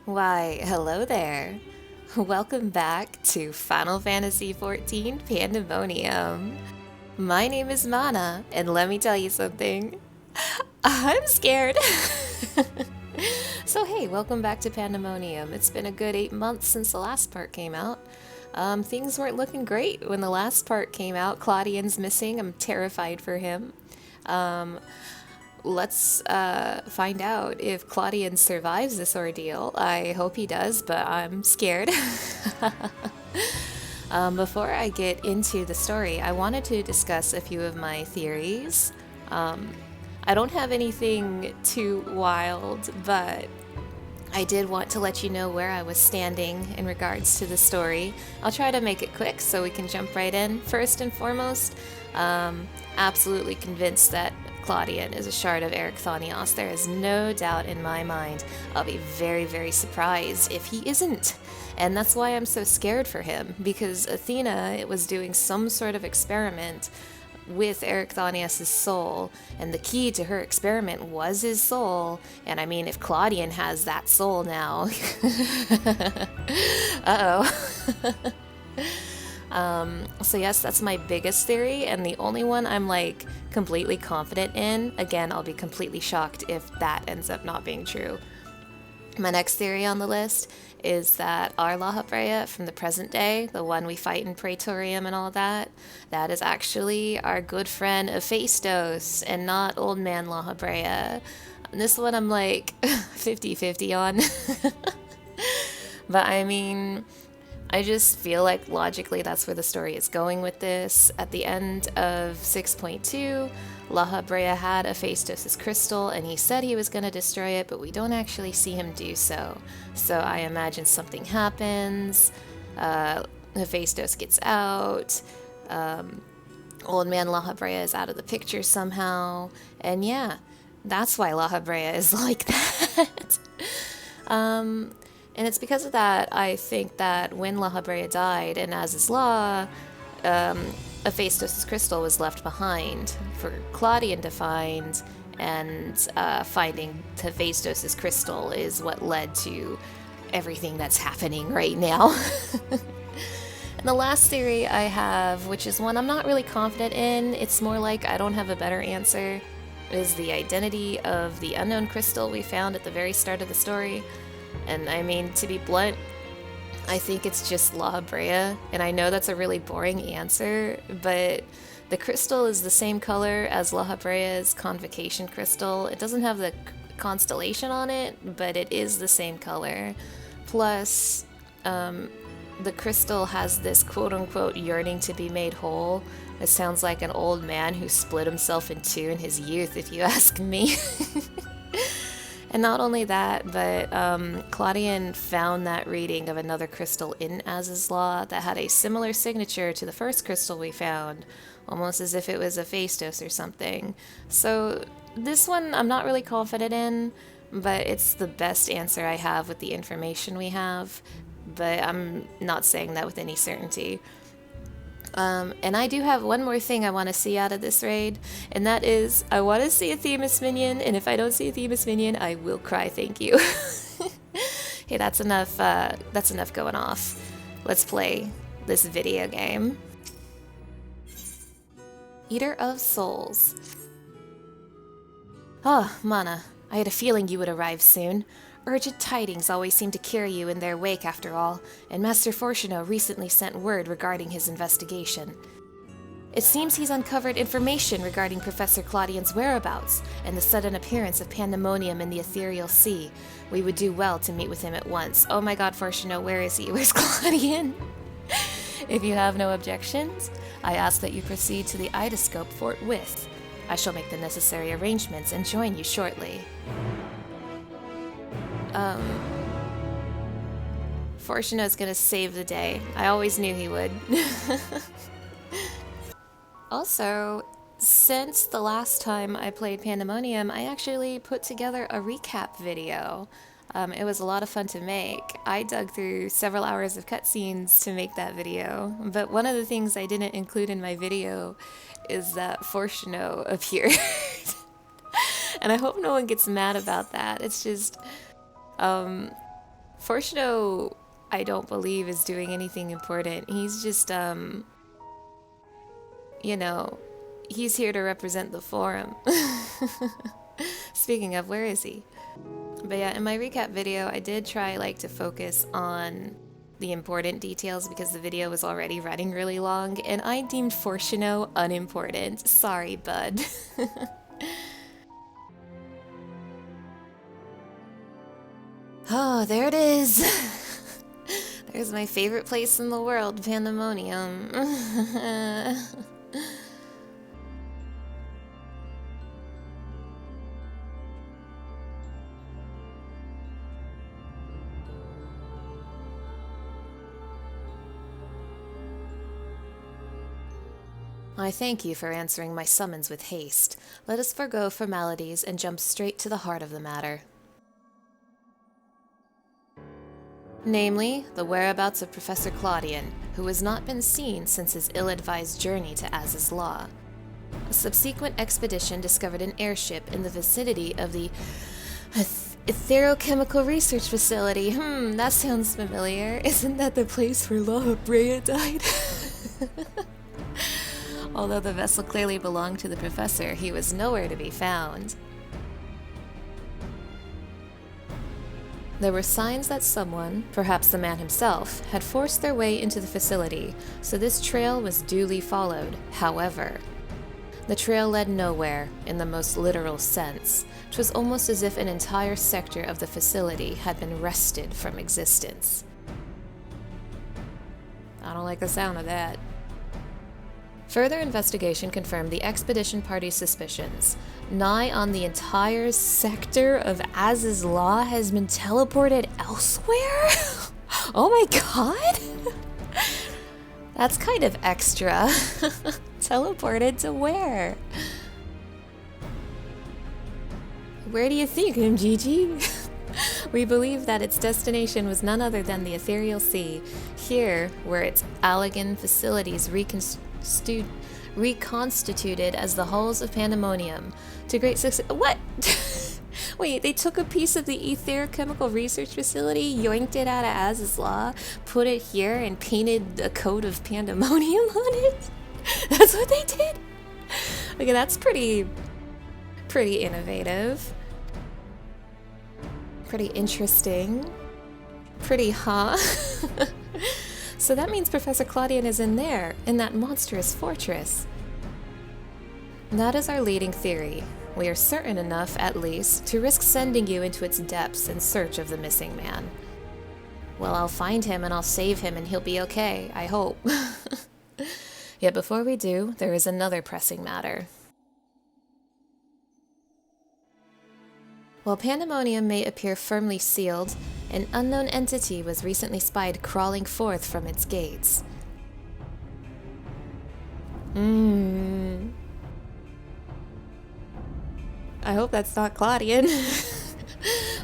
Why, hello there. Welcome back to Final Fantasy XIV Pandemonium. My name is Mana, and let me tell you something. I'm scared. So, hey, welcome back to Pandemonium. It's been a good 8 months since the last part came out. Things weren't looking great when the last part came out. Claudian's missing. I'm terrified for him. Let's find out if Claudian survives this ordeal. I hope he does, but I'm scared. Before I get into the story, I wanted to discuss a few of my theories. I don't have anything too wild, but I did want to let you know where I was standing in regards to the story. I'll try to make it quick so we can jump right in. First and foremost, absolutely convinced that Claudian is a shard of Erichthonios. There is no doubt in my mind. I'll be very, very surprised if he isn't. And that's why I'm so scared for him, because Athena was doing some sort of experiment with Erichthonios' soul, and the key to her experiment was his soul. And I mean, if Claudian has that soul now, uh-oh. So yes, that's my biggest theory, and the only one I'm like completely confident in. Again, I'll be completely shocked if that ends up not being true. My next theory on the list is that our Lahabrea from the present day, the one we fight in Praetorium and all that, that is actually our good friend Hephaestus and not old man Lahabrea. And this one I'm like 50-50 on. But I mean, I just feel like logically that's where the story is going with this. At the end of 6.2, Lahabrea had Hephaestus' crystal, and he said he was going to destroy it, but we don't actually see him do so. So I imagine something happens, Hephaestus gets out, old man Lahabrea is out of the picture somehow, and yeah, that's why Lahabrea is like that. And it's because of that, I think that when Lahabrea died, and as is law, Hephaestus' crystal was left behind for Claudian to find, and finding Hephaestus' crystal is what led to everything that's happening right now. And the last theory I have, which is one I'm not really confident in, it's more like I don't have a better answer, is the identity of the unknown crystal we found at the very start of the story. And I mean, to be blunt, I think it's just Lahabrea, and I know that's a really boring answer, but the crystal is the same color as Lahabrea's convocation crystal. It doesn't have the constellation on it, but it is the same color. Plus, the crystal has this quote-unquote yearning to be made whole. It sounds like an old man who split himself in two in his youth, if you ask me. And not only that, but Claudian found that reading of another crystal in Az's Law that had a similar signature to the first crystal we found, almost as if it was a Hephaestus or something. So this one I'm not really confident in, but it's the best answer I have with the information we have, but I'm not saying that with any certainty. And I do have one more thing I want to see out of this raid, and that is I want to see a Themis minion, and if I don't see a Themis minion, I will cry thank you. Hey, that's enough going off. Let's play this video game. Eater of Souls. Oh, Mana, I had a feeling you would arrive soon. Urgent tidings always seem to carry you in their wake after all, and Master Fortuno recently sent word regarding his investigation. It seems he's uncovered information regarding Professor Claudian's whereabouts and the sudden appearance of Pandaemonium in the ethereal sea. We would do well to meet with him at once. Oh my god, Fortuno, where is he? Where's Claudian? If you have no objections, I ask that you proceed to the Idoscope forthwith. I shall make the necessary arrangements and join you shortly. Fortuno's gonna save the day. I always knew he would. Also, since the last time I played Pandemonium, I actually put together a recap video. It was a lot of fun to make. I dug through several hours of cutscenes to make that video, but one of the things I didn't include in my video is that Fortuno appeared. And I hope no one gets mad about that. It's just, Fortuno, I don't believe, is doing anything important. He's just, you know, he's here to represent the forum. Speaking of, where is he? But yeah, in my recap video, I did try to focus on the important details because the video was already running really long, and I deemed Fortuno unimportant. Sorry, bud. Oh, there it is. There's my favorite place in the world, Pandaemonium. I thank you for answering my summons with haste. Let us forgo formalities and jump straight to the heart of the matter. Namely, the whereabouts of Professor Claudian, who has not been seen since his ill-advised journey to Az's Law. A subsequent expedition discovered an airship in the vicinity of the Etherochemical Research Facility. That sounds familiar. Isn't that the place where Lahabrea died? Although the vessel clearly belonged to the professor, he was nowhere to be found. There were signs that someone, perhaps the man himself, had forced their way into the facility, so this trail was duly followed. However, the trail led nowhere, in the most literal sense. 'Twas almost as if an entire sector of the facility had been wrested from existence. I don't like the sound of that. Further investigation confirmed the expedition party's suspicions. Nigh on the entire sector of Az's Law has been teleported elsewhere? Oh my god! That's kind of extra. Teleported to where? Where do you think, MGG? We believe that its destination was none other than the Ethereal Sea. Here, where its Allegan facilities reconstituted as the halls of Pandaemonium. To great success. What? Wait, they took a piece of the Etherochemical Research Facility, yoinked it out of Az's Law, put it here, and painted a coat of Pandaemonium on it? That's what they did? Okay, that's pretty innovative. Pretty interesting. Pretty, huh? So that means Professor Claudian is in there, in that monstrous fortress. That is our leading theory. We are certain enough, at least, to risk sending you into its depths in search of the missing man. Well, I'll find him and I'll save him and he'll be okay, I hope. Yet before we do, there is another pressing matter. While Pandaemonium may appear firmly sealed, an unknown entity was recently spied crawling forth from its gates. I hope that's not Claudian.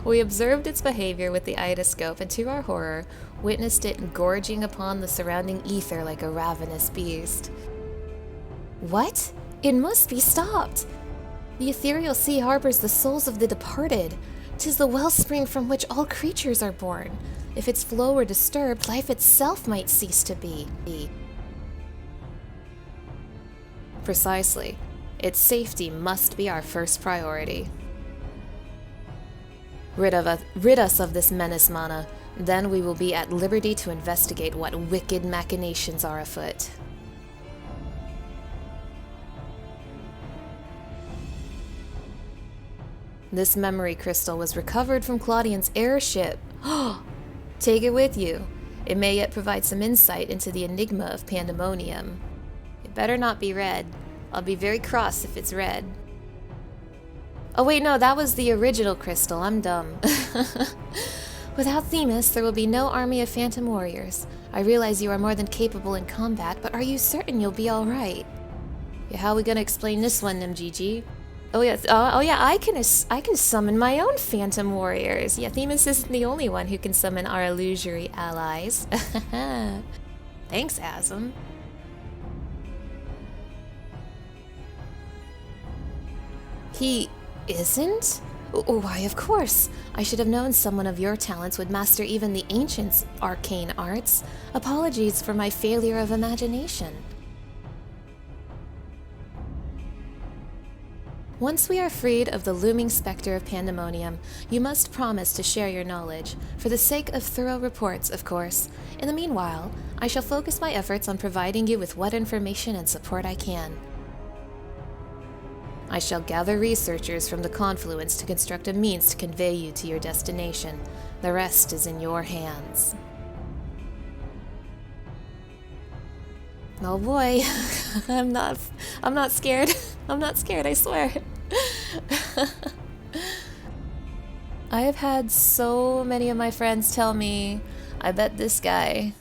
We observed its behavior with the idoscope and, to our horror, witnessed it gorging upon the surrounding ether like a ravenous beast. What? It must be stopped! The ethereal sea harbors the souls of the departed. 'Tis the wellspring from which all creatures are born. If its flow were disturbed, life itself might cease to be. Precisely. Its safety must be our first priority. Rid us of this menace, Mana. Then we will be at liberty to investigate what wicked machinations are afoot. This memory crystal was recovered from Claudian's airship. Take it with you. It may yet provide some insight into the enigma of Pandaemonium. It better not be red. I'll be very cross if it's red. Oh wait, no, that was the original crystal. I'm dumb. Without Themis, there will be no army of phantom warriors. I realize you are more than capable in combat, but are you certain you'll be alright? Yeah, how are we gonna explain this one, MGG? Oh yeah, I can summon my own phantom warriors. Yeah, Themis isn't the only one who can summon our illusory allies. Thanks, Asm. He isn't? Oh, why, of course. I should have known someone of your talents would master even the ancients' arcane arts. Apologies for my failure of imagination. Once we are freed of the looming specter of Pandaemonium, you must promise to share your knowledge, for the sake of thorough reports, of course. In the meanwhile, I shall focus my efforts on providing you with what information and support I can. I shall gather researchers from the confluence to construct a means to convey you to your destination. The rest is in your hands. Oh boy, I'm not scared. I'm not scared, I swear. I have had so many of my friends tell me, I bet this guy,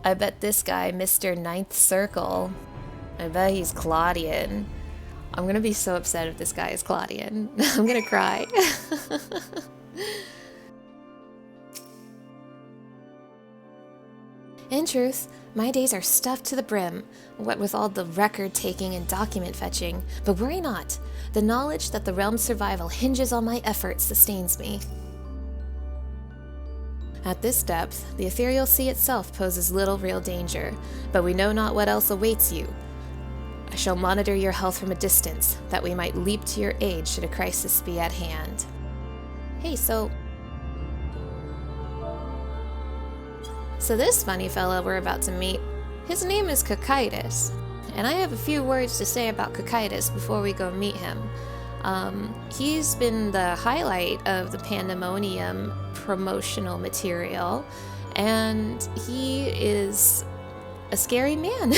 Mr. Ninth Circle, I bet he's Claudian. I'm gonna be so upset if this guy is Claudian. I'm gonna cry. In truth, my days are stuffed to the brim, what with all the record-taking and document-fetching, but worry not. The knowledge that the realm's survival hinges on my efforts sustains me. At this depth, the ethereal sea itself poses little real danger, but we know not what else awaits you. I shall monitor your health from a distance, that we might leap to your aid should a crisis be at hand. Hey, so this funny fellow we're about to meet, his name is Kokytos, and I have a few words to say about Kokytos before we go meet him. He's been the highlight of the Pandaemonium promotional material, and he is a scary man.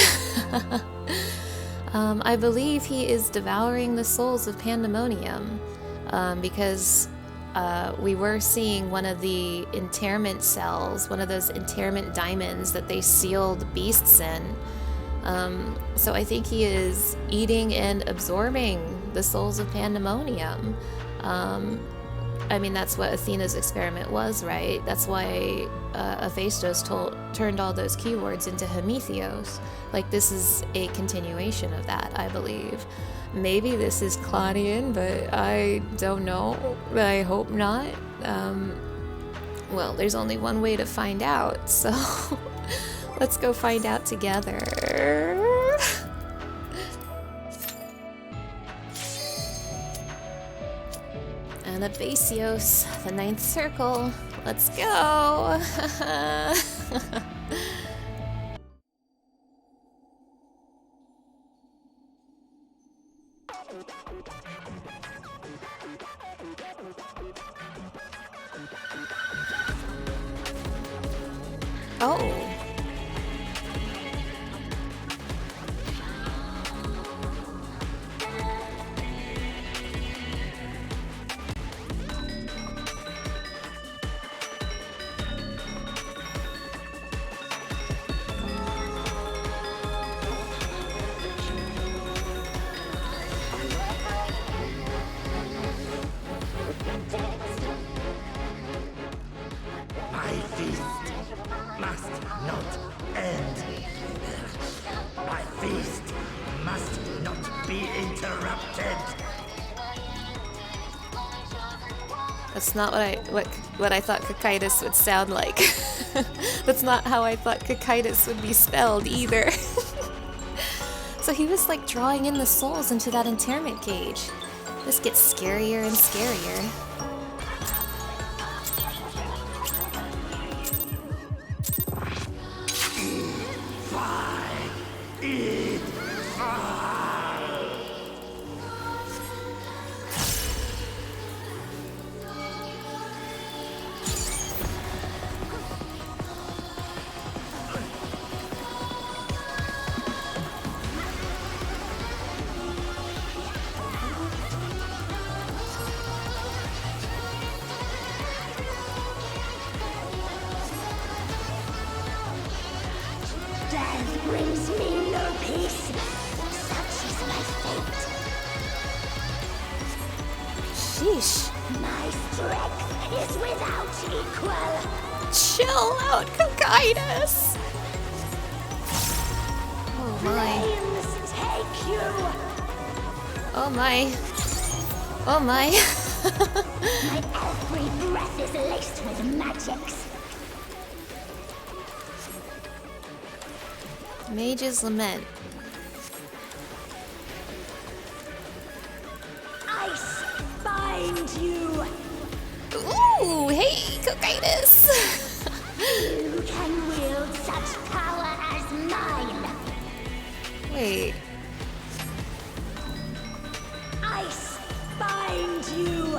I believe he is devouring the souls of Pandaemonium, because we were seeing one of the interment cells, one of those interment diamonds that they seal the beasts in. So I think he is eating and absorbing the souls of Pandaemonium. I mean, that's what Athena's experiment was, right? That's why Hephaestus turned all those keywords into Hemitheos. Like, this is a continuation of that, I believe. Maybe this is Claudian, but I don't know. I hope not. Well, there's only one way to find out, so let's go find out together. Anabaseios, the Ninth Circle. Let's go! Oh. That's not what I thought Kokytos would sound like. That's not how I thought Kokytos would be spelled either. So he was like drawing in the souls into that interment cage. This gets scarier and scarier. Brings me no peace. Such is my fate. Sheesh. My strength is without equal. Chill out, Kokytos. Oh my. Flames take you. Oh my. Oh my. My every breath is laced with magics. Mage's Lament. Ice bind you. Ooh, hey, Kokytos! You can wield such power as mine. Wait. Ice bind you.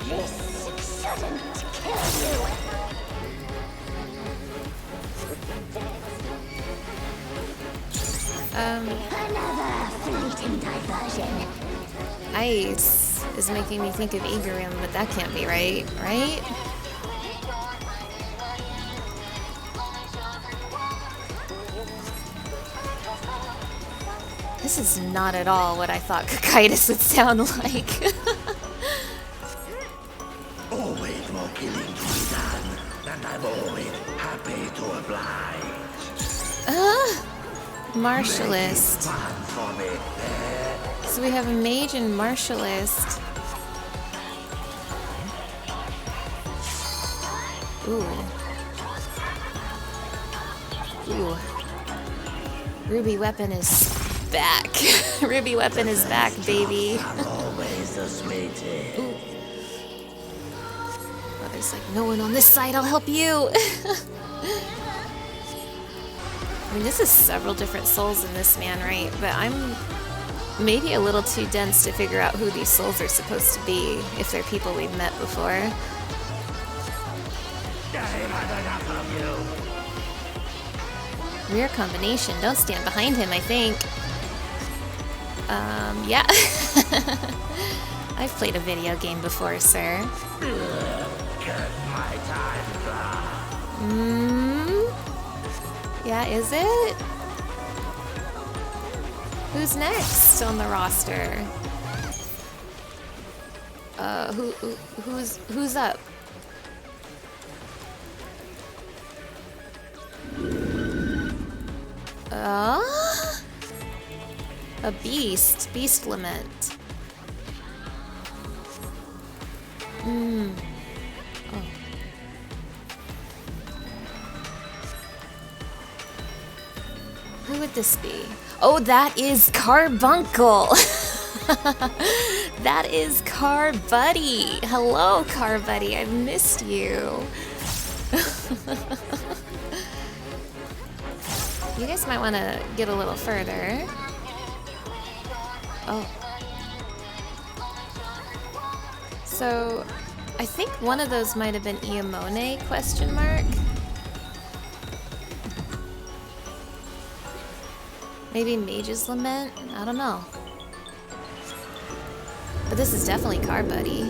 This shouldn't kill you. Another fleeting diversion. Ice is making me think of Igarim, but that can't be right, right? This is not at all what I thought Kokytos would sound like. Always more killing to be done, and I'm always happy to oblige. Martialist. Fun for me. So we have a mage and martialist. Ooh. Ooh. Ruby weapon is back. Ruby weapon is back, baby. I'm always the sweetest. Ooh. Oh, there's like no one on this side. I'll help you. I mean, this is several different souls in this man, right? But I'm maybe a little too dense to figure out who these souls are supposed to be, if they're people we've met before. I've had enough of you. Rare combination. Don't stand behind him, I think. Yeah. I've played a video game before, sir. Cut my time. Yeah, is it? Who's next on the roster? Who's up? A beast lament. Oh. Who would this be? Oh, that is Carbuncle. That is Carbuddy. Hello, Carbuddy. I've missed you. You guys might want to get a little further. Oh. So, I think one of those might have been Iamone, question mark? Maybe Mage's Lament? I don't know. But this is definitely Carbuddy.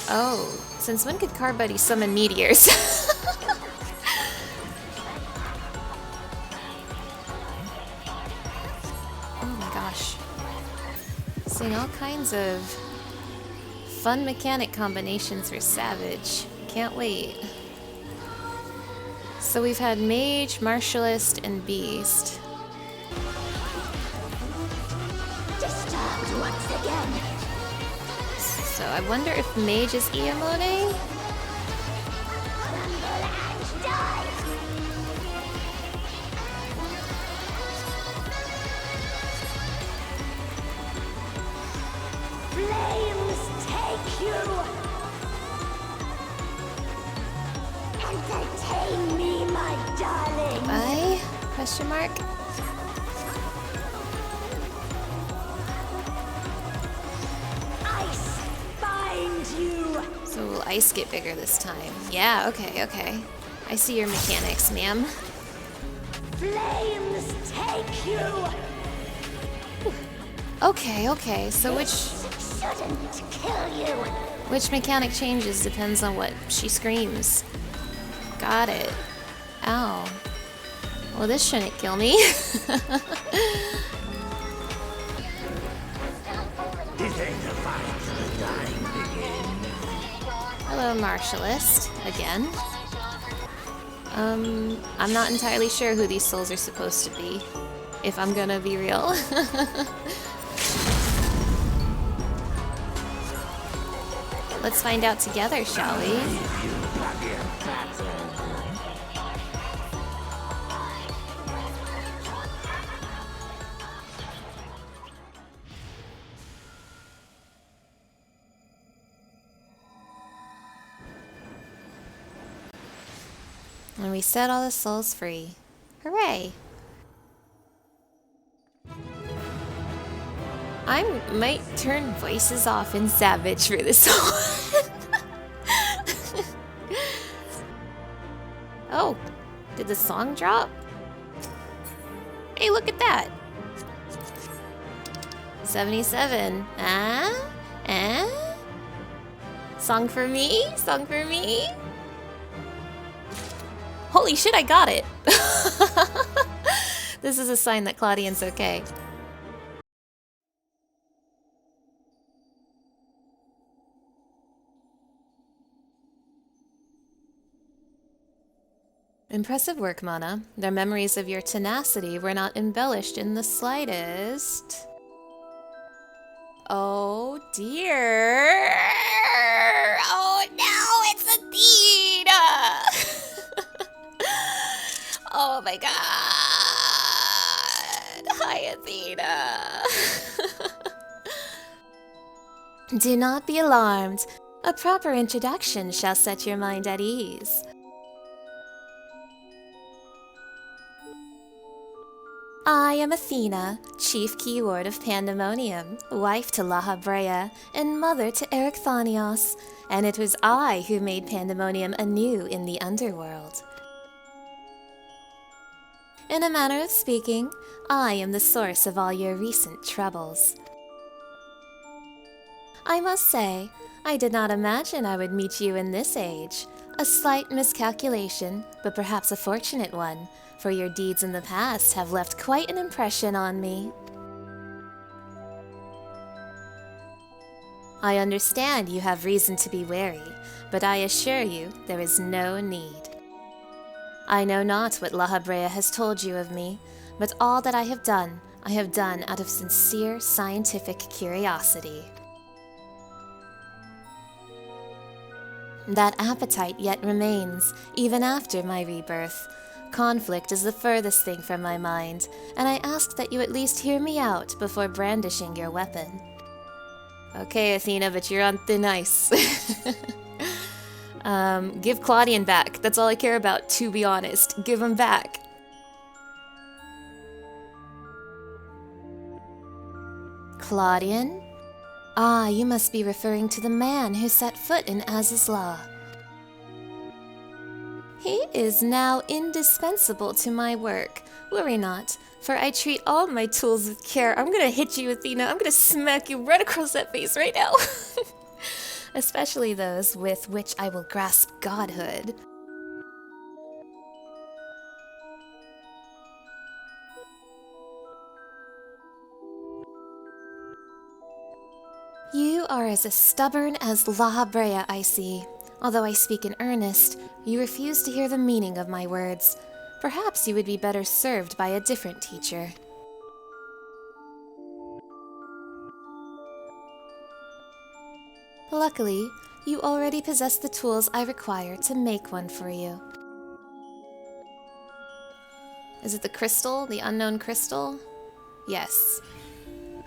Oh, since when could Carbuddy summon meteors? Oh my gosh. Seeing all kinds of fun mechanic combinations for Savage. Can't wait. So we've had Mage, Martialist, and Beast. Disturbed once again. So I wonder if Mage is Iamone? Crumble and die. Flames take you. Entertain me, my darling. Bye? Question mark? Ice bind you. So will ice get bigger this time? Yeah, okay. I see your mechanics, ma'am. Flames take you. Okay, so Shouldn't kill you. which mechanic changes depends on what she screams. Got it. Ow. Well, this shouldn't kill me. This ain't a fight till the dying begins. Hello, Martialist. Again. I'm not entirely sure who these souls are supposed to be. if I'm gonna be real. Let's find out together, shall we? And we set all the souls free. Hooray! I might turn voices off in Savage for this one. Oh, did the song drop? Hey, look at that! 77. Song for me? Song for me? Holy shit, I got it! This is a sign that Claudian's okay. Impressive work, Mana. Their memories of your tenacity were not embellished in the slightest. Oh dear! Oh no, it's Athena! Oh my god! Hi, Athena! Do not be alarmed. A proper introduction shall set your mind at ease. I am Athena, chief keyword of Pandaemonium, wife to Lahabrea, and mother to Erichthonios, and it was I who made Pandaemonium anew in the underworld. In a manner of speaking, I am the source of all your recent troubles. I must say, I did not imagine I would meet you in this age. A slight miscalculation, but perhaps a fortunate one, for your deeds in the past have left quite an impression on me. I understand you have reason to be wary, but I assure you there is no need. I know not what Lahabrea has told you of me, but all that I have done out of sincere scientific curiosity. That appetite yet remains, even after my rebirth. Conflict is the furthest thing from my mind, and I ask that you at least hear me out before brandishing your weapon. Okay, Athena, but you're on thin ice. Give Claudian back. That's all I care about, to be honest. Give him back. Claudian? Ah, you must be referring to the man who set foot in Az's law. He is now indispensable to my work. Worry not, for I treat all my tools with care. I'm gonna hit you, Athena. I'm gonna smack you right across that face right now. Especially those with which I will grasp godhood. You are as stubborn as Lahabrea, I see. Although I speak in earnest, you refuse to hear the meaning of my words. Perhaps you would be better served by a different teacher. Luckily, you already possess the tools I require to make one for you. Is it the crystal? The unknown crystal? Yes.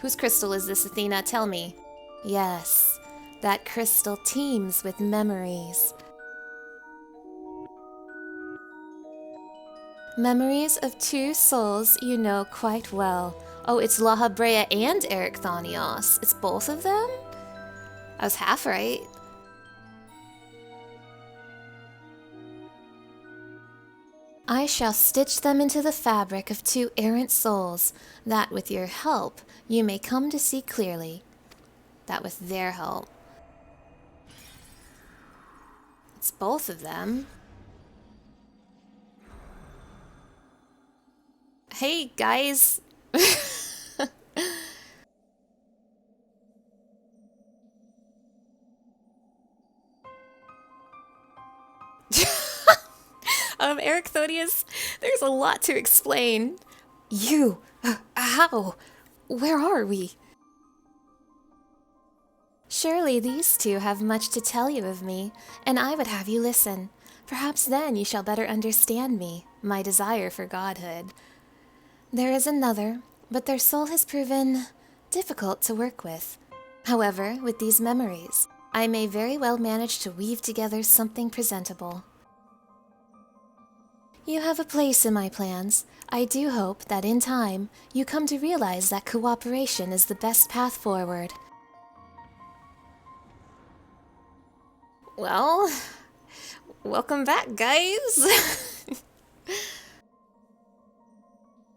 Whose crystal is this, Athena? Tell me. Yes, that crystal teems with memories. Memories of two souls you know quite well. Oh, it's Lahabrea and Erichthonios. It's both of them? I was half right. I shall stitch them into the fabric of two errant souls, that with your help you may come to see clearly. That with their help. It's both of them. Hey, guys. Erichthonios, there's a lot to explain. You, How? Where are we? Surely these two have much to tell you of me, and I would have you listen. Perhaps then you shall better understand me, my desire for godhood. There is another, but their soul has proven difficult to work with. However, with these memories, I may very well manage to weave together something presentable. You have a place in my plans. I do hope that in time, you come to realize that cooperation is the best path forward. Well, welcome back, guys.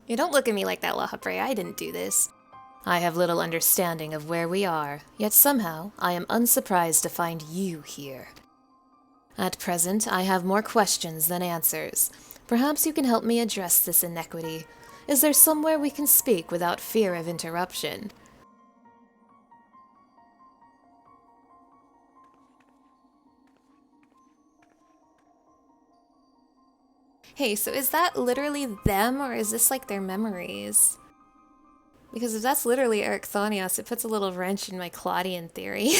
You don't look at me like that, Lahabrea. I didn't do this. I have little understanding of where we are, yet somehow I am unsurprised to find you here. At present, I have more questions than answers. Perhaps you can help me address this inequity. Is there somewhere we can speak without fear of interruption? Hey, so is that literally them, or is this like their memories? Because if that's literally Erichthonios, it puts a little wrench in my Claudian theory.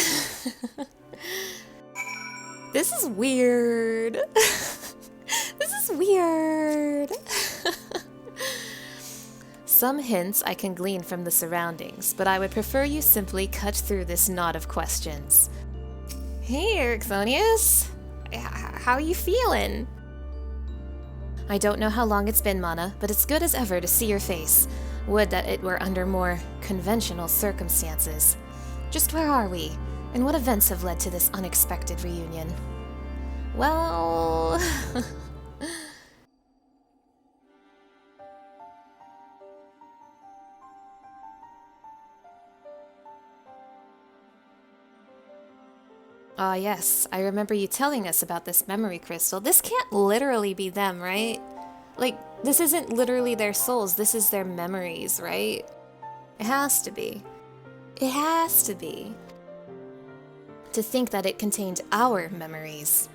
This is weird. This is weird. Some hints I can glean from the surroundings, but I would prefer you simply cut through this knot of questions. Hey, Erichthonios. How are you feeling? I don't know how long it's been, Mana, but it's good as ever to see your face. Would that it were under more conventional circumstances. Just where are we? And what events have led to this unexpected reunion? Well... Ah, yes, I remember you telling us about this memory crystal. This can't literally be them, right? Like, this isn't literally their souls, this is their memories, right? It has to be. It has to be. To think that it contained our memories.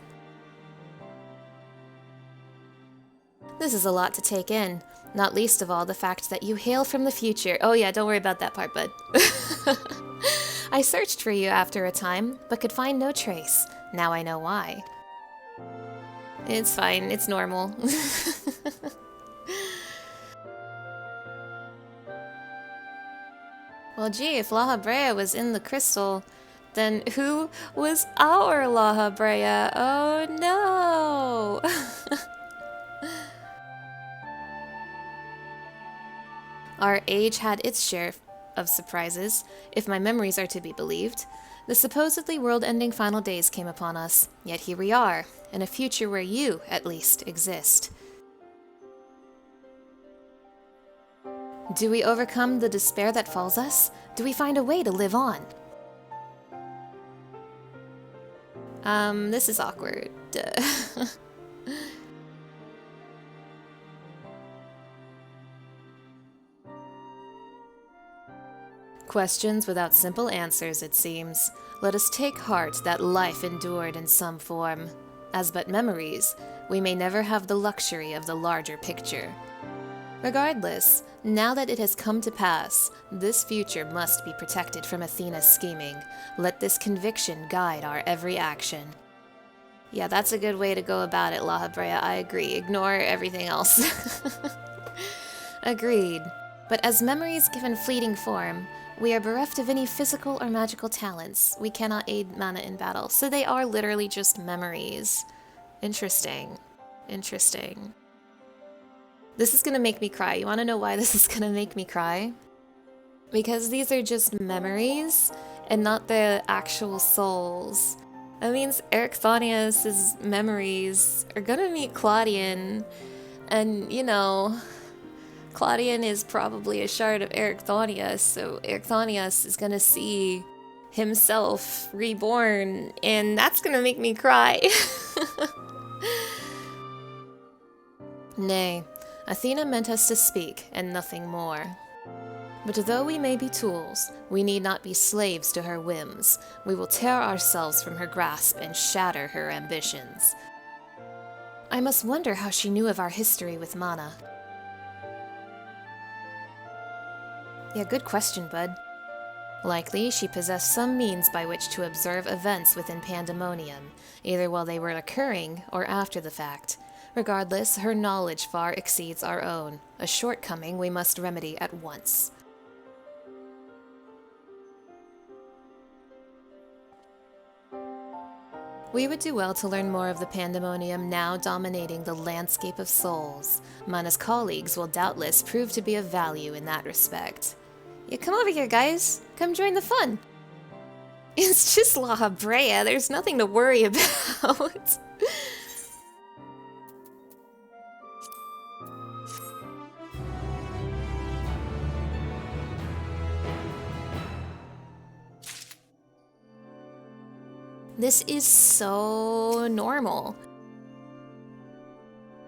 This is a lot to take in, not least of all the fact that you hail from the future. Oh yeah, don't worry about that part, bud. I searched for you after a time, but could find no trace. Now I know why. It's fine, it's normal. Well, gee, if Lahabrea was in the crystal, then who was our Lahabrea? Oh no! Our age had its share of surprises, if my memories are to be believed. The supposedly world-ending final days came upon us, yet here we are, in a future where you, at least, exist. Do we overcome the despair that falls us? Do we find a way to live on? This is awkward. Questions without simple answers, it seems. Let us take heart that life endured in some form. As but memories, we may never have the luxury of the larger picture. Regardless, now that it has come to pass, this future must be protected from Athena's scheming. Let this conviction guide our every action. Yeah, that's a good way to go about it, Lahabrea. I agree. Ignore everything else. Agreed. But as memories given fleeting form, we are bereft of any physical or magical talents. We cannot aid mana in battle, so they are literally just memories. Interesting. Interesting. This is gonna make me cry. You wanna know why this is gonna make me cry? Because these are just memories, and not the actual souls. That means Erichthonios' memories are gonna meet Claudian, and, you know, Claudian is probably a shard of Erichthonios, so Erichthonios is gonna see himself reborn, and that's gonna make me cry. Nay, Athena meant us to speak, and nothing more. But though we may be tools, we need not be slaves to her whims. We will tear ourselves from her grasp and shatter her ambitions. I must wonder how she knew of our history with Mana. Yeah, good question, bud. Likely, she possessed some means by which to observe events within Pandaemonium, either while they were occurring or after the fact. Regardless, her knowledge far exceeds our own, a shortcoming we must remedy at once. We would do well to learn more of the Pandaemonium now dominating the landscape of souls. Mana's colleagues will doubtless prove to be of value in that respect. Yeah, come over here, guys. Come join the fun. It's just Lahabrea. There's nothing to worry about. This is so normal.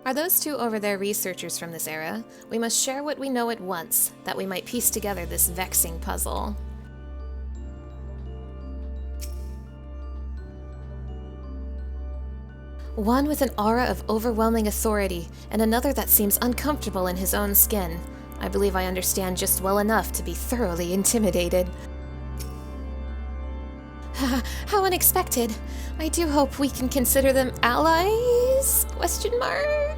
Are those two over there researchers from this era? We must share what we know at once, that we might piece together this vexing puzzle. One with an aura of overwhelming authority, and another that seems uncomfortable in his own skin. I believe I understand just well enough to be thoroughly intimidated. How unexpected. I do hope we can consider them allies? Question mark?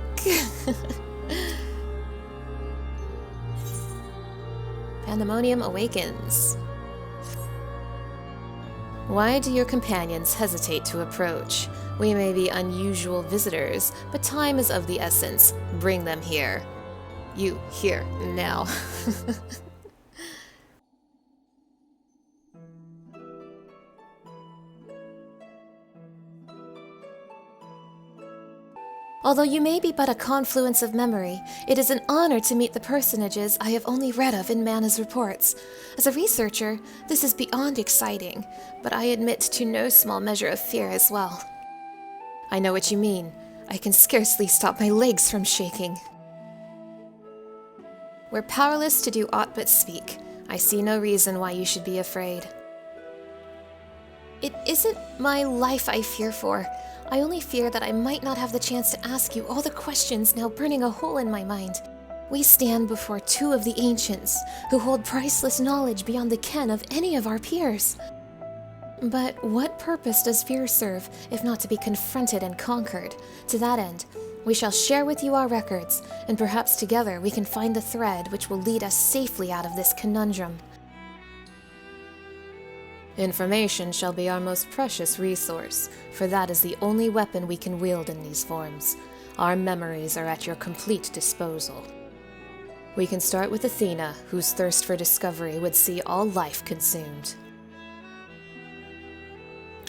Pandaemonium awakens. Why do your companions hesitate to approach? We may be unusual visitors, but time is of the essence. Bring them here. You, here, now. Although you may be but a confluence of memory, it is an honor to meet the personages I have only read of in Mana's reports. As a researcher, this is beyond exciting, but I admit to no small measure of fear as well. I know what you mean. I can scarcely stop my legs from shaking. We're powerless to do aught but speak. I see no reason why you should be afraid. It isn't my life I fear for. I only fear that I might not have the chance to ask you all the questions now burning a hole in my mind. We stand before two of the ancients, who hold priceless knowledge beyond the ken of any of our peers. But what purpose does fear serve, if not to be confronted and conquered? To that end, we shall share with you our records, and perhaps together we can find the thread which will lead us safely out of this conundrum. Information shall be our most precious resource, for that is the only weapon we can wield in these forms. Our memories are at your complete disposal. We can start with Athena, whose thirst for discovery would see all life consumed.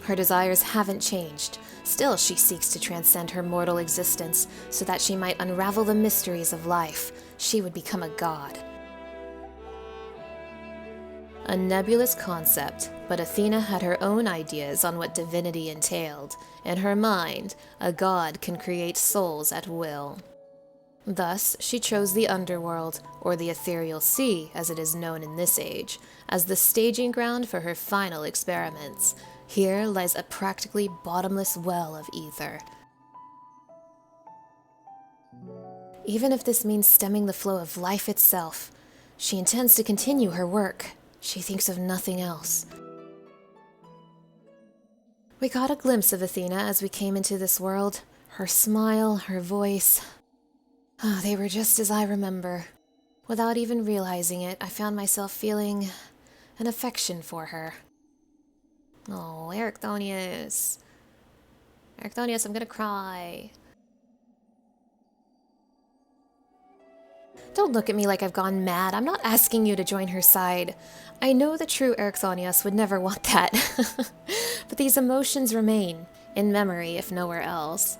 Her desires haven't changed. Still, she seeks to transcend her mortal existence so that she might unravel the mysteries of life. She would become a god. A nebulous concept, but Athena had her own ideas on what divinity entailed. In her mind, a god can create souls at will. Thus, she chose the underworld, or the ethereal sea as it is known in this age, as the staging ground for her final experiments. Here lies a practically bottomless well of ether. Even if this means stemming the flow of life itself, she intends to continue her work. She thinks of nothing else. We got a glimpse of Athena as we came into this world. Her smile, her voice. Oh, they were just as I remember. Without even realizing it, I found myself feeling an affection for her. Oh, Erichthonios. Erichthonios, I'm gonna cry. Don't look at me like I've gone mad. I'm not asking you to join her side. I know the true Erichthonios would never want that. But these emotions remain, in memory if nowhere else.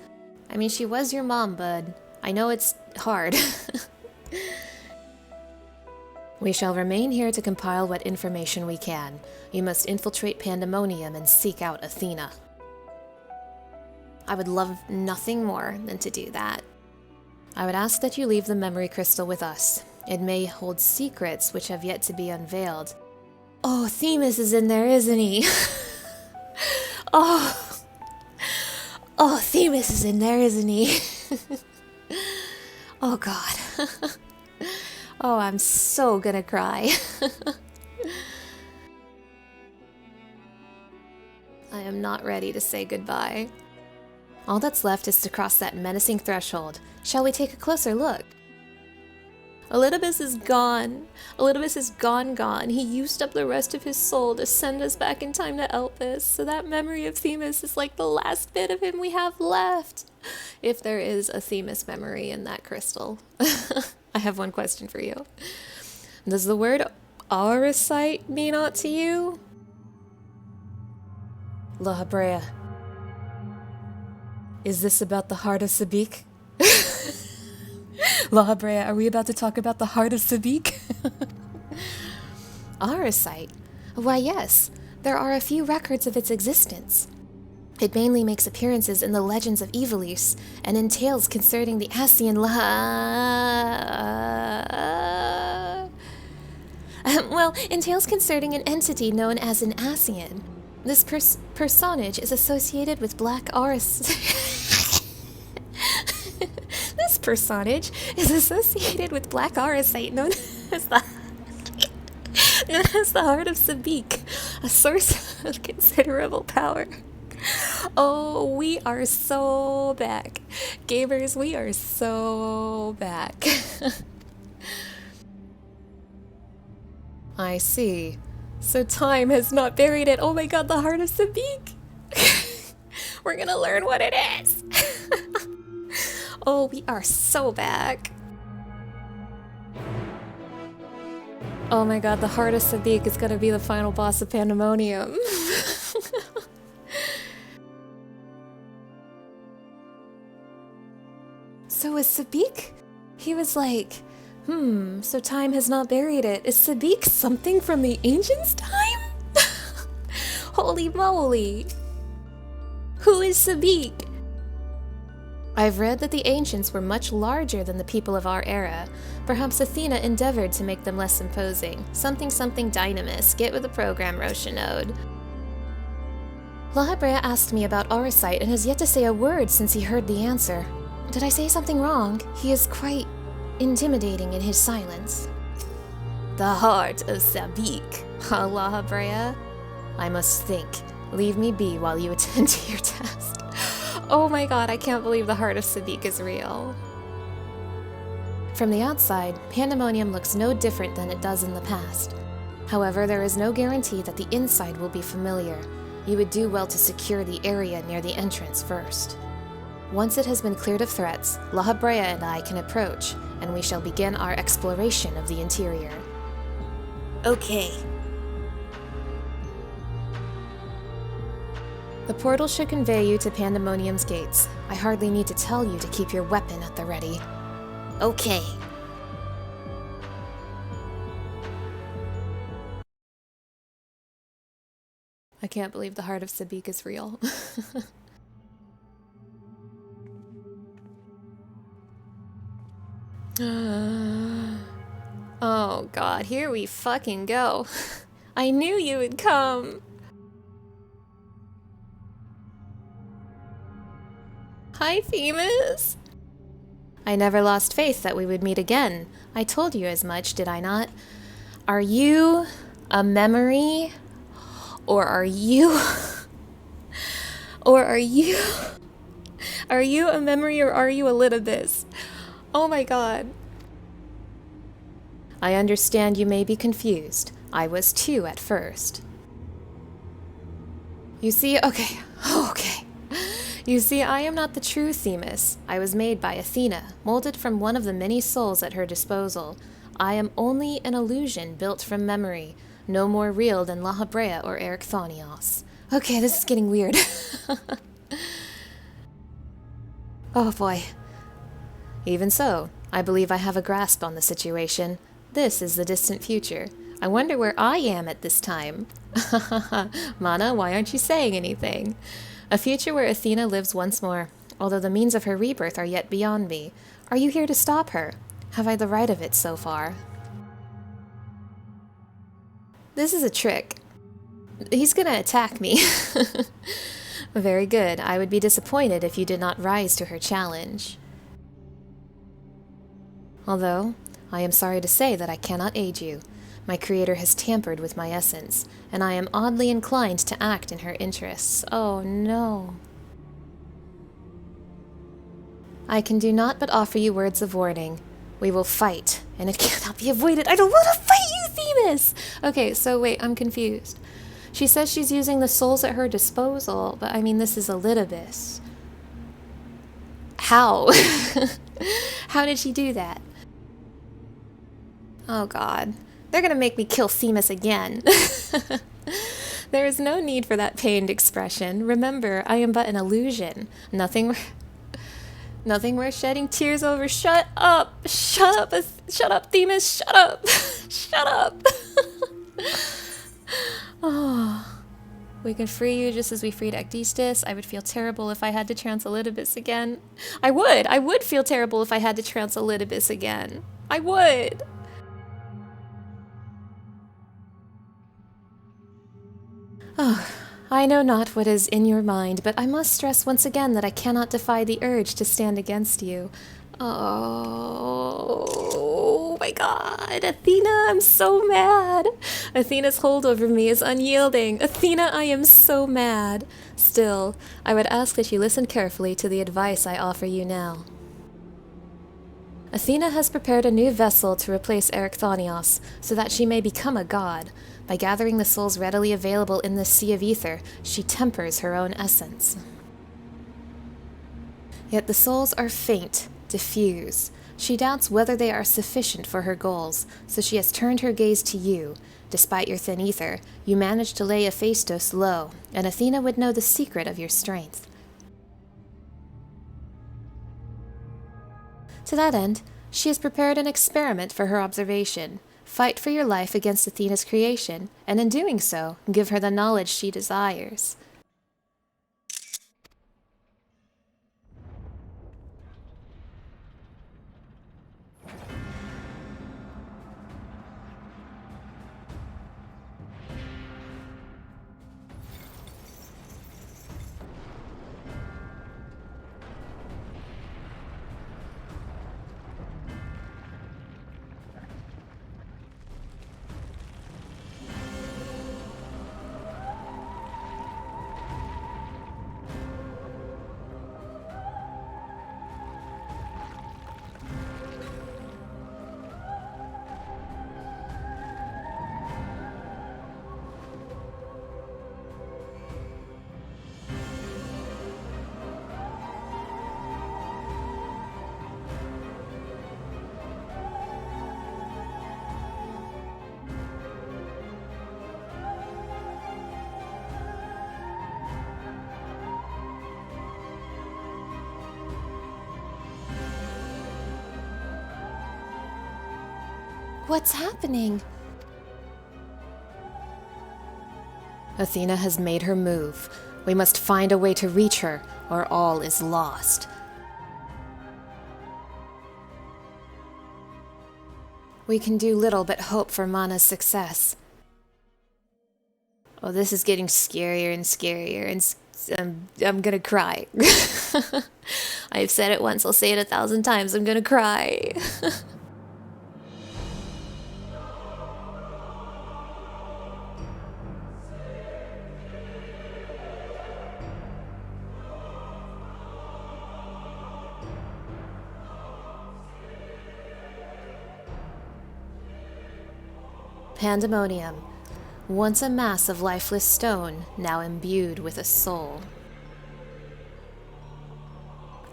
I mean, she was your mom, bud. I know it's hard. We shall remain here to compile what information we can. You must infiltrate Pandaemonium and seek out Athena. I would love nothing more than to do that. I would ask that you leave the memory crystal with us. It may hold secrets which have yet to be unveiled. Oh, Themis is in there, isn't he? Oh, Themis is in there, isn't he? Oh, God. Oh, I'm so gonna cry. I am not ready to say goodbye. All that's left is to cross that menacing threshold. Shall we take a closer look? Elidibus is gone. Elidibus is gone. He used up the rest of his soul to send us back in time to Elpis, so that memory of Themis is like the last bit of him we have left. If there is a Themis memory in that crystal. I have one question for you. Does the word Auricite mean aught to you? Lahabrea. Is this about the heart of Sabik? Lahabrea, are we about to talk about the heart of Sabik? Auricite? Why yes, there are a few records of its existence. It mainly makes appearances in the legends of Evilis, and in tales concerning the Asian in tales concerning an entity known as an Asian. This personage is associated with Black This personage is associated with Black Auricite, known as the Heart of Sabik, a source of considerable power. Oh, we are so back. Gamers, we are so back. I see. So time has not buried it. Oh my god, the Heart of Sabik! We're gonna learn what it is! Oh, we are so back. Oh my god, the Heart of Sabik is gonna be the final boss of Pandaemonium. So is Sabik? He was like, so time has not buried it. Is Sabik something from the ancients' time? Holy moly! Who is Sabik? I've read that the ancients were much larger than the people of our era. Perhaps Athena endeavored to make them less imposing. Something dynamis. Get with the program, Roshanode. Lahabrea asked me about Auricite and has yet to say a word since he heard the answer. Did I say something wrong? He is quite intimidating in his silence. The Heart of Sabik, huh, Lahabrea? I must think. Leave me be while you attend to your task. Oh my god, I can't believe the Heart of Sabik is real. From the outside, Pandaemonium looks no different than it does in the past. However, there is no guarantee that the inside will be familiar. You would do well to secure the area near the entrance first. Once it has been cleared of threats, Lahabrea and I can approach, and we shall begin our exploration of the interior. Okay. The portal should convey you to Pandaemonium's gates. I hardly need to tell you to keep your weapon at the ready. Okay. I can't believe the Heart of Sabik is real. Oh god, here we fucking go. I knew you would come. Hi, Themis. I never lost faith that we would meet again. I told you as much, did I not? Are you a memory? Or are you... Are you a memory or are you a Elidibus? Oh my god. I understand you may be confused. I was too at first. You see, okay. You see, I am not the true Themis. I was made by Athena, molded from one of the many souls at her disposal. I am only an illusion built from memory, no more real than Lahabrea or Erichthonios. Okay, this is getting weird. Oh boy. Even so, I believe I have a grasp on the situation. This is the distant future. I wonder where I am at this time. Mana, why aren't you saying anything? A future where Athena lives once more, although the means of her rebirth are yet beyond me. Are you here to stop her? Have I the right of it so far? This is a trick. He's gonna attack me. Very good. I would be disappointed if you did not rise to her challenge. Although, I am sorry to say that I cannot aid you. My creator has tampered with my essence, and I am oddly inclined to act in her interests. Oh no. I can do naught but offer you words of warning. We will fight, and it cannot be avoided. I don't want to fight you, Themis! Okay, so wait, I'm confused. She says she's using the souls at her disposal, but I mean, this is Elidibus. How? How did she do that? Oh god. They're gonna make me kill Themis again. There is no need for that pained expression. Remember, I am but an illusion. Nothing worth shedding tears over. Shut up! Shut up! Shut up, Themis! Shut up! Shut up! Oh. We can free you just as we freed Ecdistis. I would feel terrible if I had to trance Elidibus again. I would feel terrible if I had to trance Elidibus again. I would! Oh, I know not what is in your mind, but I must stress once again that I cannot defy the urge to stand against you. Oh my god, Athena, I'm so mad. Athena's hold over me is unyielding. Athena, I am so mad. Still, I would ask that you listen carefully to the advice I offer you now. Athena has prepared a new vessel to replace Erichthonios, so that she may become a god. By gathering the souls readily available in this sea of ether, she tempers her own essence. Yet the souls are faint, diffuse. She doubts whether they are sufficient for her goals, so she has turned her gaze to you. Despite your thin ether, you manage to lay Hephaestus low, and Athena would know the secret of your strength. To that end, she has prepared an experiment for her observation. Fight for your life against Athena's creation, and in doing so, give her the knowledge she desires. What's happening? Athena has made her move. We must find a way to reach her, or all is lost. We can do little but hope for Mana's success. Oh, this is getting scarier and scarier, and I'm gonna cry. I've said it once, I'll say it 1,000 times, I'm gonna cry. Pandaemonium, once a mass of lifeless stone, now imbued with a soul.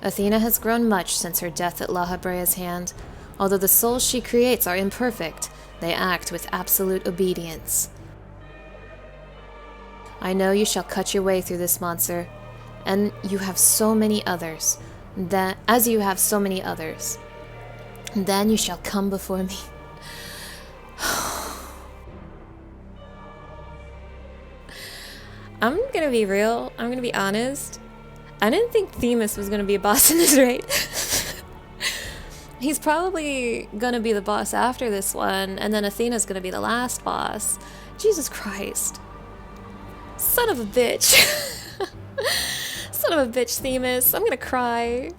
Athena has grown much since her death at Lahabrea's hand. Although the souls she creates are imperfect, they act with absolute obedience. I know you shall cut your way through this monster, and you have so many others, then you shall come before me. I'm gonna be real, I'm gonna be honest. I didn't think Themis was gonna be a boss in this raid. He's probably gonna be the boss after this one, and then Athena's gonna be the last boss. Jesus Christ. Son of a bitch. Son of a bitch, Themis. I'm gonna cry.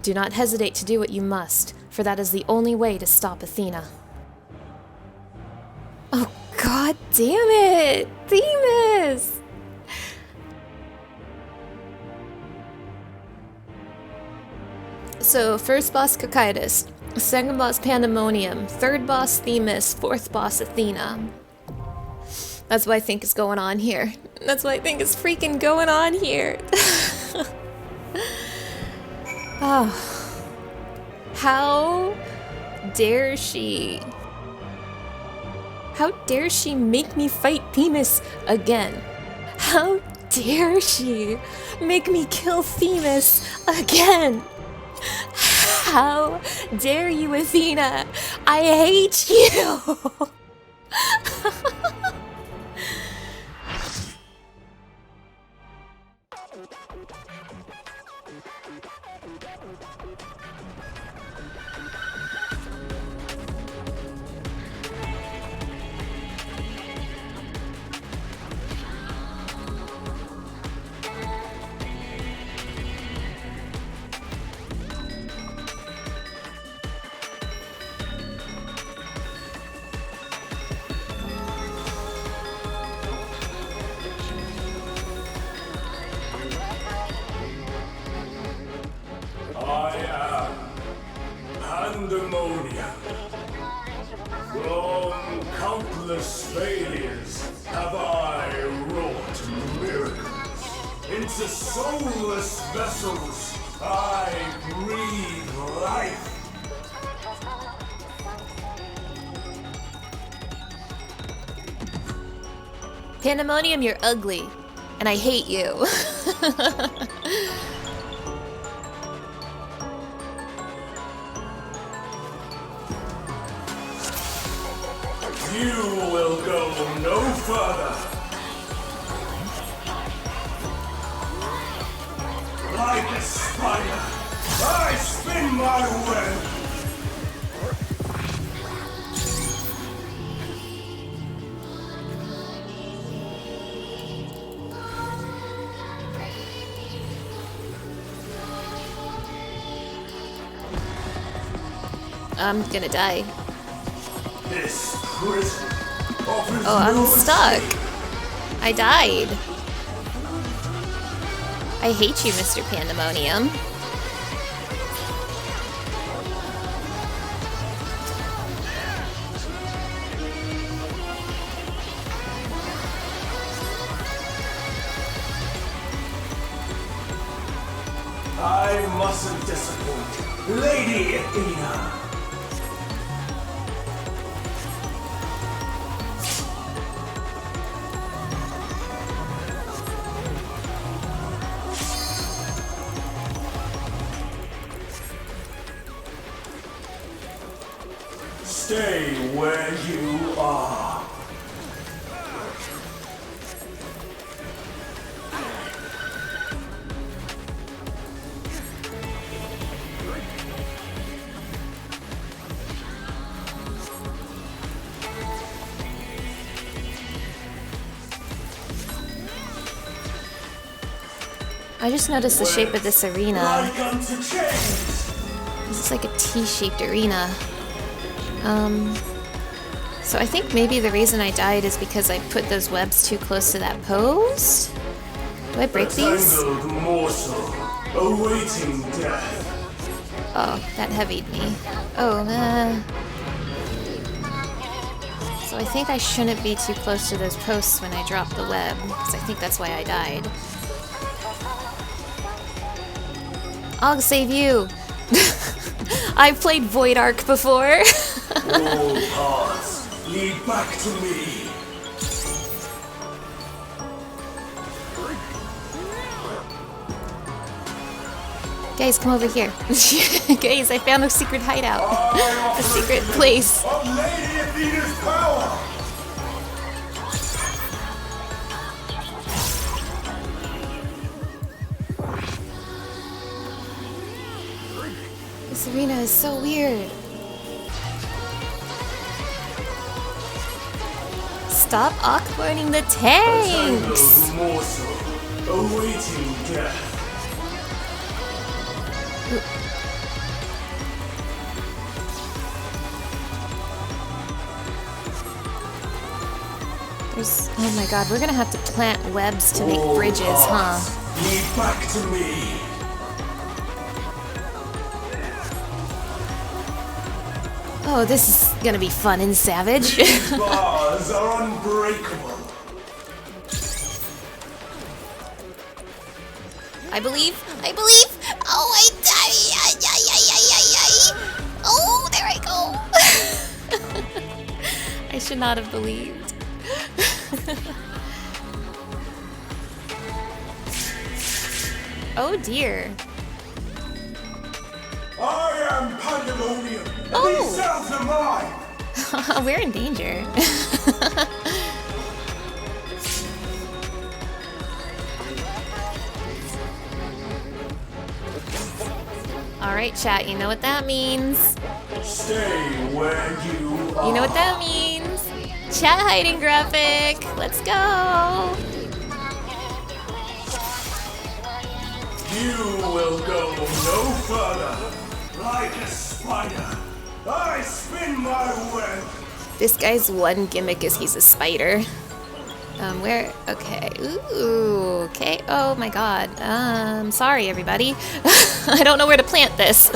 Do not hesitate to do what you must, for that is the only way to stop Athena. Oh, god damn it! Themis! So, first boss Kokytos, second boss Pandaemonium, third boss Themis, fourth boss Athena. That's what I think is going on here. That's what I think is freaking going on here. Oh. How dare she? How dare she make me fight Themis again? How dare she make me kill Themis again? How dare you, Athena? I hate you! Pandaemonium. From countless failures have I wrought miracles. Into soulless vessels I breathe life. Pandaemonium, you're ugly, and I hate you. You will go no further. Like a spider, I spin my web. I'm gonna die. This prison offers Oh, I'm no stuck. escape. I died. I hate you, Mr. Pandaemonium. I mustn't disappoint Lady Athena. Stay where you are. I just noticed the shape of this arena. Like unto chains. This is like a T-shaped arena. So I think maybe the reason I died is because I put those webs too close to that post? Do I break these? Tangled morsel, awaiting death. Oh, that heavied me. Oh, So I think I shouldn't be too close to those posts when I drop the web, because I think that's why I died. I'll save you! I've played Void Ark before! All paths lead back to me. Guys, come over here. Guys, I found a secret hideout. A secret place. Of Lady Athena's power. This arena is so weird. Stop awkwarding the tanks! Tangled morsel, awaiting death. Oh my god, we're gonna have to plant webs to make bridges, huh? Lead back to me. Oh, this is gonna be fun and savage. These bars are unbreakable. I believe. Oh, I die. Oh, there I go. I should not have believed. Oh dear. I am Pandaemonium. Oh. These cells are mine. We're in danger. Alright, chat, you know what that means. Stay where you are. You know what that means. Chat hiding graphic. Let's go. You will go no further. Like a spider, I spin my web. This guy's one gimmick is he's a spider. Where? Okay. Ooh. Okay. Oh my god. Sorry everybody. I don't know where to plant this.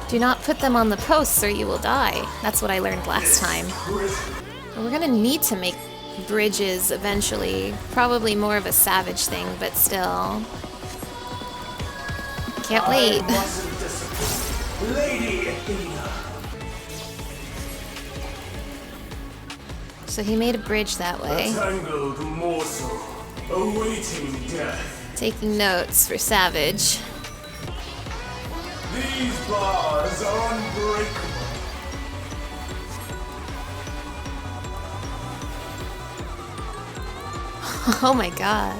Do not put them on the posts or you will die. That's what I learned last time. We're gonna need to make bridges eventually. Probably more of a savage thing, but still. Can't wait. I mustn't disappoint. Lady Athena. So he made a bridge that way. A tangled morsel, awaiting death. Taking notes for Savage. These bars are unbreakable. Oh my god.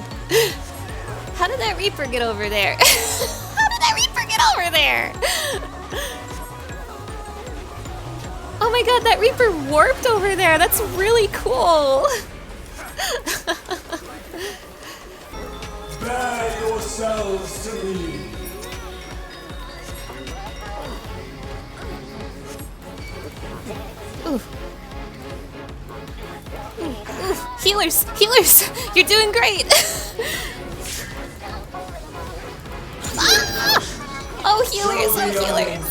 How did that Reaper get over there? How did that Reaper get over there? Oh my god, that Reaper warped over there. That's really cool. Bear yourselves to me. Ooh. Ooh. Healers! Healers! You're doing great! Ah! Oh, healers! Oh, healers!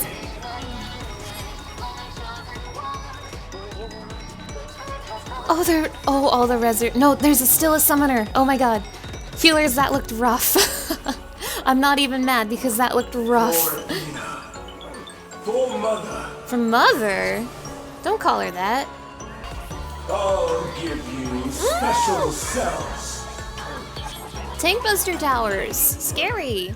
Oh, there. Oh, all the reser. No, there's still a summoner. Oh my god. Healers, that looked rough. I'm not even mad because that looked rough. For Athena. For Mother. For Mother? Don't call her that. I'll give you special cells. Tank Buster Towers. Scary.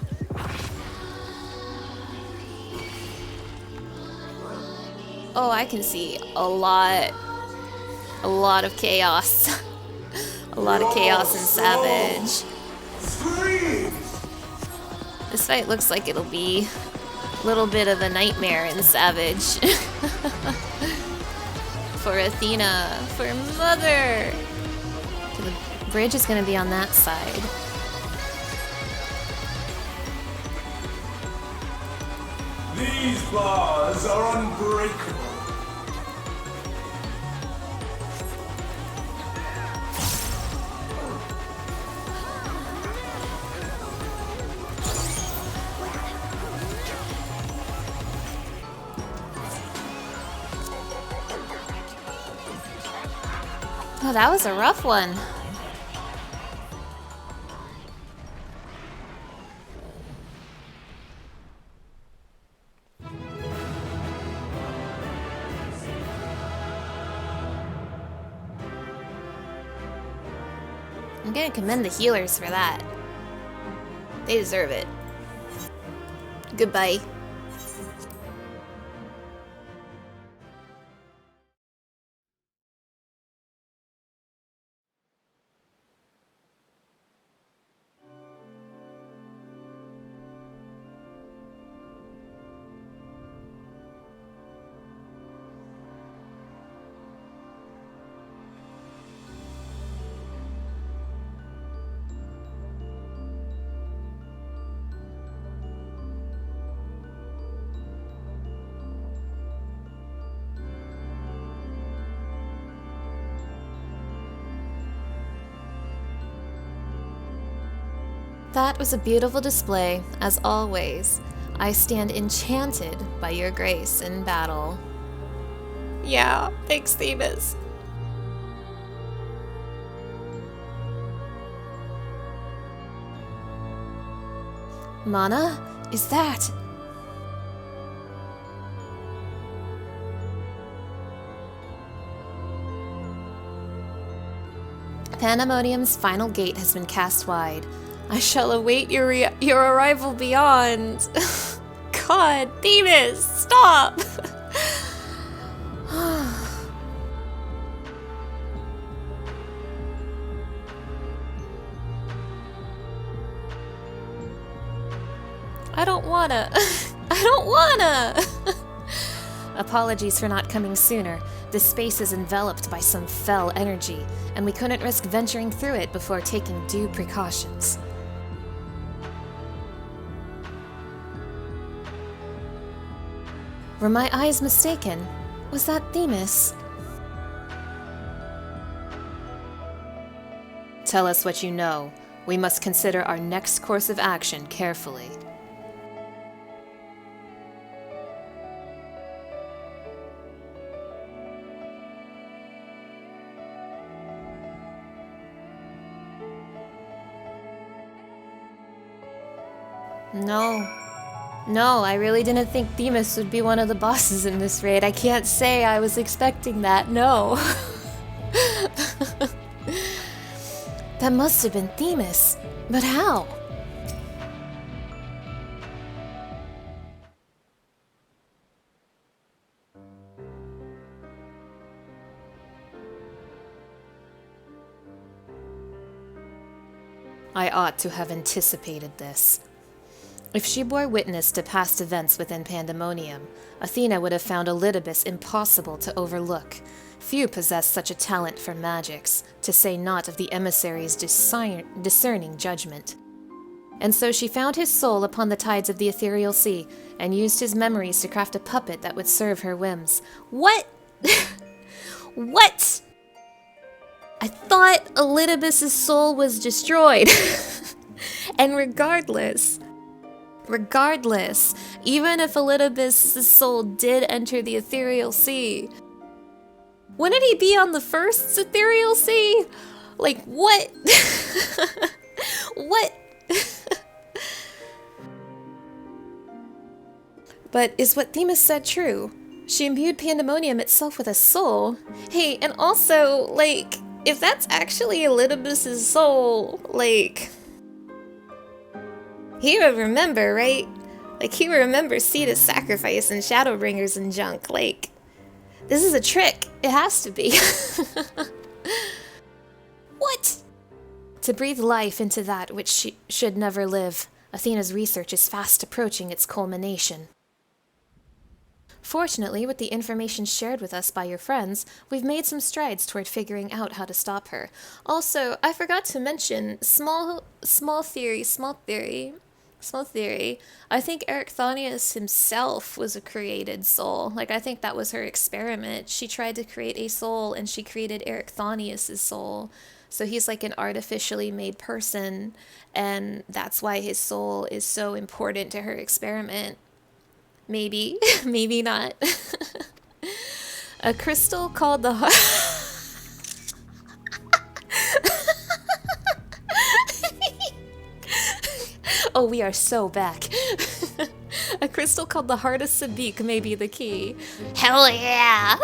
Oh, I can see a lot of chaos. A lot of chaos in Savage. Scream! This fight looks like it'll be a little bit of a nightmare in Savage. For Athena, for Mother. The bridge is gonna be on that side. These bars are unbreakable. Oh, that was a rough one. I'm gonna commend the healers for that. They deserve it. Goodbye. That was a beautiful display, as always. I stand enchanted by your grace in battle. Yeah, thanks, Themis. Mana, is that? Pandaemonium's final gate has been cast wide. I shall await your arrival beyond. God, Themis, stop! I don't wanna. I don't wanna! Apologies for not coming sooner. This space is enveloped by some fell energy, and we couldn't risk venturing through it before taking due precautions. Were my eyes mistaken? Was that Themis? Tell us what you know. We must consider our next course of action carefully. No, I really didn't think Themis would be one of the bosses in this raid. I can't say I was expecting that, no. That must have been Themis. But how? I ought to have anticipated this. If she bore witness to past events within Pandaemonium, Athena would have found Elidibus impossible to overlook. Few possess such a talent for magics, to say naught of the emissary's discerning judgment. And so she found his soul upon the tides of the ethereal sea, and used his memories to craft a puppet that would serve her whims. What? What? I thought Elidibus' soul was destroyed. And regardless, even if Elidibus' soul did enter the ethereal sea, wouldn't he be on the first ethereal sea? Like, what? What? But is what Themis said true? She imbued Pandaemonium itself with a soul. Hey, and also, like, if that's actually Elidibus' soul, like, he would remember, right? Like, he would remember Sita's sacrifice and Shadowbringers and junk. Like, this is a trick. It has to be. What? To breathe life into that which she should never live, Athena's research is fast approaching its culmination. Fortunately, with the information shared with us by your friends, we've made some strides toward figuring out how to stop her. Also, I forgot to mention, small theory. I think Erichthonios himself was a created soul. Like, I think that was her experiment. She tried to create a soul, and she created Erichthonios' soul. So he's like an artificially made person, and that's why his soul is so important to her experiment. Maybe, maybe not. A crystal called the Oh, we are so back. A crystal called the Heart of Sabik may be the key. Hell yeah!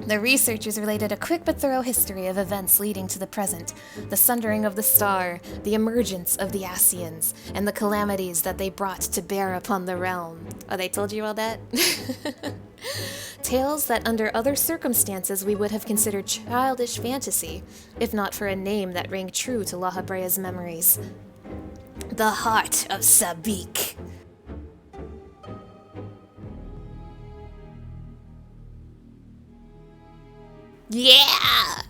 The researchers related a quick but thorough history of events leading to the present, the sundering of the star, the emergence of the Asians, and the calamities that they brought to bear upon the realm. Oh, they told you all that? Tales that under other circumstances we would have considered childish fantasy, if not for a name that rang true to Lahabrea's memories. The Heart of Sabik. Yeah!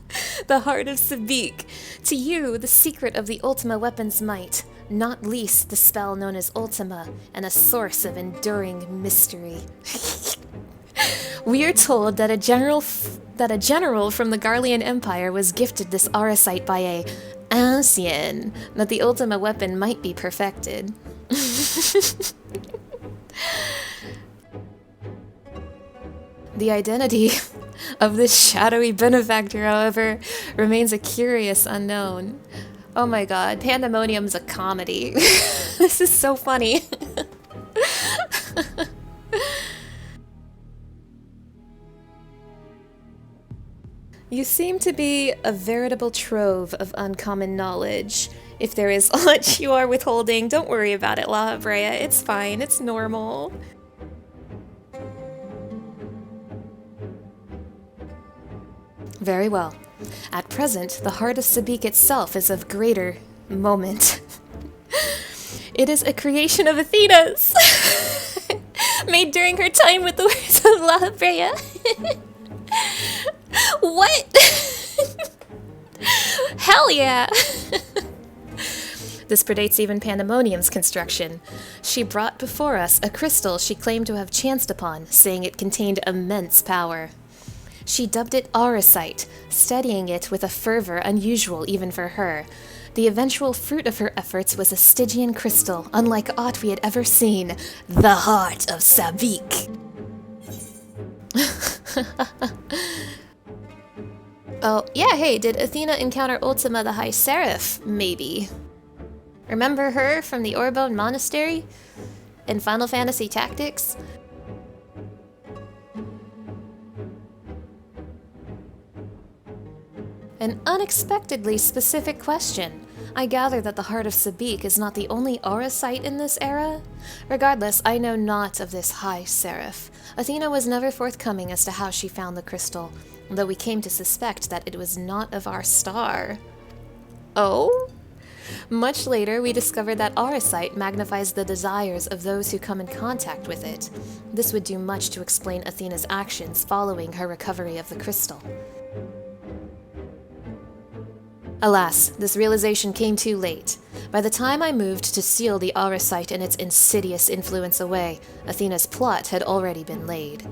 The Heart of Sabik. To you, the secret of the Ultima weapon's might, not least the spell known as Ultima, and a source of enduring mystery. We are told that a general from the Garlean Empire was gifted this auracite by a ancient that the Ultima weapon might be perfected. The identity of this shadowy benefactor, however, remains a curious unknown. Oh my god, Pandaemonium's a comedy. This is so funny. You seem to be a veritable trove of uncommon knowledge. If there is aught you are withholding, don't worry about it, Lahabrea. It's fine, it's normal. Very well. At present, the heart of Sabik itself is of greater moment. It is a creation of Athena's, made during her time with the words of Lahabrea. What? Hell yeah! This predates even Pandaemonium's construction. She brought before us a crystal she claimed to have chanced upon, saying it contained immense power. She dubbed it Auracite, studying it with a fervor unusual even for her. The eventual fruit of her efforts was a Stygian crystal, unlike aught we had ever seen, the heart of Sabik. Oh, yeah, hey, did Athena encounter Ultima the High Seraph? Maybe. Remember her from the Orbone Monastery? In Final Fantasy Tactics? An unexpectedly specific question. I gather that the heart of Sabik is not the only Auracite in this era? Regardless, I know naught of this High Seraph. Athena was never forthcoming as to how she found the crystal, though we came to suspect that it was not of our star. Oh? Much later, we discovered that Auracite magnifies the desires of those who come in contact with it. This would do much to explain Athena's actions following her recovery of the crystal. Alas, this realization came too late. By the time I moved to seal the Auracite and its insidious influence away, Athena's plot had already been laid.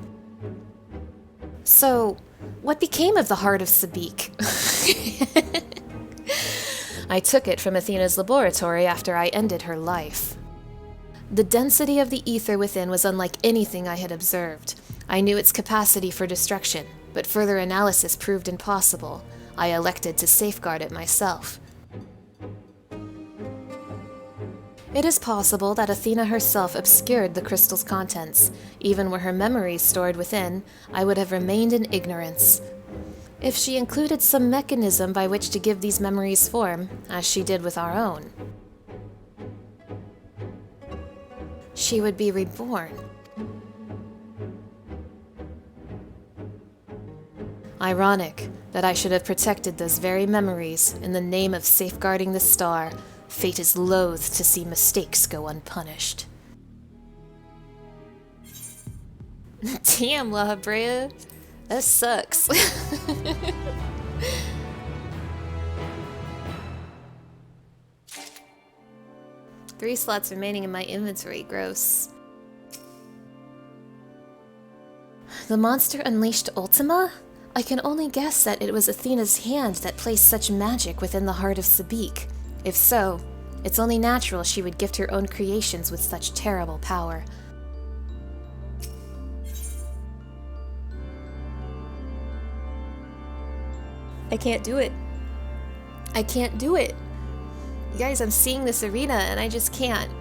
So, what became of the heart of Sabik? I took it from Athena's laboratory after I ended her life. The density of the ether within was unlike anything I had observed. I knew its capacity for destruction, but further analysis proved impossible. I elected to safeguard it myself. It is possible that Athena herself obscured the crystal's contents. Even were her memories stored within, I would have remained in ignorance. If she included some mechanism by which to give these memories form, as she did with our own, she would be reborn. Ironic that I should have protected those very memories in the name of safeguarding the star. Fate is loath to see mistakes go unpunished. Damn, Lahabrea. That sucks. 3 slots remaining in my inventory. Gross. The monster unleashed Ultima? I can only guess that it was Athena's hand that placed such magic within the heart of Sabik. If so, it's only natural she would gift her own creations with such terrible power. I can't do it. I can't do it. You guys, I'm seeing this arena and I just can't.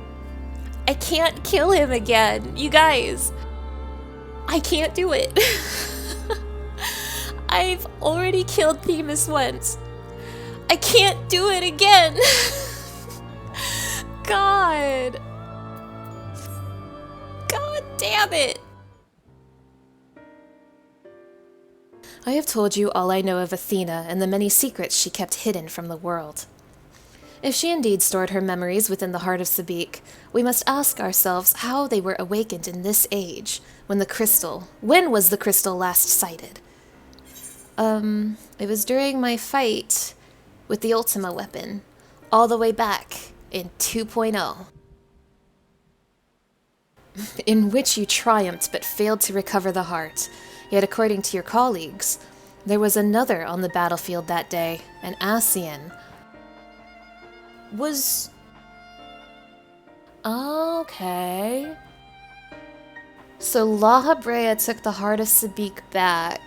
I can't kill him again. You guys, I can't do it. I've already killed Themis once. I can't do it again. God. God damn it. I have told you all I know of Athena and the many secrets she kept hidden from the world. If she indeed stored her memories within the heart of Sabik, we must ask ourselves how they were awakened in this age, when was the crystal last sighted? It was during my fight with the Ultima weapon, all the way back in 2.0. In which you triumphed but failed to recover the heart. Yet according to your colleagues, there was another on the battlefield that day, an Ascian. was... Okay. So Lahabrea took the heart of Sabik back,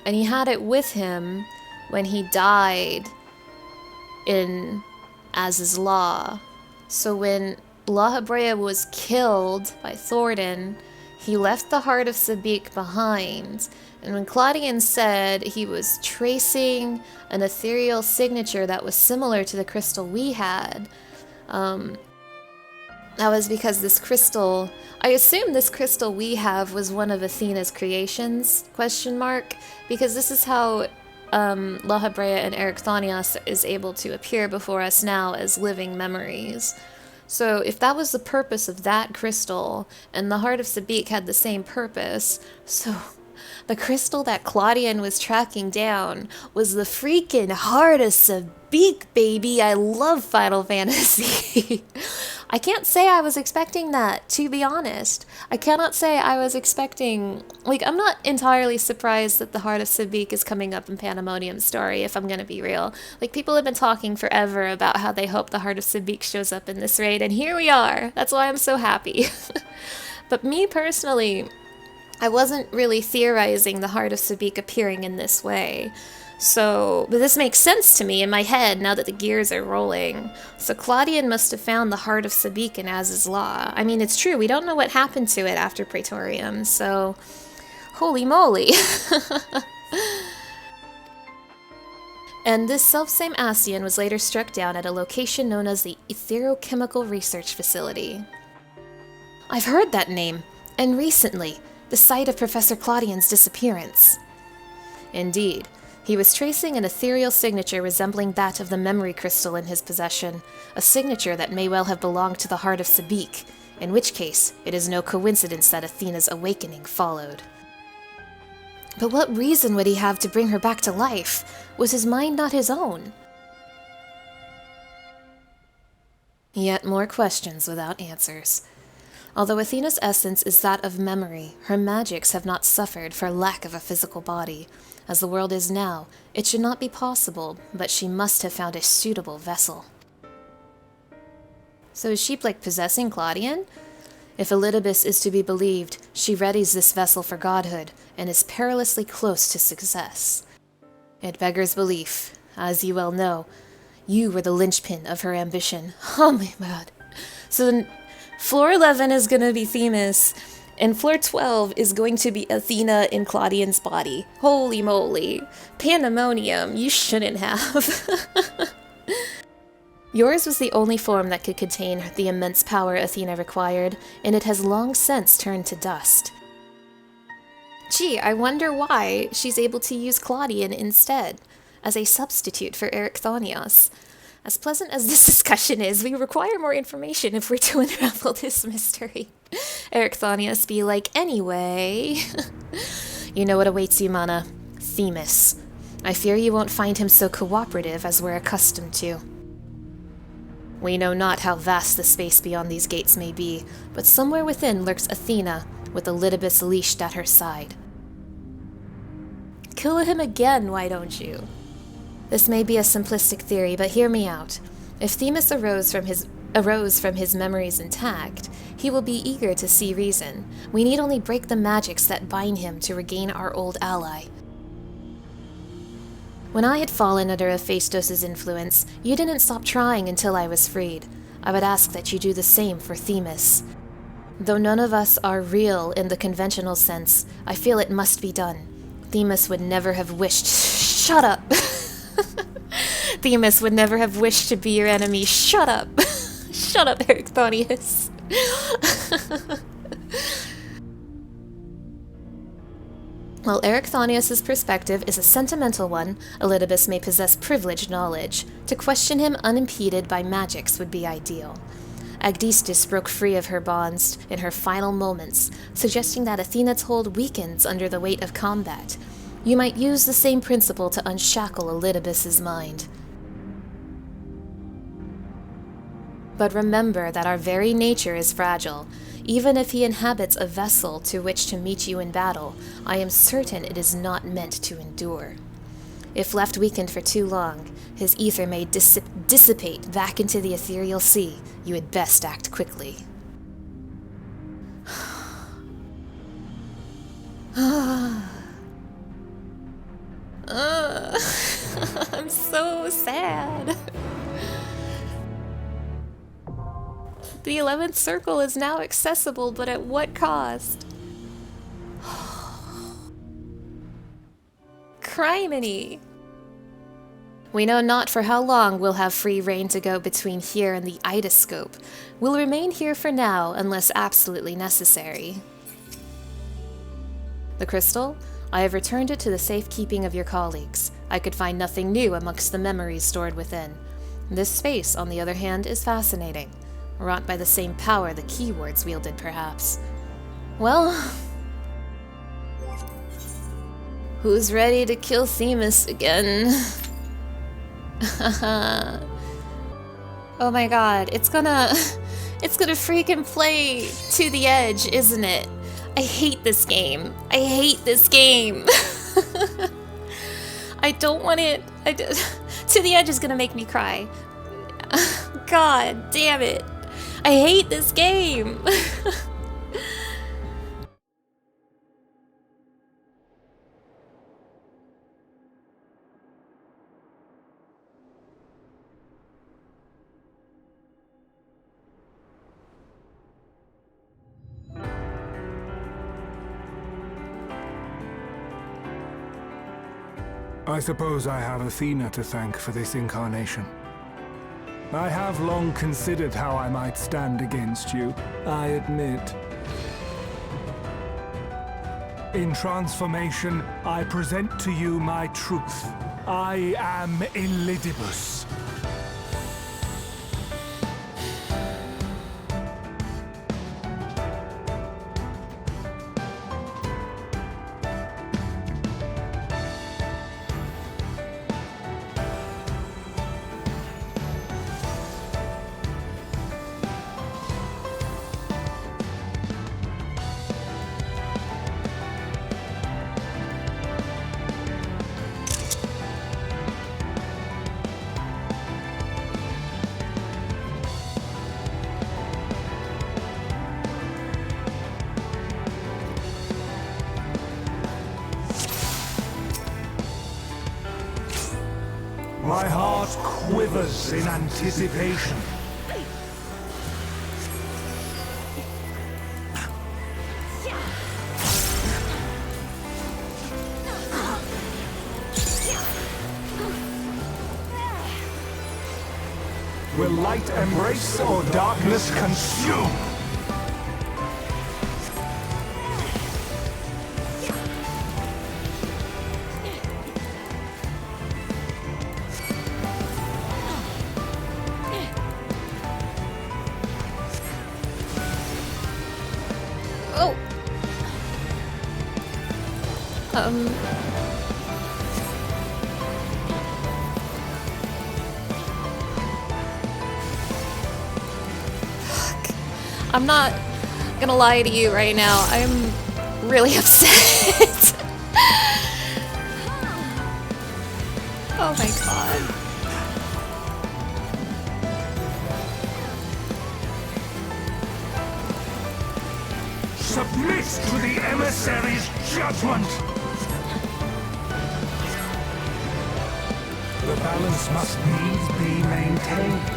and he had it with him when he died in Az's Law. So when Lahabrea was killed by Thornton, he left the heart of Sabik behind. And when Claudian said he was tracing an ethereal signature that was similar to the crystal we had, that was because this crystal, I assume this crystal we have was one of Athena's creations, ? Because this is how Lahabrea and Erichthonios is able to appear before us now as living memories. So if that was the purpose of that crystal, and the heart of Sabik had the same purpose, so the crystal that Claudian was tracking down was the freaking heart of Sabik, baby! I love Final Fantasy! I can't say I was expecting that, to be honest. I cannot say I was expecting... Like, I'm not entirely surprised that the heart of Sabik is coming up in Pandaemonium's story, if I'm gonna be real. Like, people have been talking forever about how they hope the heart of Sabik shows up in this raid, and here we are! That's why I'm so happy. But me personally, I wasn't really theorizing the heart of Sabik appearing in this way. So, but this makes sense to me in my head now that the gears are rolling. So Claudian must have found the heart of Sabik in Az's Law. I mean, it's true, we don't know what happened to it after Praetorium, so... Holy moly! And this selfsame Ascian was later struck down at a location known as the Etherochemical Research Facility. I've heard that name, and recently, the site of Professor Claudian's disappearance. Indeed. He was tracing an ethereal signature resembling that of the memory crystal in his possession, a signature that may well have belonged to the heart of Sabik, in which case it is no coincidence that Athena's awakening followed. But what reason would he have to bring her back to life? Was his mind not his own? Yet more questions without answers. Although Athena's essence is that of memory, her magics have not suffered for lack of a physical body. As the world is now, it should not be possible, but she must have found a suitable vessel. So is she, like, possessing Claudian? If Elidibus is to be believed, she readies this vessel for godhood, and is perilously close to success. It beggars belief. As you well know, you were the linchpin of her ambition. Oh my god. So then, Floor 11 is gonna be Themis, and Floor 12 is going to be Athena in Claudian's body. Holy moly. Pandaemonium, you shouldn't have. Yours was the only form that could contain the immense power Athena required, and it has long since turned to dust. Gee, I wonder why she's able to use Claudian instead, as a substitute for Erichthonios. As pleasant as this discussion is, we require more information if we're to unravel this mystery. Erichthonios be like, anyway... You know what awaits you, Mana. Themis. I fear you won't find him so cooperative as we're accustomed to. We know not how vast the space beyond these gates may be, but somewhere within lurks Athena, with Elidibus leashed at her side. Kill him again, why don't you? This may be a simplistic theory, but hear me out. If Themis arose from his memories intact, he will be eager to see reason. We need only break the magics that bind him to regain our old ally. When I had fallen under Hephaestos' influence, you didn't stop trying until I was freed. I would ask that you do the same for Themis. Though none of us are real in the conventional sense, I feel it must be done. Themis would never have wished... Shut up! Themis would never have wished to be your enemy. Shut up! Shut up, Erichthonios. While Erichthonios' perspective is a sentimental one, Elidibus may possess privileged knowledge. To question him unimpeded by magics would be ideal. Agdistis broke free of her bonds in her final moments, suggesting that Athena's hold weakens under the weight of combat. You might use the same principle to unshackle Elidibus' mind. But remember that our very nature is fragile. Even if he inhabits a vessel to which to meet you in battle, I am certain it is not meant to endure. If left weakened for too long, his ether may dissipate back into the ethereal sea. You had best act quickly. I'm so sad. The 11th circle is now accessible, but at what cost? Criminy! We know not for how long we'll have free reign to go between here and the Idoscope. We'll remain here for now, unless absolutely necessary. The crystal? I have returned it to the safekeeping of your colleagues. I could find nothing new amongst the memories stored within. This space, on the other hand, is fascinating. Wrought by the same power the keywords wielded, perhaps. Well... who's ready to kill Themis again? Oh my god, it's gonna freaking play to the edge, isn't it? I hate this game. I hate this game. I don't want it. To the edge is gonna make me cry. God damn it. I hate this game. I suppose I have Athena to thank for this incarnation. I have long considered how I might stand against you, I admit. In transformation, I present to you my truth. I am Elidibus. My heart quivers in anticipation. Will light embrace or darkness consume? I'm not gonna lie to you right now. I'm really upset. Oh my god. Submit to the emissary's judgment! The balance must needs be maintained.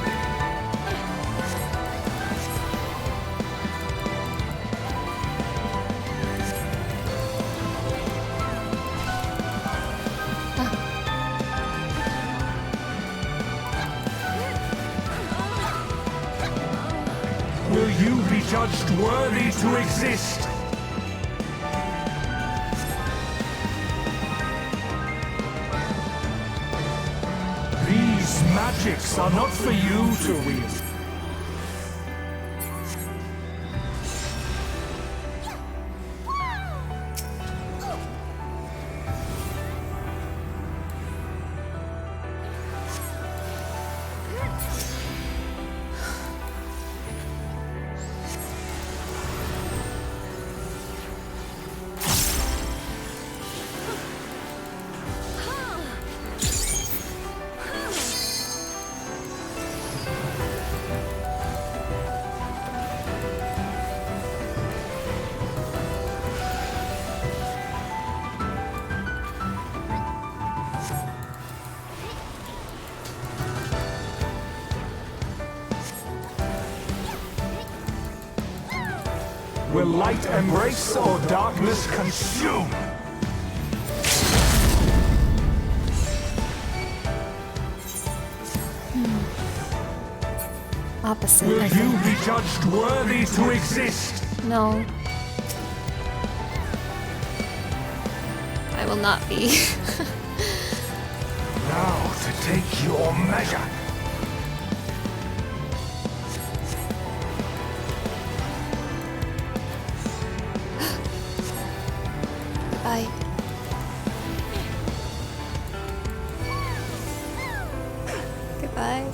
Will you be judged worthy to exist? These magics are not for you to wield. Will light embrace or darkness consume? Opposite. Will I you think. be judged worthy to exist? No. I will not be. Now to take your measure. Bye. Goodbye.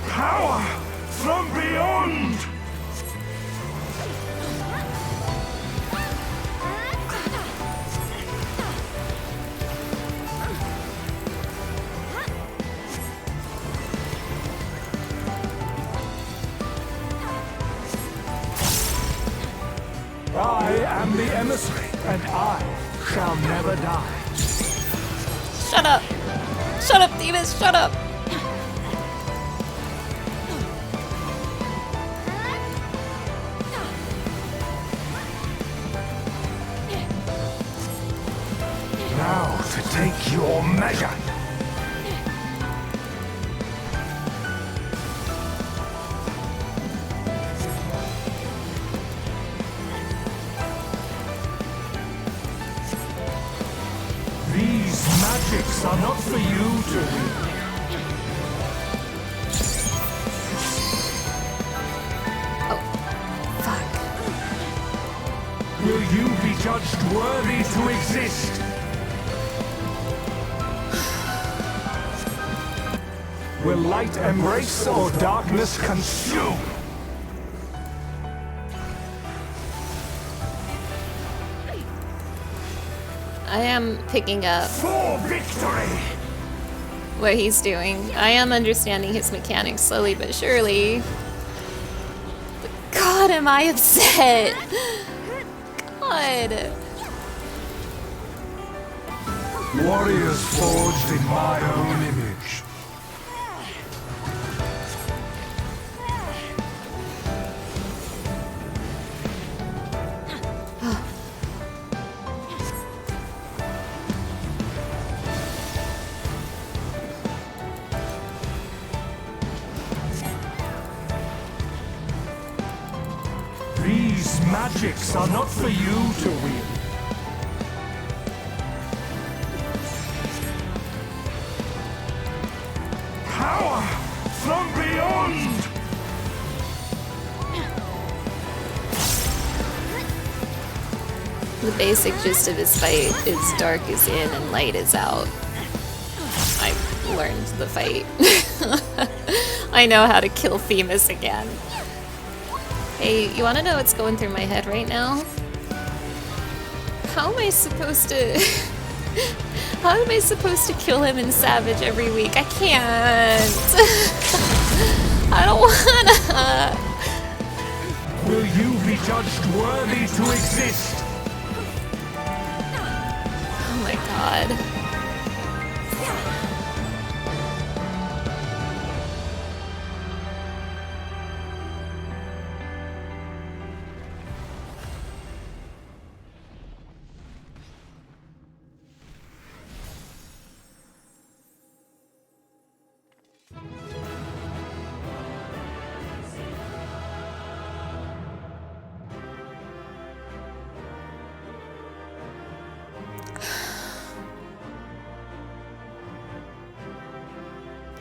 Power from beyond! I am the emissary, and I shall never die. Shut up! Shut up, Themis! Shut up! Now to take your measure. These magics are not for you to read. Fuck. Will you be judged worthy to exist? Will light embrace or darkness consume? I am picking up For victory! what he's doing. I am understanding his mechanics slowly but surely. But God, am I upset! God! Warriors forged in my own image. These magics are not for you to wield. Power from beyond! The basic gist of his fight is dark is in and light is out. I learned the fight. I know how to kill Themis again. Hey, you wanna know what's going through my head right now? How am I supposed to... How am I supposed to kill him in Savage every week? I can't! I don't wanna! Will you be judged worthy to exist? Oh my god.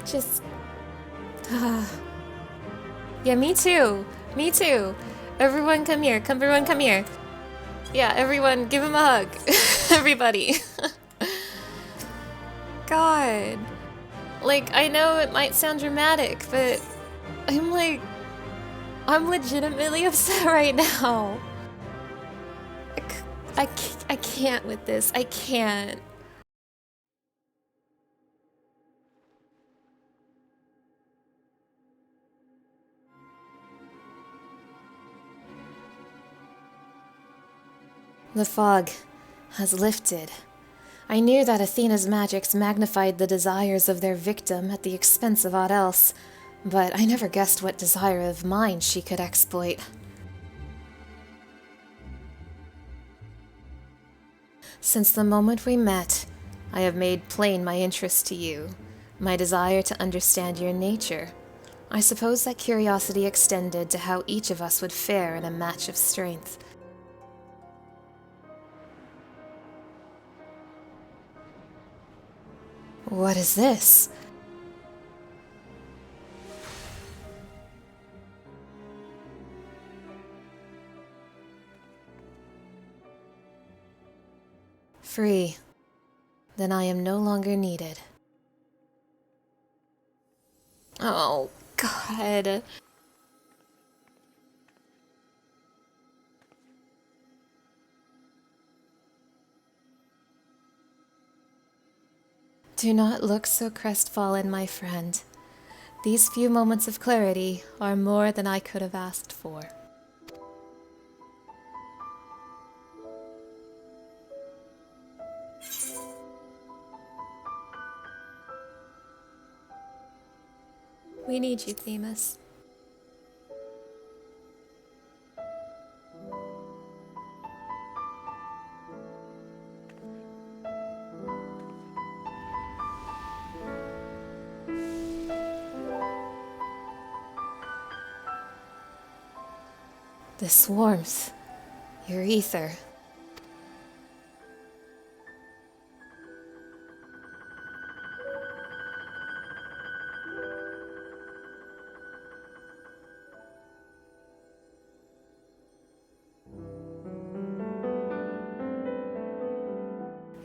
Just... yeah, me too. Me too. Everyone come here. Everyone come here. Yeah, everyone give him a hug. Everybody. God. Like, I know it might sound dramatic, but I'm legitimately upset right now. I can't with this. I can't. The fog. has lifted. I knew that Athena's magics magnified the desires of their victim at the expense of aught else, but I never guessed what desire of mine she could exploit. Since the moment we met, I have made plain my interest to you, my desire to understand your nature. I suppose that curiosity extended to how each of us would fare in a match of strength. What is this? Free. Then I am no longer needed. Oh, God. Do not look so crestfallen, my friend. These few moments of clarity are more than I could have asked for. We need you, Themis. This warmth, your ether.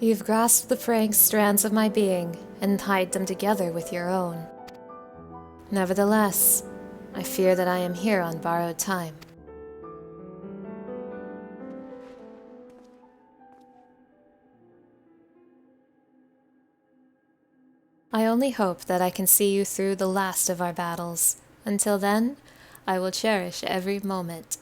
You've grasped the fraying strands of my being and tied them together with your own. Nevertheless, I fear that I am here on borrowed time. I only hope that I can see you through the last of our battles. Until then, I will cherish every moment.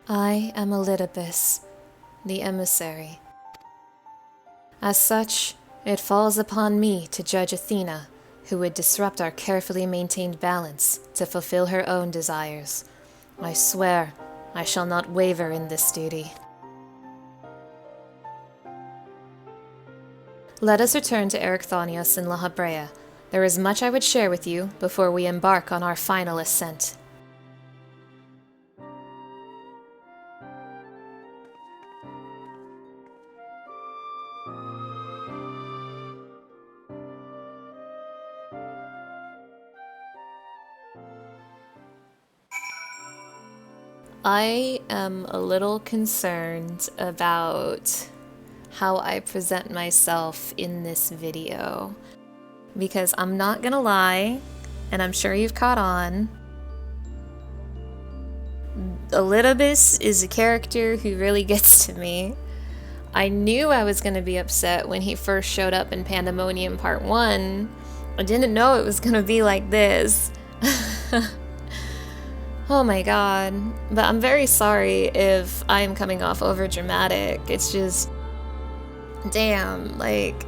I am Elidibus, the emissary. As such, it falls upon me to judge Athena, who would disrupt our carefully maintained balance to fulfill her own desires. I swear I shall not waver in this duty. Let us return to Erichthonios and Lahabrea. There is much I would share with you before we embark on our final ascent. I am a little concerned about how I present myself in this video, because I'm not gonna lie, and I'm sure you've caught on, Elidibus is a character who really gets to me. I knew I was gonna be upset when he first showed up in Pandaemonium Part 1. I didn't know it was gonna be like this. Oh my god. But I'm very sorry if I am coming off over dramatic. It's just, damn, like,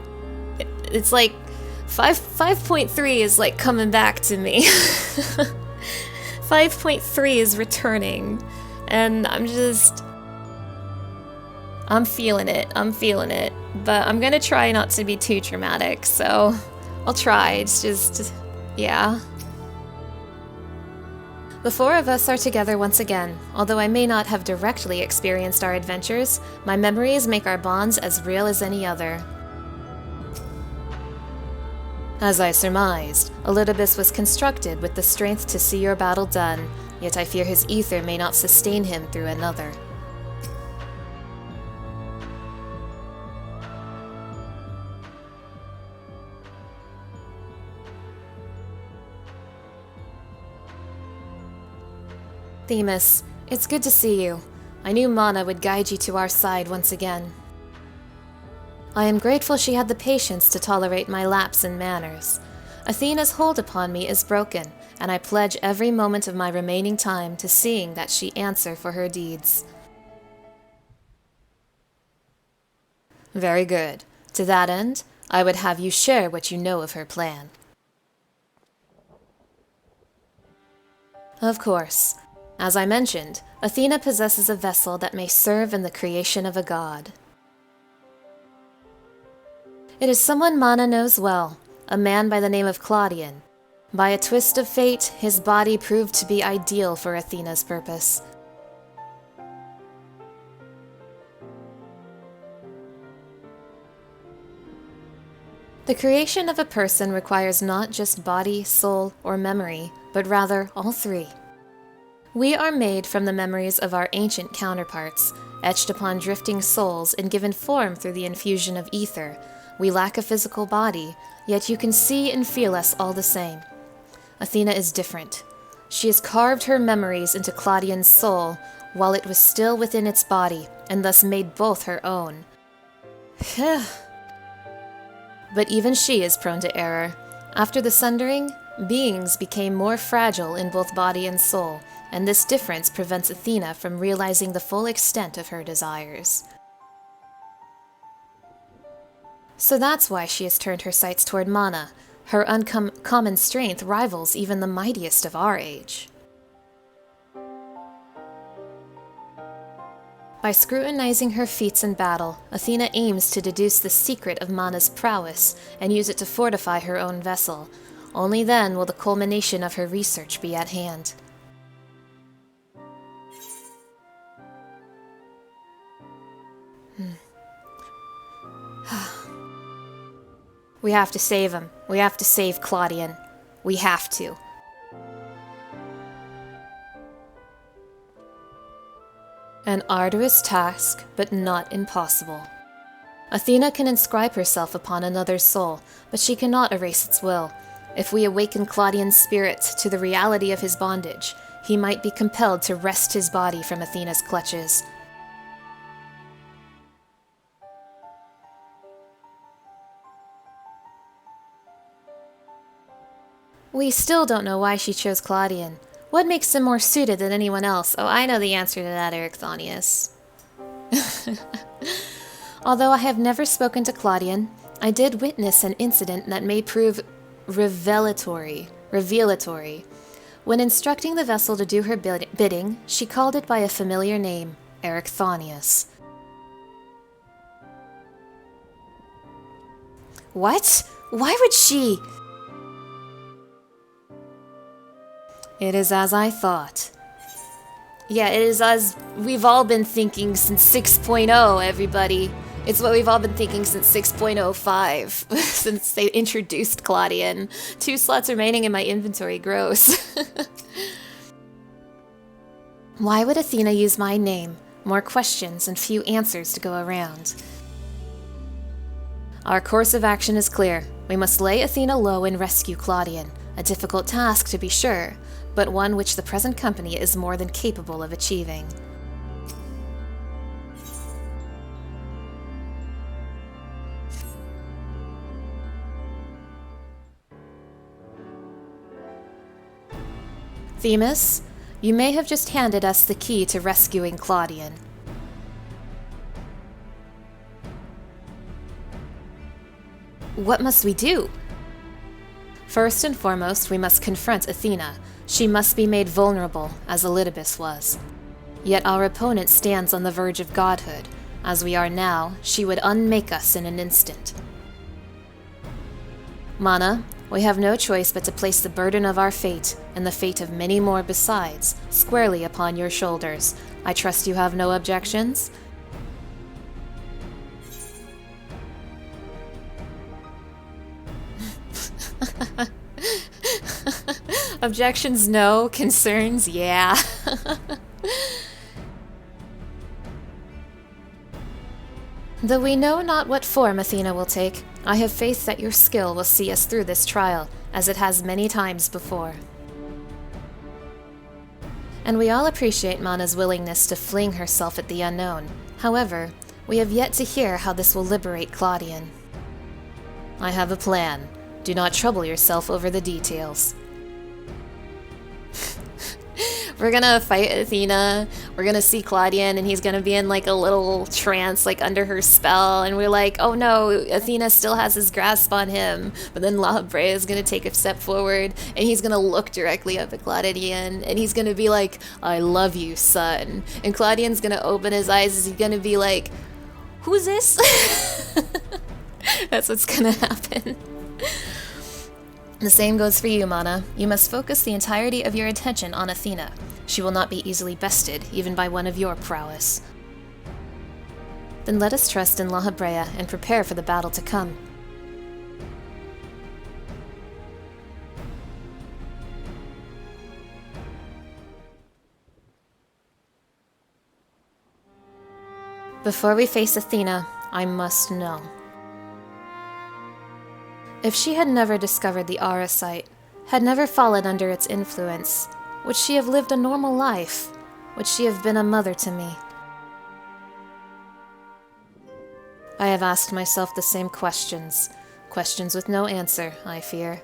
it's like 5.3 is like coming back to me. 5.3 is returning, and I'm feeling it, but I'm gonna try not to be too dramatic, so I'll try. It's just, yeah. The four of us are together once again. Although I may not have directly experienced our adventures, my memories make our bonds as real as any other. As I surmised, Elidibus was constructed with the strength to see your battle done, yet I fear his ether may not sustain him through another. Themis, it's good to see you. I knew Mana would guide you to our side once again. I am grateful she had the patience to tolerate my lapse in manners. Athena's hold upon me is broken, and I pledge every moment of my remaining time to seeing that she answer for her deeds. Very good. To that end, I would have you share what you know of her plan. Of course. As I mentioned, Athena possesses a vessel that may serve in the creation of a god. It is someone Mana knows well, a man by the name of Claudian. By a twist of fate, his body proved to be ideal for Athena's purpose. The creation of a person requires not just body, soul, or memory, but rather all three. We are made from the memories of our ancient counterparts, etched upon drifting souls and given form through the infusion of ether. We lack a physical body, yet you can see and feel us all the same. Athena is different. She has carved her memories into Claudian's soul while it was still within its body, and thus made both her own. But even she is prone to error. After the sundering, beings became more fragile in both body and soul, and this difference prevents Athena from realizing the full extent of her desires. So that's why she has turned her sights toward Mana. Her uncommon strength rivals even the mightiest of our age. By scrutinizing her feats in battle, Athena aims to deduce the secret of Mana's prowess and use it to fortify her own vessel. Only then will the culmination of her research be at hand. We have to save him. We have to save Claudian. We have to. An arduous task, but not impossible. Athena can inscribe herself upon another's soul, but she cannot erase its will. If we awaken Claudian's spirit to the reality of his bondage, he might be compelled to wrest his body from Athena's clutches. We still don't know why she chose Claudian. What makes him more suited than anyone else? Oh, I know the answer to that, Erichthonios. Although I have never spoken to Claudian, I did witness an incident that may prove revelatory. When instructing the vessel to do her bidding, she called it by a familiar name, Erichthonios. What? Why would she? It is as I thought. Yeah, it is as we've all been thinking since 6.0, everybody. It's what we've all been thinking since 6.05, since they introduced Claudian. 2 slots remaining in my inventory, gross. Why would Athena use my name? More questions and few answers to go around. Our course of action is clear. We must lay Athena low and rescue Claudian. A difficult task, to be sure, but one which the present company is more than capable of achieving. Themis, you may have just handed us the key to rescuing Claudian. What must we do? First and foremost, we must confront Athena. She must be made vulnerable, as Elidibus was. Yet our opponent stands on the verge of godhood. As we are now, she would unmake us in an instant. Mana, we have no choice but to place the burden of our fate, and the fate of many more besides, squarely upon your shoulders. I trust you have no objections? Objections, no. Concerns, yeah. Though we know not what form Athena will take, I have faith that your skill will see us through this trial, as it has many times before. And we all appreciate Mana's willingness to fling herself at the unknown. However, We have yet to hear how this will liberate Claudian. I have a plan. Do not trouble yourself over the details. We're gonna fight Athena, we're gonna see Claudian, and he's gonna be in like a little trance, like under her spell, and we're like, oh no, Athena still has his grasp on him. But then Lahabrea is gonna take a step forward, and he's gonna look directly up at Claudian, and he's gonna be like, I love you, son. And Claudian's gonna open his eyes, and he's gonna be like, who's this? That's what's gonna happen. The same goes for you, Mana. You must focus the entirety of your attention on Athena. She will not be easily bested, even by one of your prowess. Then let us trust in Lahabrea and prepare for the battle to come. Before we face Athena, I must know. If she had never discovered the Aura site, had never fallen under its influence, would she have lived a normal life? Would she have been a mother to me? I have asked myself the same questions. Questions with no answer, I fear.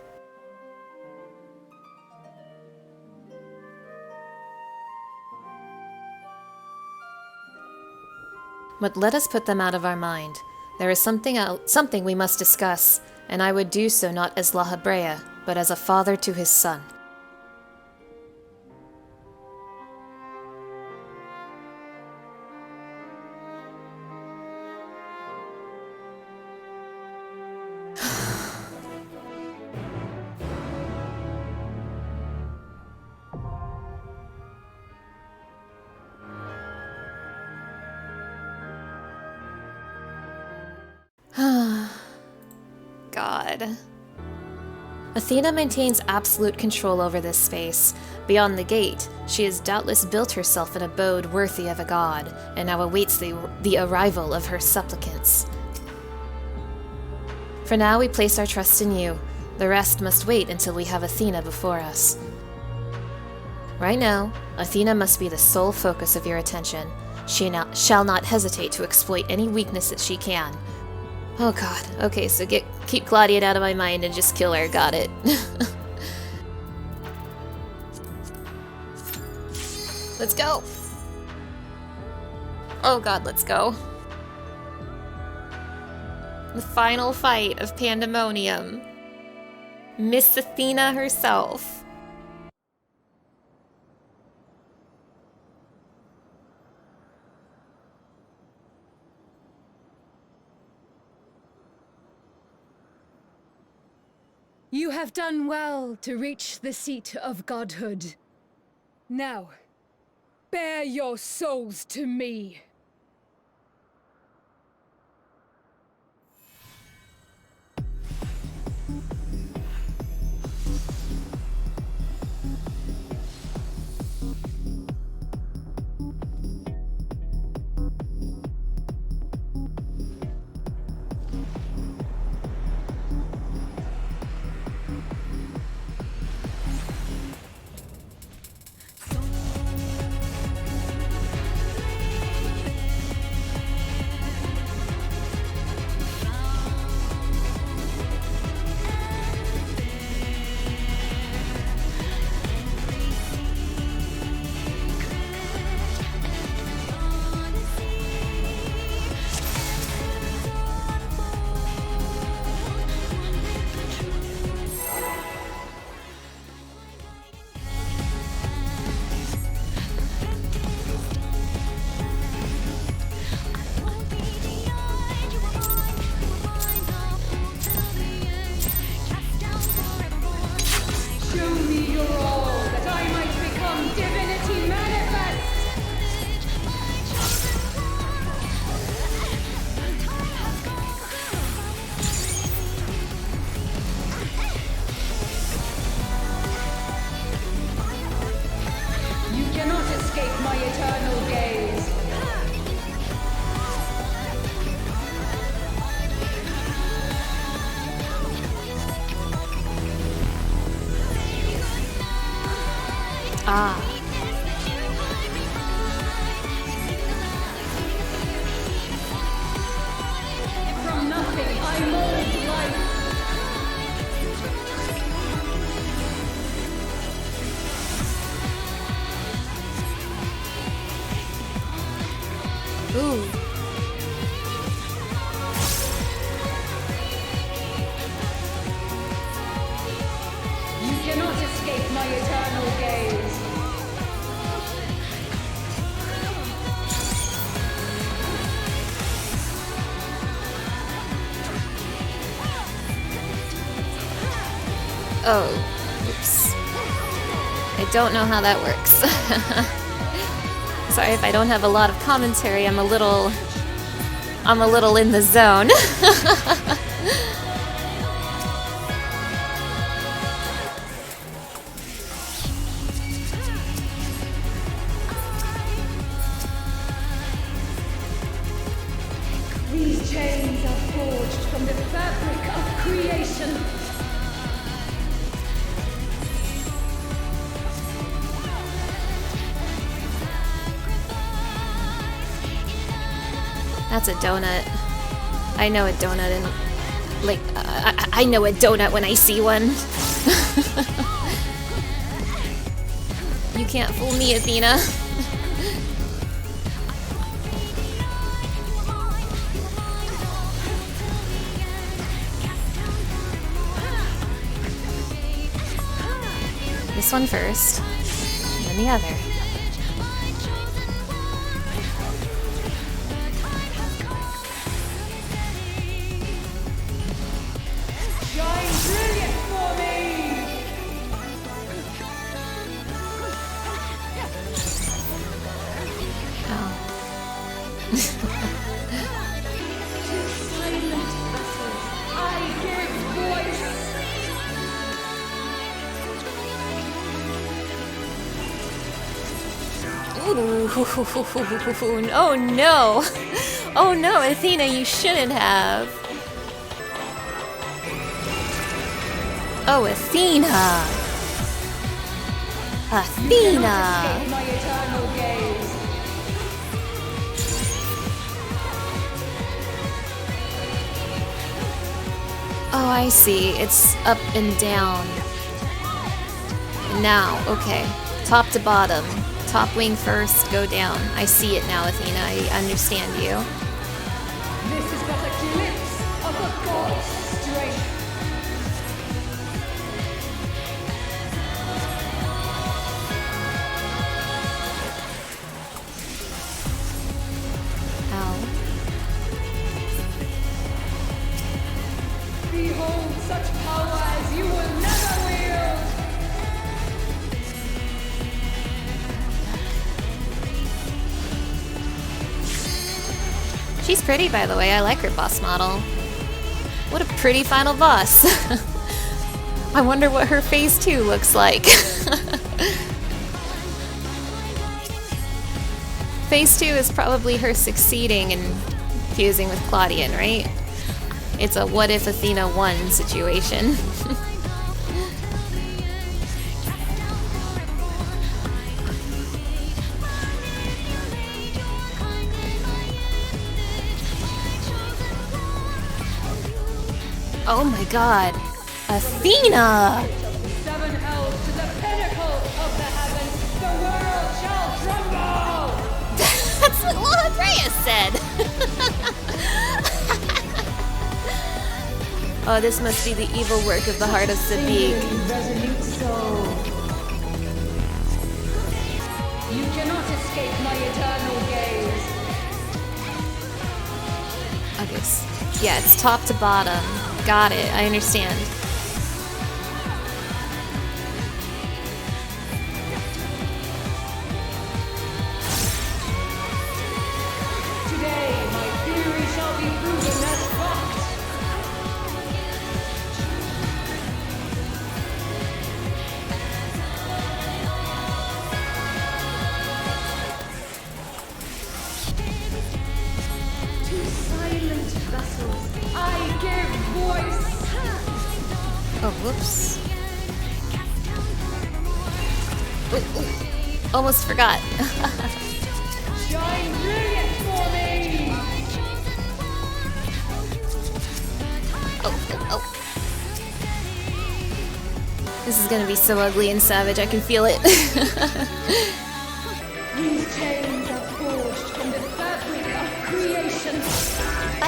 But let us put them out of our mind. There is something we must discuss, and I would do so not as Lahabrea, but as a father to his son. God. Athena maintains absolute control over this space. Beyond the gate, she has doubtless built herself an abode worthy of a god, and now awaits the arrival of her supplicants. For now, we place our trust in you. The rest must wait until we have Athena before us. Right now, Athena must be the sole focus of your attention. She shall not hesitate to exploit any weakness that she can. Oh god, okay, so keep Claudian out of my mind and just kill her, got it. Let's go! Oh god, let's go. The final fight of Pandaemonium. Miss Athena herself. You have done well to reach the seat of godhood. Now, bear your souls to me. Ooh. You cannot escape my eternal gaze. Oh, oops. I don't know how that works. Sorry if I don't have a lot of commentary. I'm a little in the zone. These chains are forged from the fabric of creation. That's a donut. I know a donut and like I know a donut when I see one. You can't fool me, Athena. This one first, and then the other. Shine brilliant for me! Silent vessels, I give voice! Ooh, oh no! Oh no, Athena, you shouldn't have. Oh, Athena! Athena! My eternal gaze. Oh, I see. It's up and down. Now, okay. Top to bottom. Top wing first, go down. I see it now, Athena. I understand you. This is but a glimpse of a god's strength. Ow. Behold such power as you will never wield! She's pretty, by the way. I like her boss model. What a pretty final boss. I wonder what her phase 2 looks like. Phase 2 is probably her succeeding and fusing with Claudian, right? It's a what if Athena won situation. Oh my god. Athena! Seven hells to the pinnacle of the heavens, the world shall tremble! That's what Lahabrea said! Oh, this must be the evil work of the heart of Sadiq. Resolute soul. You cannot escape my eternal gaze. Okay, yeah, it's top to bottom. Got it, I understand. Today, my theory shall be proven as fact. To silent vessels, I give voice. Oh, whoops. Ooh, ooh. Almost forgot. Shine brilliant for me. Oh. This is gonna be so ugly and savage, I can feel it. These chains are forged from the fabric of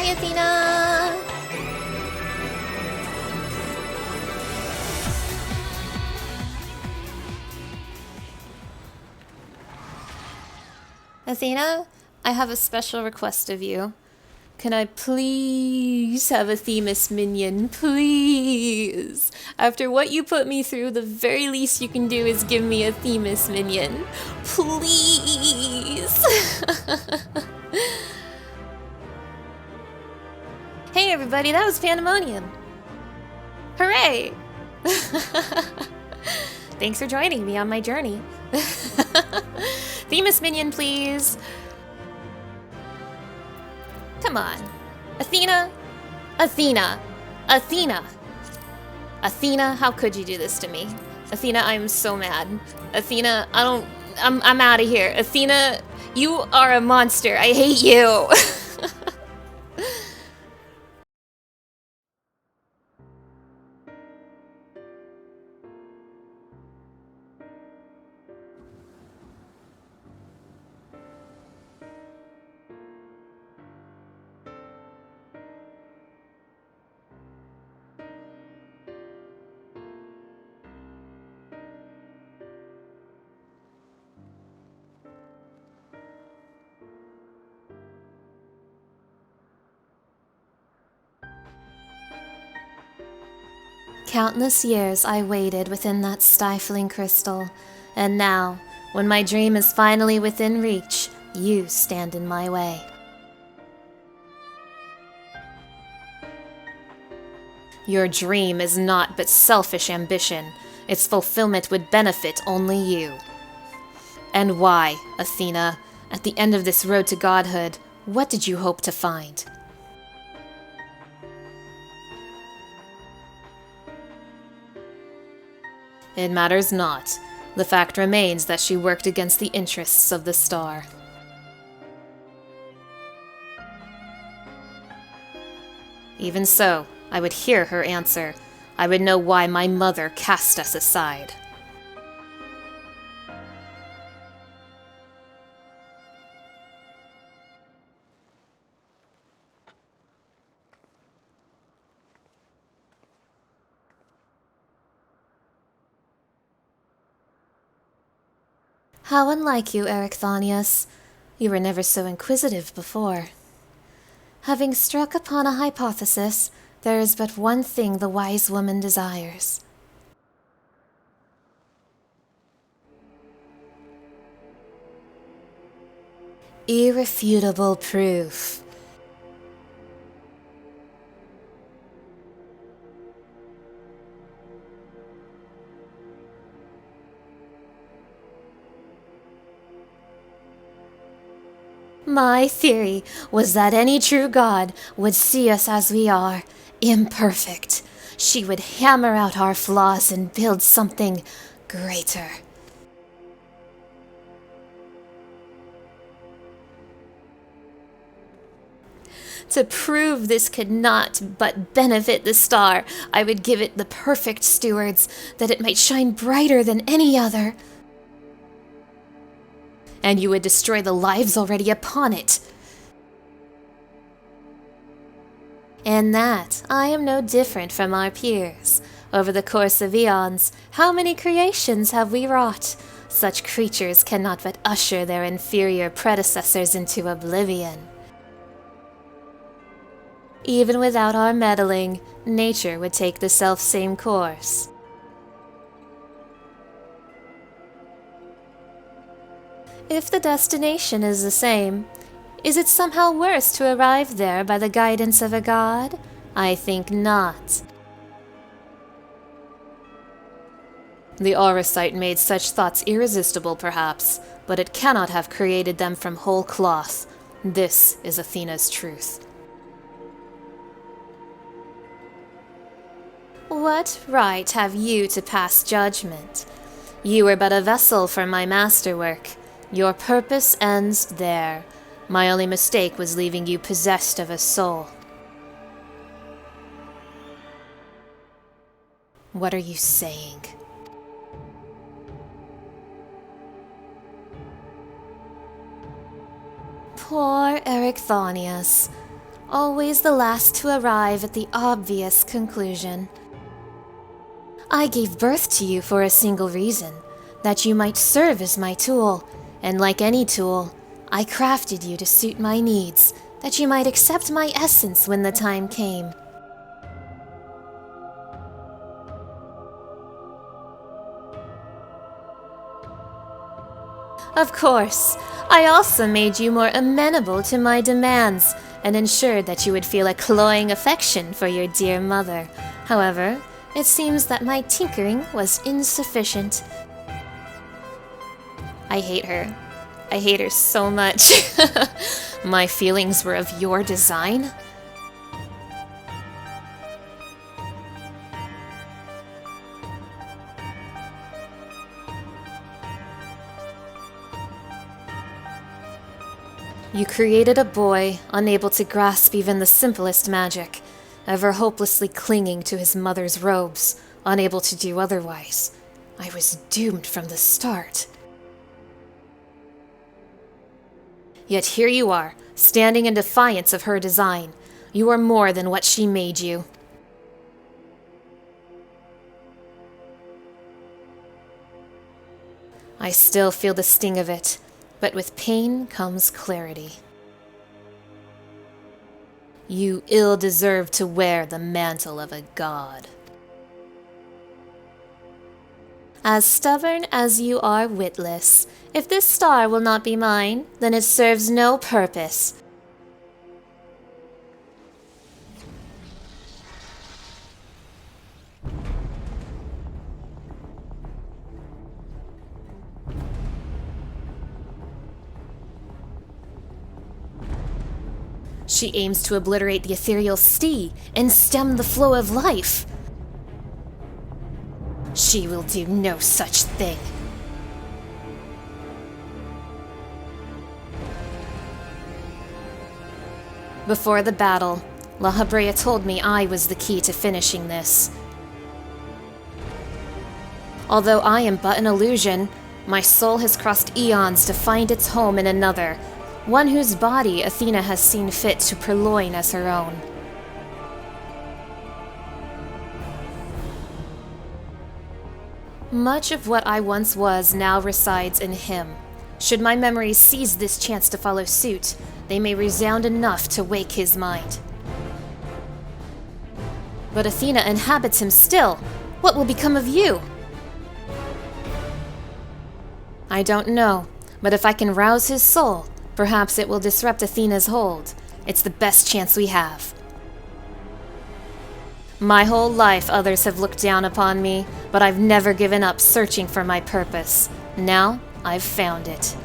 Bye, Athena! Athena, I have a special request of you. Can I please have a Themis minion? Please! After what you put me through, the very least you can do is give me a Themis minion. Please! Hey everybody, that was Pandaemonium! Hooray! Thanks for joining me on my journey. Themis minion, please! Come on. Athena! Athena! Athena! Athena, how could you do this to me? Athena, I am so mad. Athena, I'm out of here. Athena, you are a monster. I hate you. Countless years I waited within that stifling crystal, and now, when my dream is finally within reach, you stand in my way. Your dream is naught but selfish ambition. Its fulfillment would benefit only you. And why, Athena, at the end of this road to godhood, what did you hope to find? It matters not. The fact remains that she worked against the interests of the star. Even so, I would hear her answer. I would know why my mother cast us aside. How unlike you, Erichthonios. You were never so inquisitive before. Having struck upon a hypothesis, there is but one thing the wise woman desires. Irrefutable proof. My theory was that any true god would see us as we are, imperfect. She would hammer out our flaws and build something greater. To prove this could not but benefit the star, I would give it the perfect stewards, that it might shine brighter than any other. And you would destroy the lives already upon it. In that, I am no different from our peers. Over the course of eons, how many creations have we wrought? Such creatures cannot but usher their inferior predecessors into oblivion. Even without our meddling, nature would take the self-same course. If the destination is the same, is it somehow worse to arrive there by the guidance of a god? I think not. The Auracite made such thoughts irresistible, perhaps, but it cannot have created them from whole cloth. This is Athena's truth. What right have you to pass judgment? You are but a vessel for my masterwork. Your purpose ends there. My only mistake was leaving you possessed of a soul. What are you saying? Poor Erichthonios. always the last to arrive at the obvious conclusion. I gave birth to you for a single reason, that you might serve as my tool, and like any tool, I crafted you to suit my needs, that you might accept my essence when the time came. Of course, I also made you more amenable to my demands, and ensured that you would feel a cloying affection for your dear mother. However, it seems that my tinkering was insufficient. I hate her. I hate her so much. My feelings were of your design? You created a boy, unable to grasp even the simplest magic, ever hopelessly clinging to his mother's robes, unable to do otherwise. I was doomed from the start. Yet here you are, standing in defiance of her design. You are more than what she made you. I still feel the sting of it. But with pain comes clarity. You ill deserve to wear the mantle of a god. As stubborn as you are witless, if this star will not be mine, then it serves no purpose. She aims to obliterate the ethereal sea and stem the flow of life. She will do no such thing. Before the battle, Lahabrea told me I was the key to finishing this. Although I am but an illusion, my soul has crossed eons to find its home in another, one whose body Athena has seen fit to purloin as her own. Much of what I once was now resides in him. Should my memories seize this chance to follow suit, they may resound enough to wake his mind. But Athena inhabits him still. What will become of you? I don't know, but if I can rouse his soul, perhaps it will disrupt Athena's hold. It's the best chance we have. My whole life others have looked down upon me, but I've never given up searching for my purpose. Now, I've found it.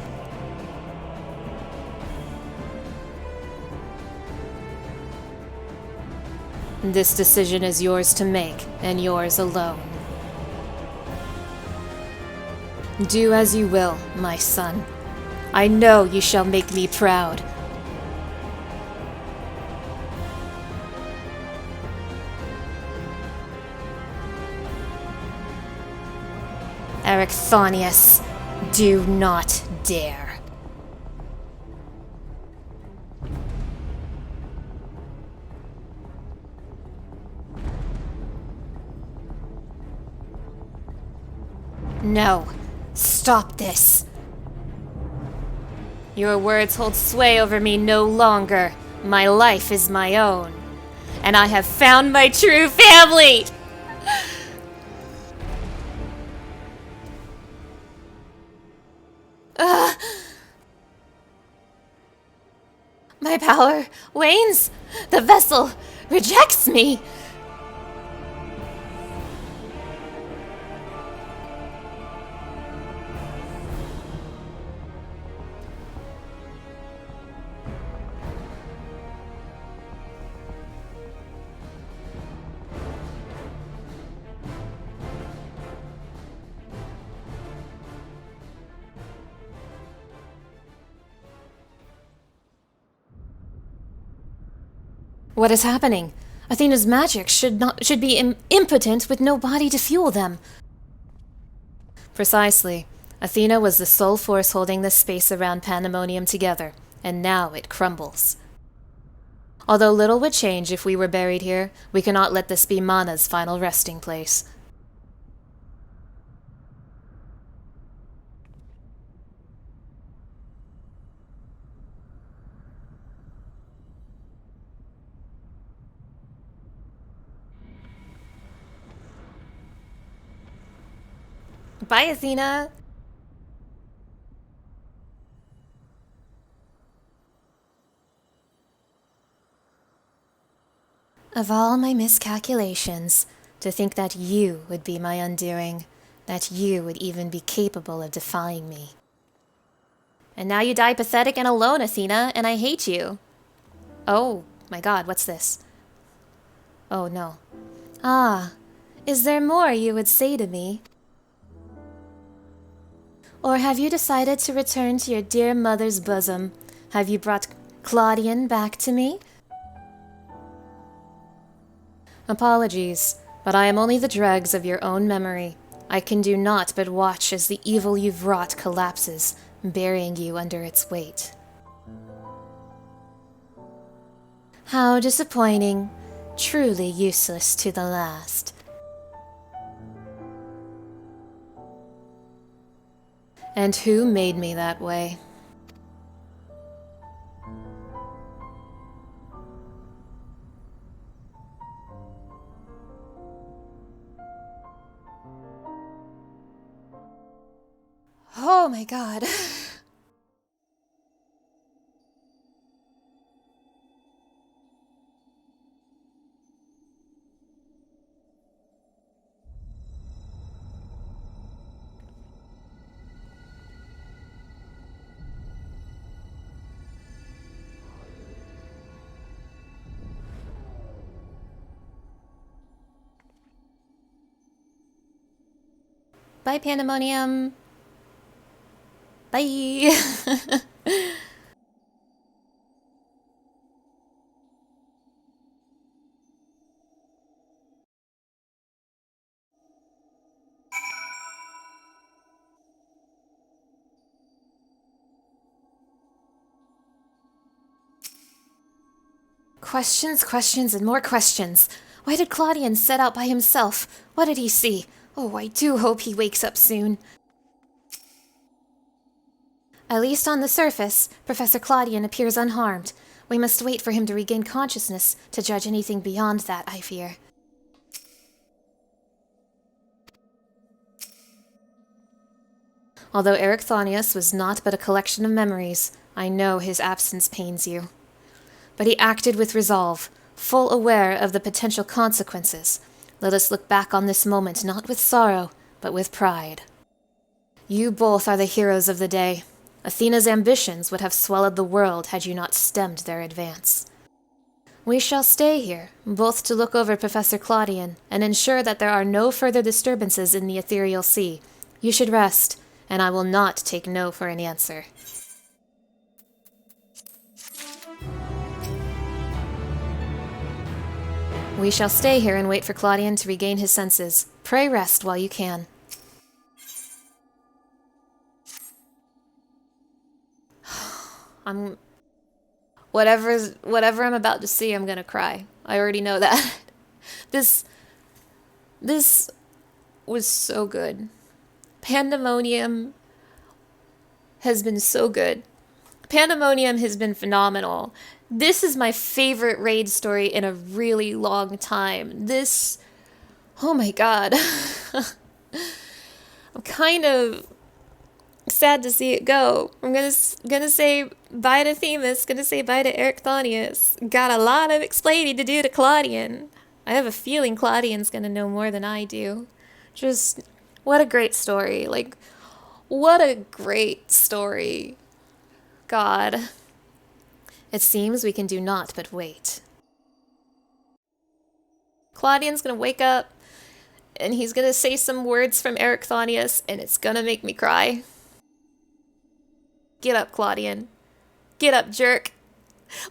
This decision is yours to make, and yours alone. Do as you will, my son. I know you shall make me proud. Erichthonios, do not dare. No, stop this. Your words hold sway over me no longer. My life is my own. And I have found my true family! My power wanes. The vessel rejects me. What is happening? Athena's magic should be impotent with no body to fuel them. Precisely. Athena was the sole force holding the space around Pandaemonium together, and now it crumbles. Although little would change if we were buried here, we cannot let this be Mana's final resting place. Bye, Athena! Of all my miscalculations, to think that you would be my undoing, that you would even be capable of defying me. And now you die pathetic and alone, Athena, and I hate you. Oh, my god, what's this? Oh, no. Ah, is there more you would say to me? Or have you decided to return to your dear mother's bosom? Have you brought Claudian back to me? Apologies, but I am only the dregs of your own memory. I can do naught but watch as the evil you've wrought collapses, burying you under its weight. How disappointing. Truly useless to the last. And who made me that way? Oh my god. Bye, Pandaemonium. Bye. Questions, questions, and more questions. Why did Claudian set out by himself? What did he see? Oh, I do hope he wakes up soon. At least on the surface, Professor Claudian appears unharmed. We must wait for him to regain consciousness to judge anything beyond that, I fear. Although Erichthonios was naught but a collection of memories, I know his absence pains you. But he acted with resolve, full aware of the potential consequences. Let us look back on this moment not with sorrow, but with pride. You both are the heroes of the day. Athena's ambitions would have swallowed the world had you not stemmed their advance. We shall stay here, both to look over Professor Claudian and ensure that there are no further disturbances in the ethereal sea. You should rest, and I will not take no for an answer. We shall stay here and wait for Claudian to regain his senses. Pray rest while you can. Whatever I'm about to see, I'm gonna cry. I already know that. This was so good. Pandaemonium has been so good. Pandaemonium has been phenomenal. This is my favorite raid story in a really long time. Oh my god. I'm kind of sad to see it go. I'm gonna say bye to Themis, gonna say bye to Erichthonios. Got a lot of explaining to do to Claudian. I have a feeling Claudian's gonna know more than I do. Just, what a great story. Like, what a great story. God. It seems we can do naught but wait. Claudian's gonna wake up, and he's gonna say some words from Erichthonios, and it's gonna make me cry. Get up, Claudian. Get up, jerk.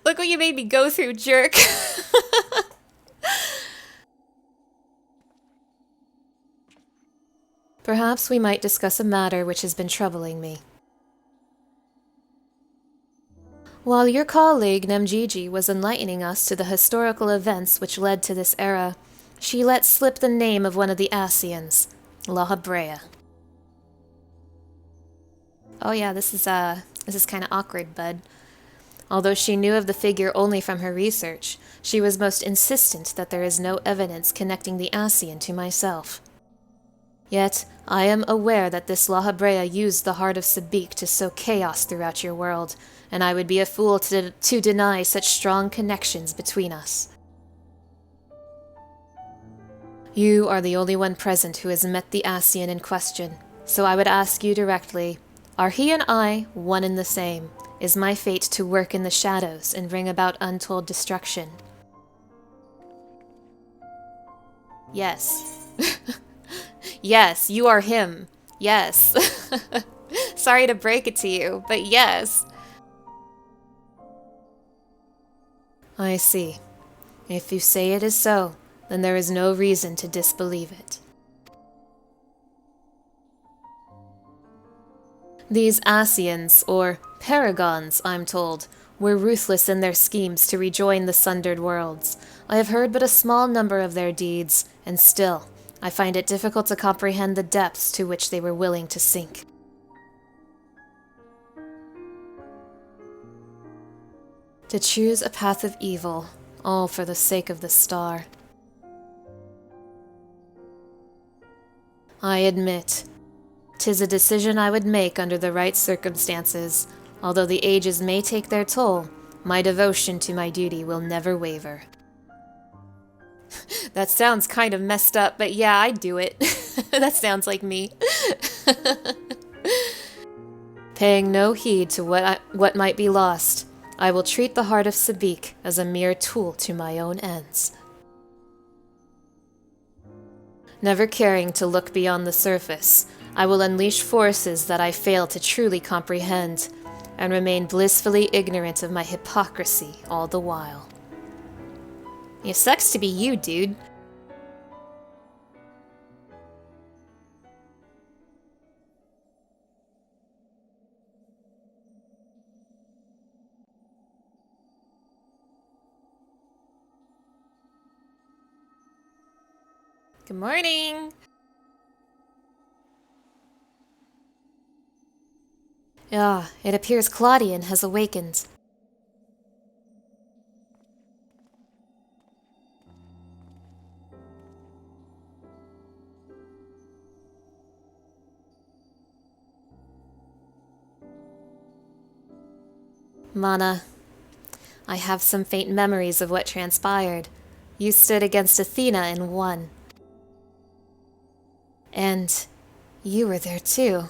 Look what you made me go through, jerk. Perhaps we might discuss a matter which has been troubling me. While your colleague Namgigi was enlightening us to the historical events which led to this era, she let slip the name of one of the Asians, Lahabrea. Oh yeah, this is kind of awkward, bud. Although she knew of the figure only from her research, she was most insistent that there is no evidence connecting the Asian to myself. Yet, I am aware that this Lahabrea used the heart of Sabik to sow chaos throughout your world, and I would be a fool to deny such strong connections between us. You are the only one present who has met the Asian in question, so I would ask you directly, are he and I one and the same? Is my fate to work in the shadows and bring about untold destruction? Yes. Yes, you are him. Yes. Sorry to break it to you, but yes. I see. If you say it is so, then there is no reason to disbelieve it. These Asians, or paragons, I'm told, were ruthless in their schemes to rejoin the sundered worlds. I have heard but a small number of their deeds, and still, I find it difficult to comprehend the depths to which they were willing to sink. To choose a path of evil, all for the sake of the star. I admit, 'tis a decision I would make under the right circumstances. Although the ages may take their toll, my devotion to my duty will never waver. That sounds kind of messed up, but yeah, I'd do it. That sounds like me. Paying no heed to what might be lost, I will treat the heart of Sabik as a mere tool to my own ends. Never caring to look beyond the surface, I will unleash forces that I fail to truly comprehend, and remain blissfully ignorant of my hypocrisy all the while. It sucks to be you, dude. Good morning! Ah, it appears Claudian has awakened. Mana, I have some faint memories of what transpired. You stood against Athena and won. And you were there too.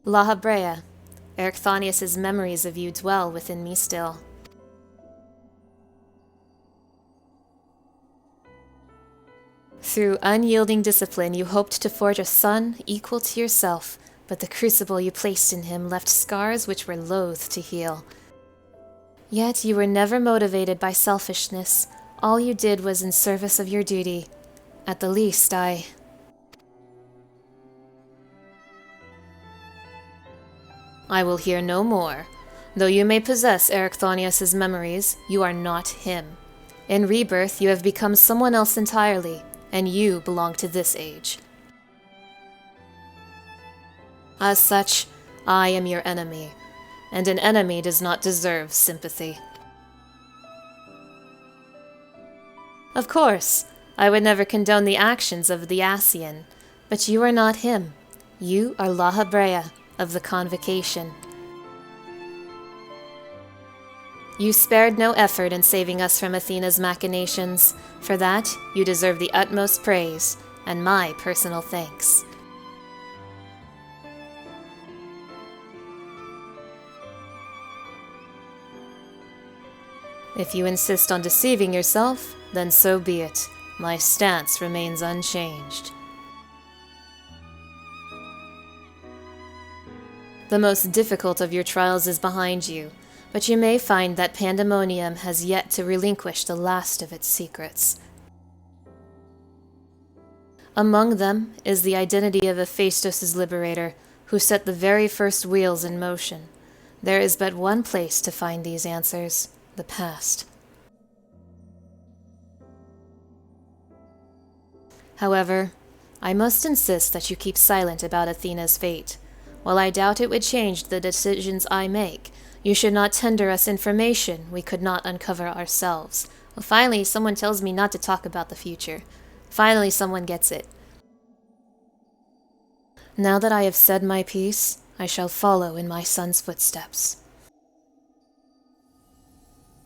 Lahabrea, Erichthonios' memories of you dwell within me still. Through unyielding discipline, you hoped to forge a son equal to yourself, but the crucible you placed in him left scars which were loath to heal. Yet you were never motivated by selfishness. All you did was in service of your duty. At the least, I will hear no more. Though you may possess Erichthonios' memories, you are not him. In rebirth, you have become someone else entirely, and you belong to this age. As such, I am your enemy, and an enemy does not deserve sympathy. Of course, I would never condone the actions of the Asian, but you are not him. You are Lahabrea of the Convocation. You spared no effort in saving us from Athena's machinations. For that, you deserve the utmost praise, and my personal thanks. If you insist on deceiving yourself, then so be it. My stance remains unchanged. The most difficult of your trials is behind you, but you may find that Pandaemonium has yet to relinquish the last of its secrets. Among them is the identity of Hephaestus' liberator, who set the very first wheels in motion. There is but one place to find these answers: the past. However, I must insist that you keep silent about Athena's fate. While I doubt it would change the decisions I make, you should not tender us information we could not uncover ourselves. Well, finally, someone tells me not to talk about the future. Finally, someone gets it. Now that I have said my piece, I shall follow in my son's footsteps.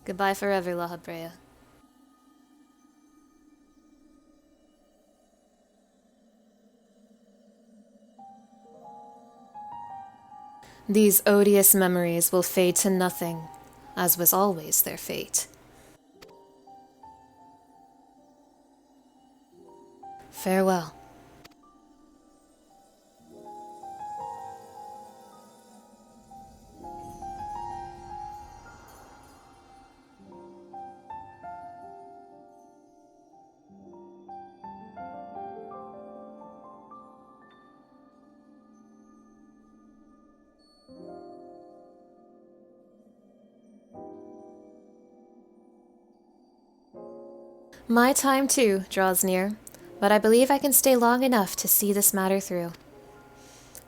Goodbye forever, Lahabrea. These odious memories will fade to nothing, as was always their fate. Farewell. My time, too, draws near, but I believe I can stay long enough to see this matter through.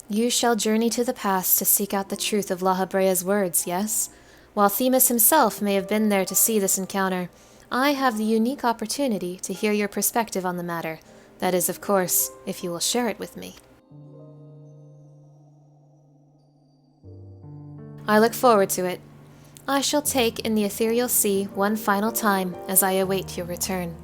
You shall journey to the past to seek out the truth of Lahabrea's words, yes? While Themis himself may have been there to see this encounter, I have the unique opportunity to hear your perspective on the matter. That is, of course, if you will share it with me. I look forward to it. I shall take in the ethereal sea one final time as I await your return.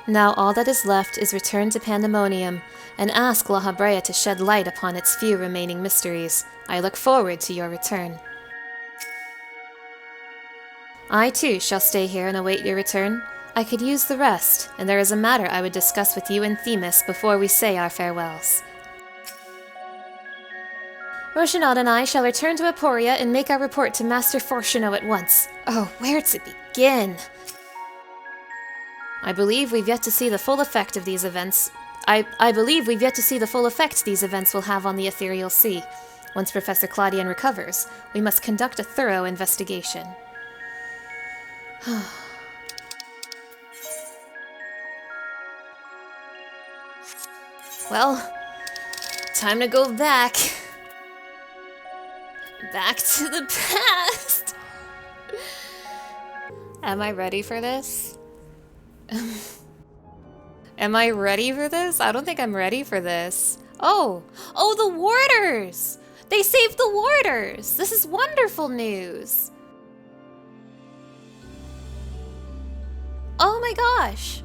Now all that is left is return to Pandaemonium and ask Lahabrea to shed light upon its few remaining mysteries. I look forward to your return. I too shall stay here and await your return. I could use the rest, and there is a matter I would discuss with you and Themis before we say our farewells. Roshinod and I shall return to Aporia and make our report to Master Fortuno at once. Oh, where to begin? I believe we've yet to see the full effect of these events. I believe we've yet to see the full effect these events will have on the ethereal sea. Once Professor Claudian recovers, we must conduct a thorough investigation. Well, time to go back. Back to the past. Am I ready for this? Am I ready for this? I don't think I'm ready for this. Oh, the warders! They saved the warders! This is wonderful news! Oh my gosh!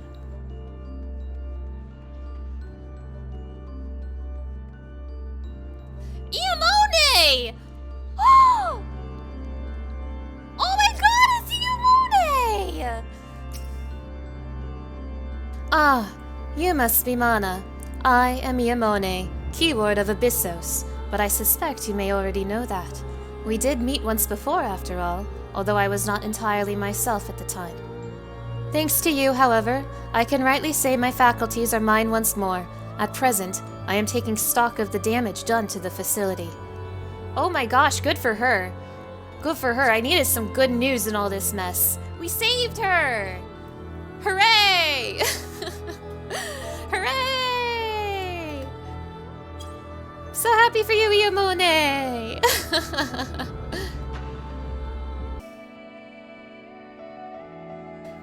Iamone! Oh! Oh my god, it's Iamone! Ah, you must be Mana. I am Iamone, keyword of Abyssos, but I suspect you may already know that. We did meet once before, after all, although I was not entirely myself at the time. Thanks to you, however, I can rightly say my faculties are mine once more. At present, I am taking stock of the damage done to the facility. Oh my gosh, good for her. Good for her. I needed some good news in all this mess. We saved her! Hooray! Hooray! So happy for you, Iamone!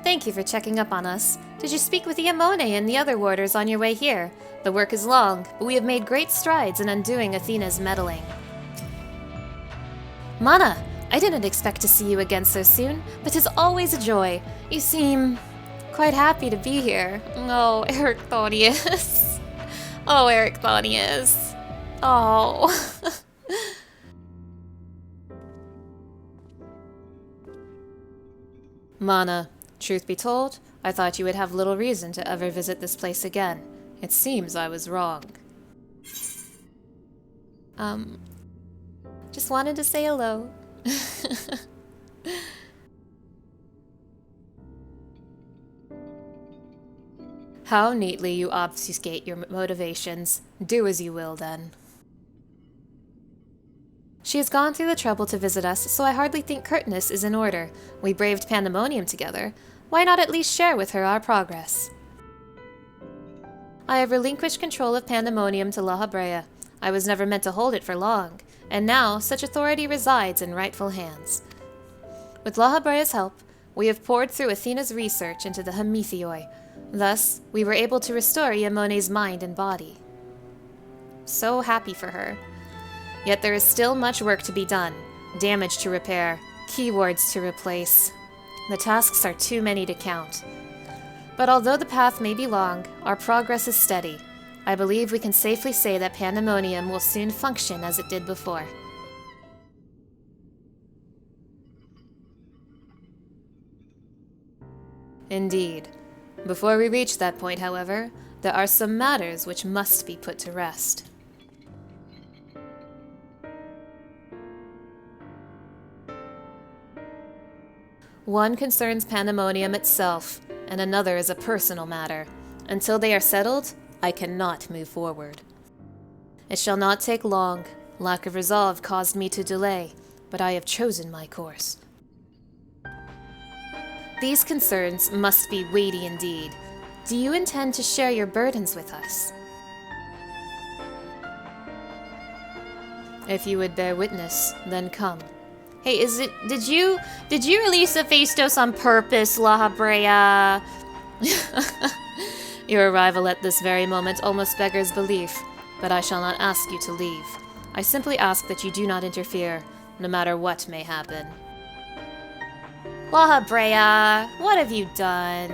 Thank you for checking up on us. Did you speak with Iamone and the other warders on your way here? The work is long, but we have made great strides in undoing Athena's meddling. Mana, I didn't expect to see you again so soon, but 'tis always a joy. You seem quite happy to be here. Oh, Erichthonios. Oh, Erichthonios. Oh. Mana, truth be told, I thought you would have little reason to ever visit this place again. It seems I was wrong. Just wanted to say hello. How neatly you obfuscate your motivations. Do as you will, then. She has gone through the trouble to visit us, so I hardly think curtness is in order. We braved Pandaemonium together. Why not at least share with her our progress? I have relinquished control of Pandaemonium to Lahabrea. I was never meant to hold it for long, and now such authority resides in rightful hands. With Lahabrea's help, we have poured through Athena's research into the Hemitheoi. Thus, we were able to restore Iomone's mind and body. So happy for her. Yet there is still much work to be done, damage to repair, keywords to replace. The tasks are too many to count. But although the path may be long, our progress is steady. I believe we can safely say that Pandaemonium will soon function as it did before. Indeed. Before we reach that point, however, there are some matters which must be put to rest. One concerns Pandaemonium itself, and another is a personal matter. Until they are settled, I cannot move forward. It shall not take long. Lack of resolve caused me to delay, but I have chosen my course. These concerns must be weighty indeed. Do you intend to share your burdens with us? If you would bear witness, then come. Hey, did you release Hephaestus on purpose, Lahabrea? Your arrival at this very moment almost beggars belief, but I shall not ask you to leave. I simply ask that you do not interfere, no matter what may happen. Lahabrea, what have you done?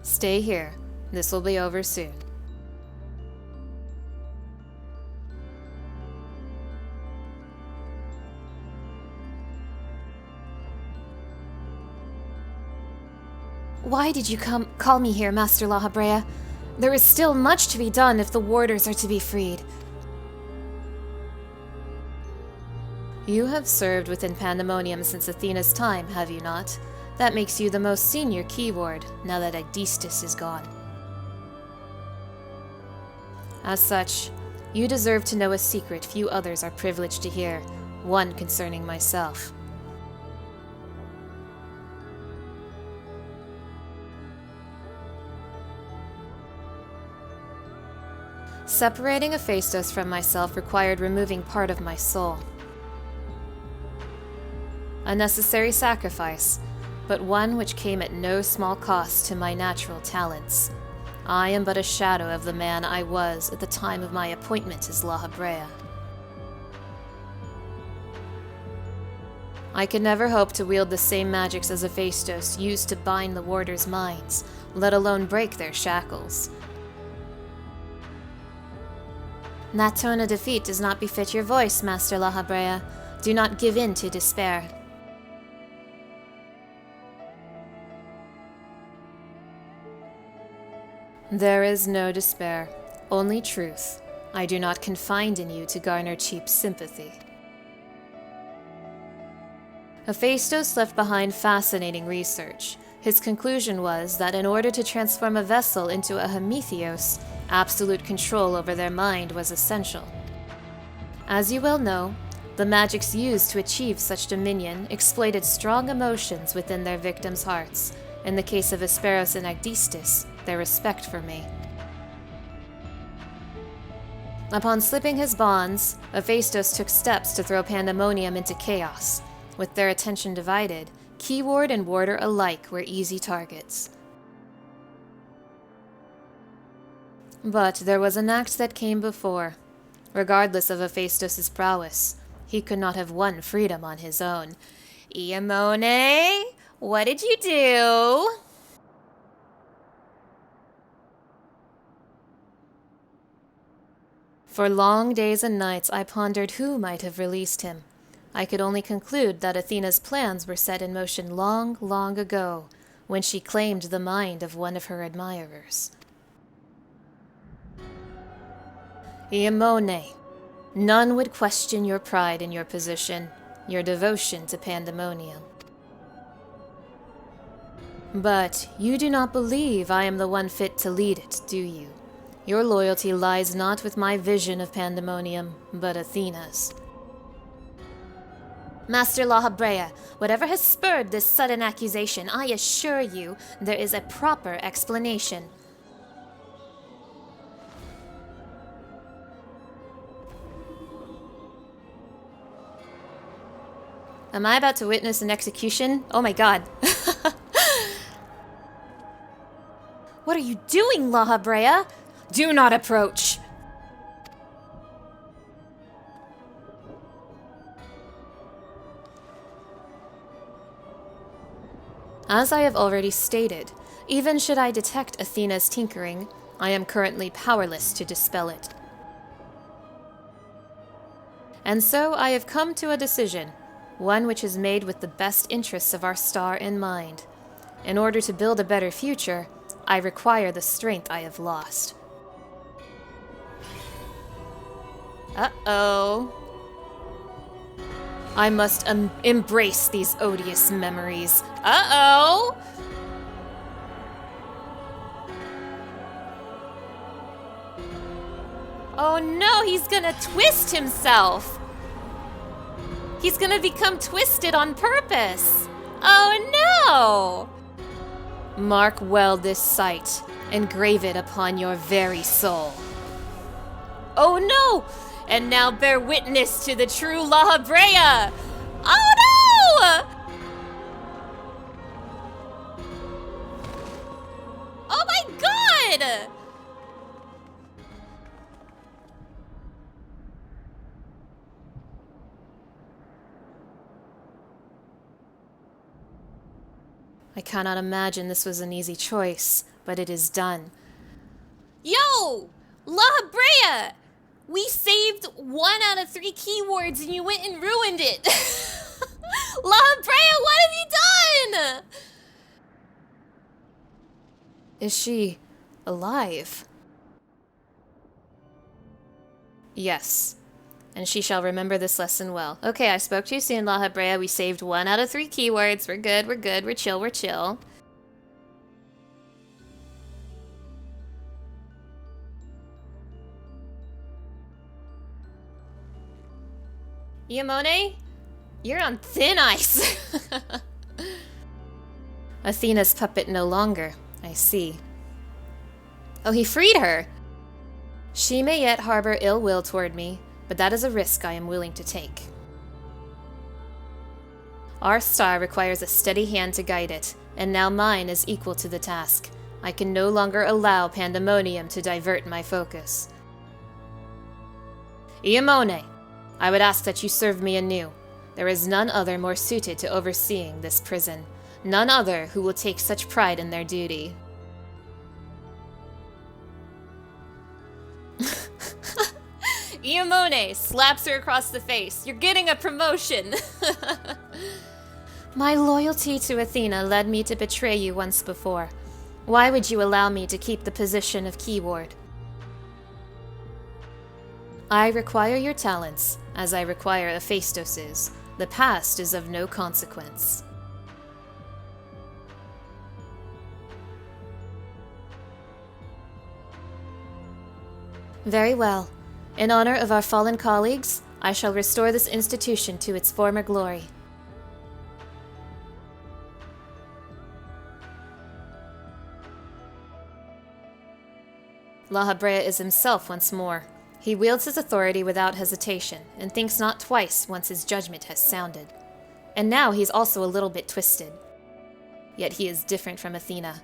Stay here. This will be over soon. Why did you call me here, Master Lahabrea? There is still much to be done if the warders are to be freed. You have served within Pandaemonium since Athena's time, have you not? That makes you the most senior key ward, now that Aegistus is gone. As such, you deserve to know a secret few others are privileged to hear, one concerning myself. Separating Hephaestus from myself required removing part of my soul. A necessary sacrifice, but one which came at no small cost to my natural talents. I am but a shadow of the man I was at the time of my appointment as Lahabrea. I could never hope to wield the same magics as Hephaestus used to bind the warders' minds, let alone break their shackles. That tone of defeat does not befit your voice, Master Lahabrea. Do not give in to despair. There is no despair, only truth. I do not confide in you to garner cheap sympathy. Hephaestus left behind fascinating research. His conclusion was that in order to transform a vessel into a Hemitheos, absolute control over their mind was essential. As you well know, the magics used to achieve such dominion exploited strong emotions within their victims' hearts. In the case of Hesperos and Aegistus, their respect for me. Upon slipping his bonds, Hephaestus took steps to throw Pandaemonium into chaos. With their attention divided, keyword and warder alike were easy targets. But there was an act that came before. Regardless of Hephaestus' prowess, he could not have won freedom on his own. Iamone, what did you do? For long days and nights I pondered who might have released him. I could only conclude that Athena's plans were set in motion long, long ago, when she claimed the mind of one of her admirers. Iamone, none would question your pride in your position, your devotion to Pandaemonium. But you do not believe I am the one fit to lead it, do you? Your loyalty lies not with my vision of Pandaemonium, but Athena's. Master Lahabrea, whatever has spurred this sudden accusation, I assure you there is a proper explanation. Am I about to witness an execution? Oh my god. What are you doing, Lahabrea? Do not approach! As I have already stated, even should I detect Athena's tinkering, I am currently powerless to dispel it. And so I have come to a decision, one which is made with the best interests of our star in mind. In order to build a better future, I require the strength I have lost. Uh-oh. I must embrace these odious memories. Uh-oh! Oh no, he's gonna twist himself! He's gonna become twisted on purpose! Oh no! Mark well this sight, engrave it upon your very soul. Oh no! And now bear witness to the true Lahabrea! Oh no! Oh my god! I cannot imagine this was an easy choice, but it is done. Yo! Lahabrea! We saved 1 out of 3 keywords and you went and ruined it! Lahabrea, what have you done? Is she alive? Yes. And she shall remember this lesson well. Okay, I spoke too soon, Lahabrea. We saved 1 out of 3 keywords. We're good, we're good, we're chill, we're chill. Iamone, you're on thin ice. Athena's puppet no longer, I see. Oh, he freed her. She may yet harbor ill will toward me, but that is a risk I am willing to take. Our star requires a steady hand to guide it, and now mine is equal to the task. I can no longer allow Pandaemonium to divert my focus. Iamone, I would ask that you serve me anew. There is none other more suited to overseeing this prison. None other who will take such pride in their duty. Iamone slaps her across the face. You're getting a promotion! My loyalty to Athena led me to betray you once before. Why would you allow me to keep the position of keyword? I require your talents, as I require Hephaestos's. The past is of no consequence. Very well. In honor of our fallen colleagues, I shall restore this institution to its former glory. Lahabrea is himself once more. He wields his authority without hesitation, and thinks not twice once his judgment has sounded. And now he's also a little bit twisted. Yet he is different from Athena.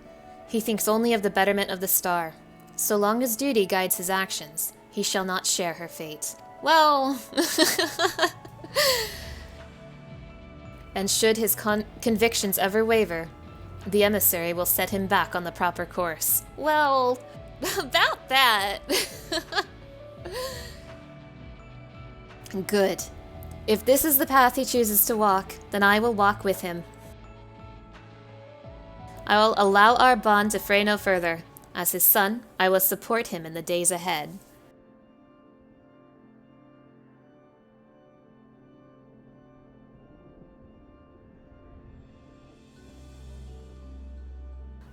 He thinks only of the betterment of the star. So long as duty guides his actions, he shall not share her fate. Well... And should his convictions ever waver, the emissary will set him back on the proper course. Well, about that... Good. If this is the path he chooses to walk, then I will walk with him. I will allow our bond to fray no further. As his son, I will support him in the days ahead.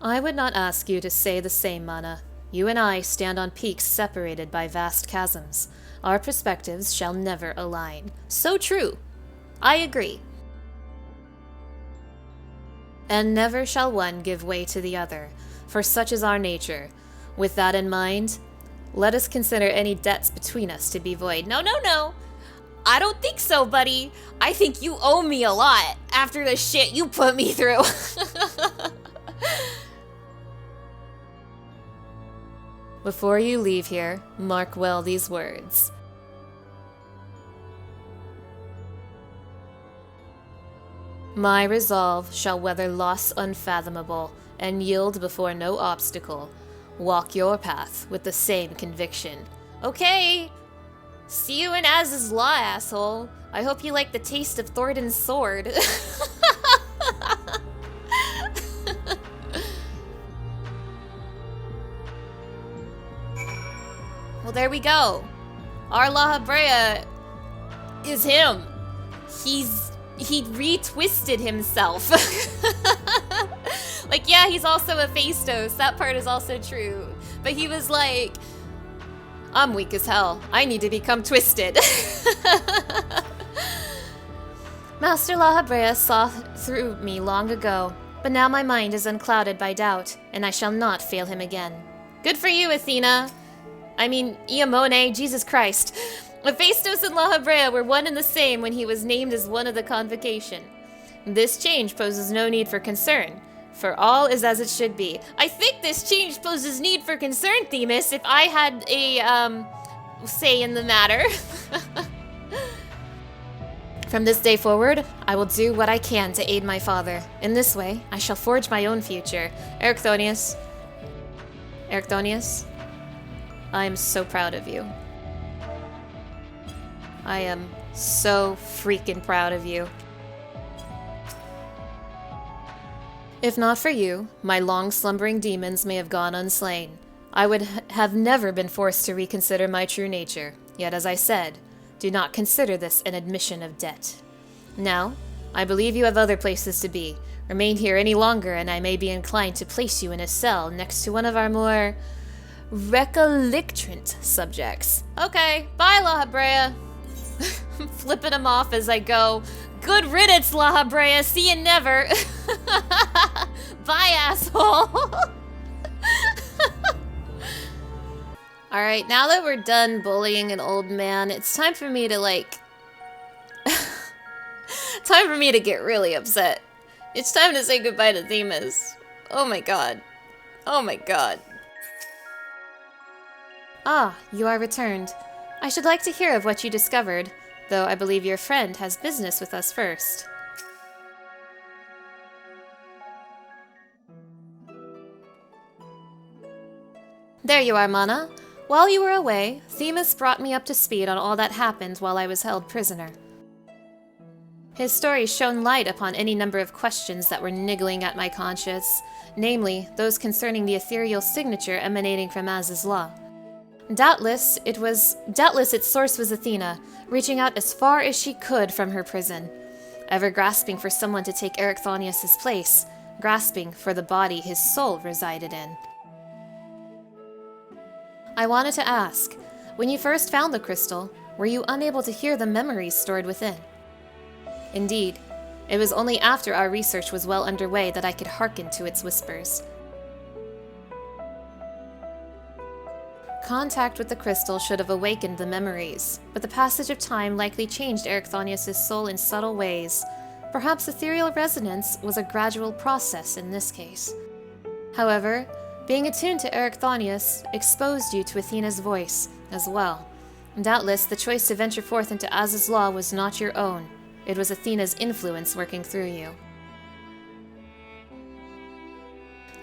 I would not ask you to say the same, Mana. You and I stand on peaks separated by vast chasms. Our perspectives shall never align. So true. I agree. And never shall one give way to the other, for such is our nature. With that in mind, let us consider any debts between us to be void. No, no, no. I don't think so, buddy. I think you owe me a lot after the shit you put me through. Before you leave here, mark well these words. My resolve shall weather loss unfathomable, and yield before no obstacle. Walk your path with the same conviction. Okay! See you in Az's Law, asshole. I hope you like the taste of Thornton's sword. Well, there we go. Our Lahabrea is him. He retwisted himself. Like, yeah, he's also a Hephaestos. That part is also true. But he was like, I'm weak as hell. I need to become twisted. Master Lahabrea saw through me long ago, but now my mind is unclouded by doubt, and I shall not fail him again. Good for you, Athena. I mean, Iamone, Jesus Christ. Hephaestos and Lahabrea were one and the same when he was named as one of the convocation. This change poses no need for concern, for all is as it should be. I think this change poses need for concern, Themis, if I had a, say in the matter. From this day forward, I will do what I can to aid my father. In this way, I shall forge my own future. Erichthonios, I am so proud of you. I am so freaking proud of you. If not for you, my long-slumbering demons may have gone unslain. I would have never been forced to reconsider my true nature. Yet, as I said, do not consider this an admission of debt. Now, I believe you have other places to be. Remain here any longer, and I may be inclined to place you in a cell next to one of our more recalcitrant subjects. Okay, bye, Lahabrea. Flipping him off as I go. Good riddance, Lahabrea. See you never. Bye, asshole. Alright, now that we're done bullying an old man, it's time for me to, like... time for me to get really upset. It's time to say goodbye to Themis. Oh my god. Oh my god. Ah, you are returned. I should like to hear of what you discovered, though I believe your friend has business with us first. There you are, Mana. While you were away, Themis brought me up to speed on all that happened while I was held prisoner. His story shone light upon any number of questions that were niggling at my conscience, namely, those concerning the ethereal signature emanating from Az's Law. Doubtless its source was Athena, reaching out as far as she could from her prison, ever grasping for someone to take Erichthonios' place, grasping for the body his soul resided in. I wanted to ask, when you first found the crystal, were you unable to hear the memories stored within? Indeed, it was only after our research was well underway that I could hearken to its whispers. Contact with the crystal should have awakened the memories, but the passage of time likely changed Erichthonios' soul in subtle ways. Perhaps ethereal resonance was a gradual process in this case. However, Being attuned to Erichthonios exposed you to Athena's voice as well. Doubtless, the choice to venture forth into Az's law was not your own. It was Athena's influence working through you.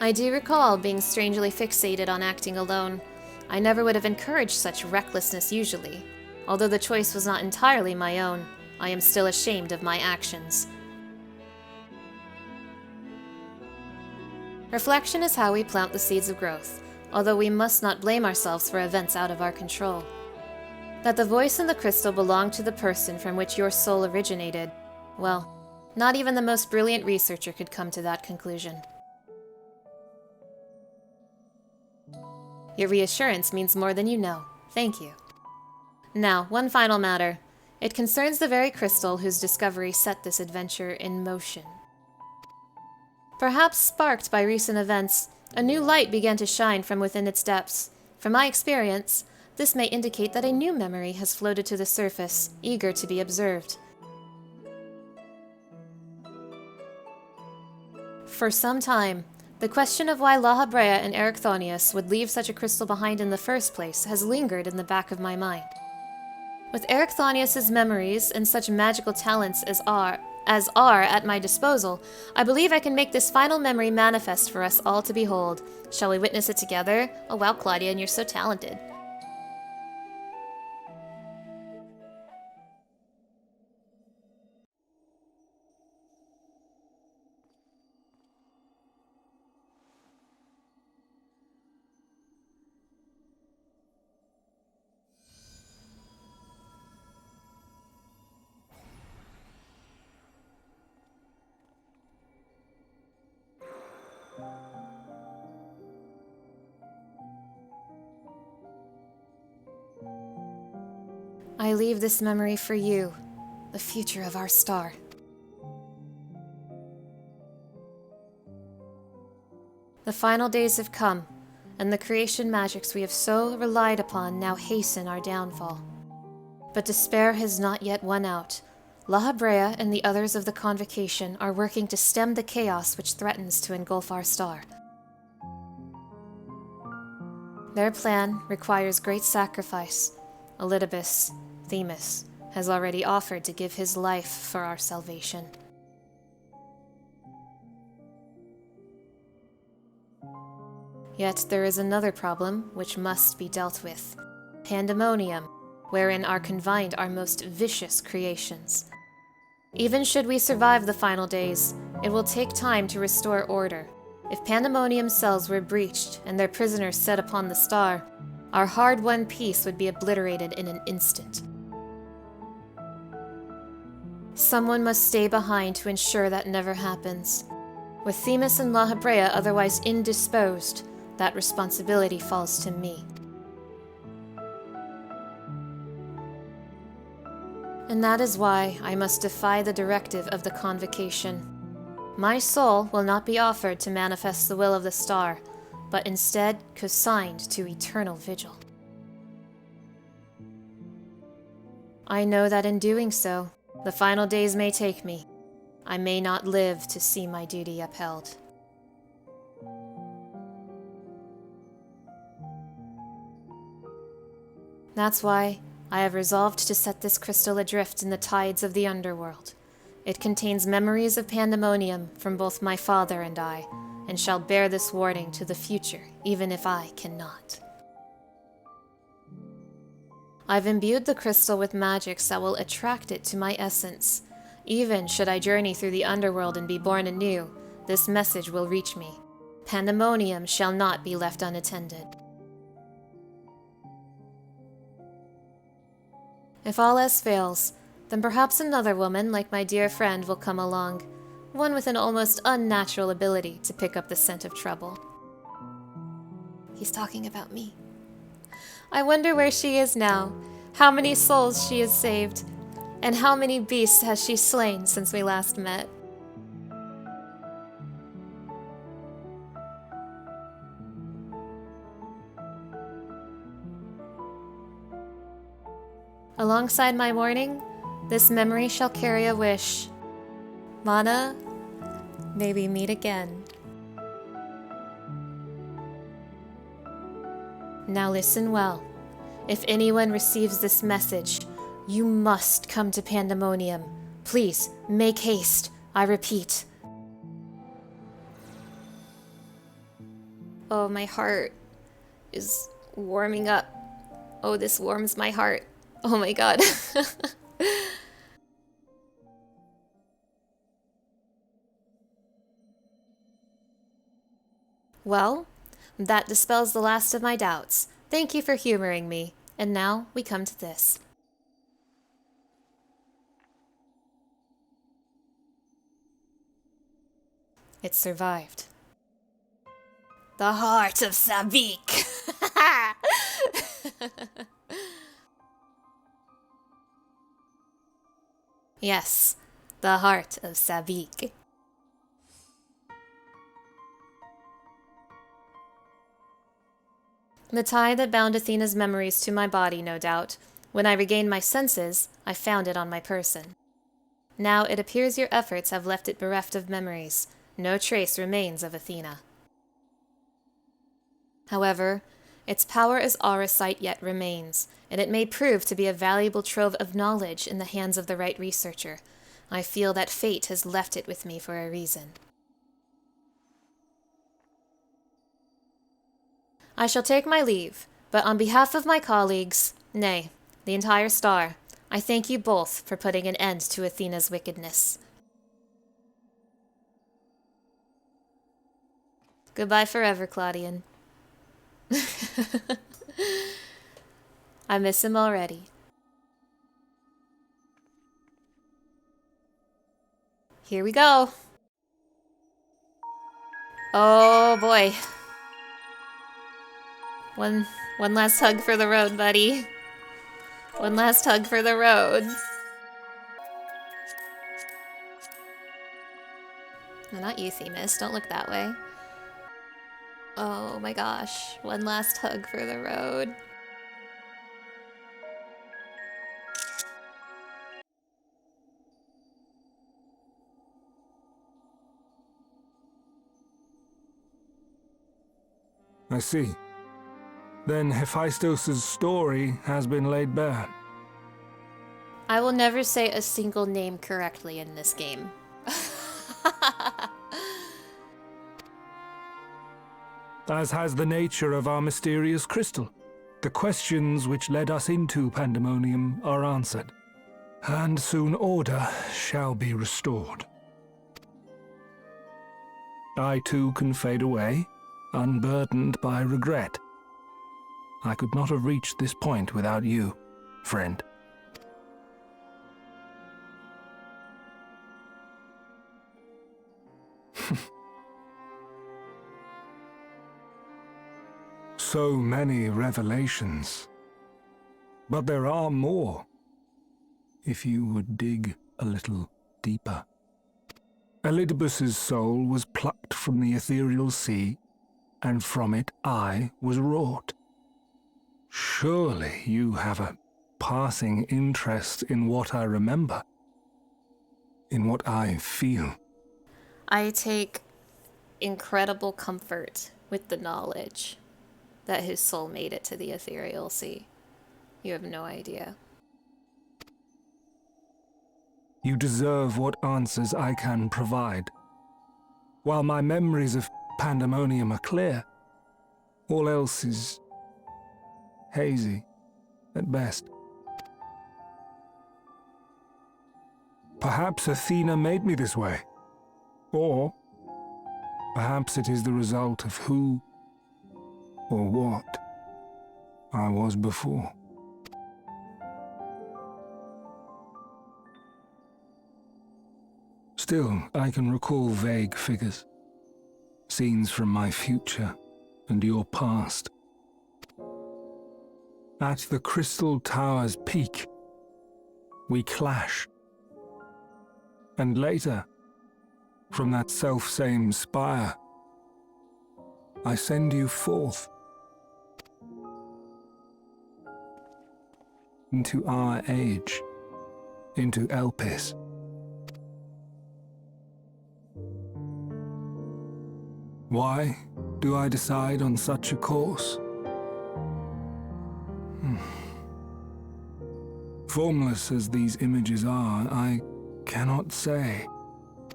I do recall being strangely fixated on acting alone. I never would have encouraged such recklessness usually. Although the choice was not entirely my own, I am still ashamed of my actions. Reflection is how we plant the seeds of growth, although we must not blame ourselves for events out of our control. That the voice in the crystal belonged to the person from which your soul originated, well, not even the most brilliant researcher could come to that conclusion. Your reassurance means more than you know. Thank you. Now, one final matter. It concerns the very crystal whose discovery set this adventure in motion. Perhaps sparked by recent events, a new light began to shine from within its depths. From my experience, this may indicate that a new memory has floated to the surface, eager to be observed. For some time, the question of why Lahabrea and Erichthonios would leave such a crystal behind in the first place has lingered in the back of my mind. With Erichthonios' memories and such magical talents as are at my disposal, I believe I can make this final memory manifest for us all to behold. Shall we witness it together? Oh wow, Claudia, you're so talented. I leave this memory for you, the future of our star. The final days have come, and the creation magics we have so relied upon now hasten our downfall. But despair has not yet won out. Lahabrea and the others of the Convocation are working to stem the chaos which threatens to engulf our star. Their plan requires great sacrifice. Elidibus, Themis, has already offered to give his life for our salvation. Yet there is another problem which must be dealt with. Pandaemonium, wherein are confined our most vicious creations. Even should we survive the final days, it will take time to restore order. If Pandaemonium's cells were breached and their prisoners set upon the star, our hard-won peace would be obliterated in an instant. Someone must stay behind to ensure that never happens. With Themis and Lahabrea otherwise indisposed, that responsibility falls to me. And that is why I must defy the directive of the Convocation. My soul will not be offered to manifest the will of the star, but instead consigned to eternal vigil. I know that in doing so, the final days may take me. I may not live to see my duty upheld. That's why I have resolved to set this crystal adrift in the tides of the underworld. It contains memories of Pandaemonium from both my father and I, and shall bear this warning to the future, even if I cannot. I've imbued the crystal with magics that will attract it to my essence. Even should I journey through the underworld and be born anew, this message will reach me. Pandaemonium shall not be left unattended. If all else fails, then perhaps another woman like my dear friend will come along, one with an almost unnatural ability to pick up the scent of trouble. He's talking about me. I wonder where she is now, how many souls she has saved, and how many beasts has she slain since we last met. Alongside my mourning, this memory shall carry a wish. Mana, may we meet again. Now listen well. If anyone receives this message, you must come to Pandaemonium. Please, make haste. I repeat. Oh, my heart is warming up. Oh, this warms my heart. Oh my god. Well, that dispels the last of my doubts. Thank you for humoring me. And now we come to this. It survived. The heart of Savik! Yes, the heart of Savik. The tie that bound Athena's memories to my body, no doubt. When I regained my senses, I found it on my person. Now it appears your efforts have left it bereft of memories. No trace remains of Athena. However, its power as Auracite yet remains, and it may prove to be a valuable trove of knowledge in the hands of the right researcher. I feel that fate has left it with me for a reason. I shall take my leave, but on behalf of my colleagues, nay, the entire star, I thank you both for putting an end to Athena's wickedness. Goodbye forever, Claudian. I miss him already. Here we go. Oh boy. One last hug for the road, buddy. One last hug for the road. No, not you, Themis. Don't look that way. Oh my gosh. One last hug for the road. I see. Then Hephaestus' story has been laid bare. I will never say a single name correctly in this game. As has the nature of our mysterious crystal. The questions which led us into Pandaemonium are answered, and soon order shall be restored. I too can fade away, unburdened by regret. I could not have reached this point without you, friend. So many revelations. But there are more, if you would dig a little deeper. Elidibus's soul was plucked from the ethereal sea, and from it I was wrought. Surely you have a passing interest in what I remember, in what I feel. I take incredible comfort with the knowledge that his soul made it to the ethereal sea. You have no idea. You deserve what answers I can provide. While my memories of Pandaemonium are clear, all else is hazy at best. Perhaps Athena made me this way. Or perhaps it is the result of who or what I was before. Still, I can recall vague figures, scenes from my future and your past. At the Crystal Tower's peak, we clash. And later, from that selfsame spire, I send you forth into our age, into Elpis. Why do I decide on such a course? formless as these images are, I cannot say.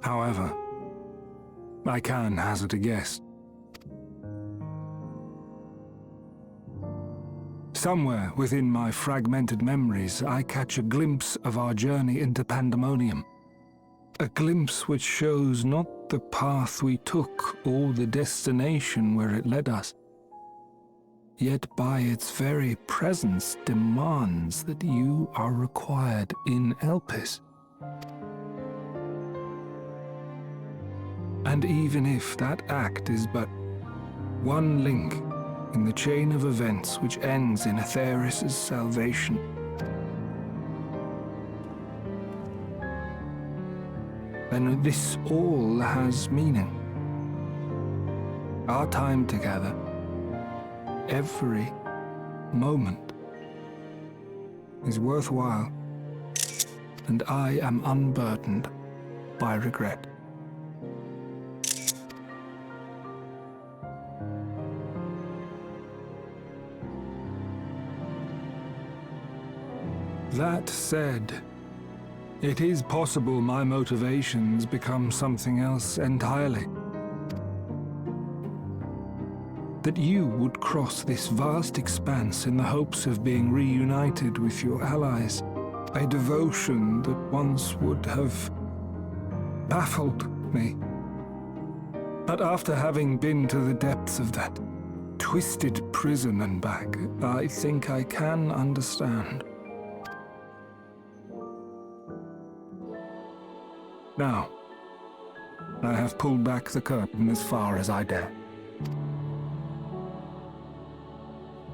However, I can hazard a guess. Somewhere within my fragmented memories, I catch a glimpse of our journey into Pandaemonium. A glimpse which shows not the path we took or the destination where it led us, yet by its very presence demands that you are required in Elpis. And even if that act is but one link in the chain of events which ends in Atheris' salvation, then this all has meaning. Our time together, every moment, is worthwhile, and I am unburdened by regret. That said, it is possible my motivations become something else entirely. That you would cross this vast expanse in the hopes of being reunited with your allies, a devotion that once would have baffled me. But after having been to the depths of that twisted prison and back, I think I can understand. Now, I have pulled back the curtain as far as I dare.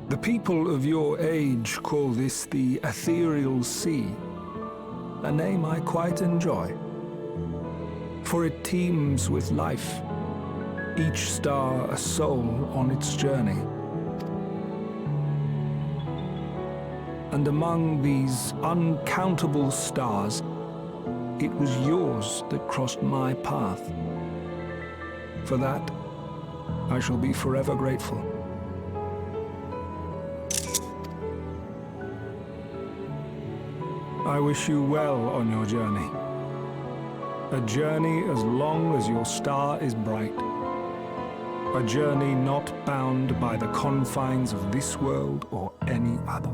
The people of your age call this the Ethereal Sea, a name I quite enjoy, for it teems with life, each star a soul on its journey. And among these uncountable stars, it was yours that crossed my path. For that, I shall be forever grateful. I wish you well on your journey. A journey as long as your star is bright. A journey not bound by the confines of this world or any other.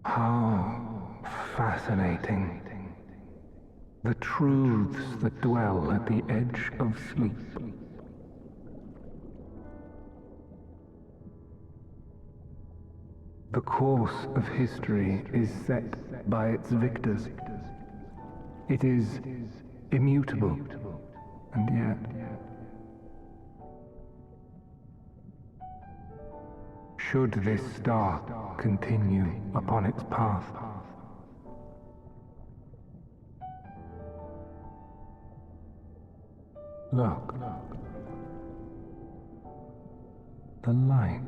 How fascinating. The truths that dwell at the edge of sleep. The course of history is set by its victors. It is immutable, and yet, should this star continue upon its path, look, the light.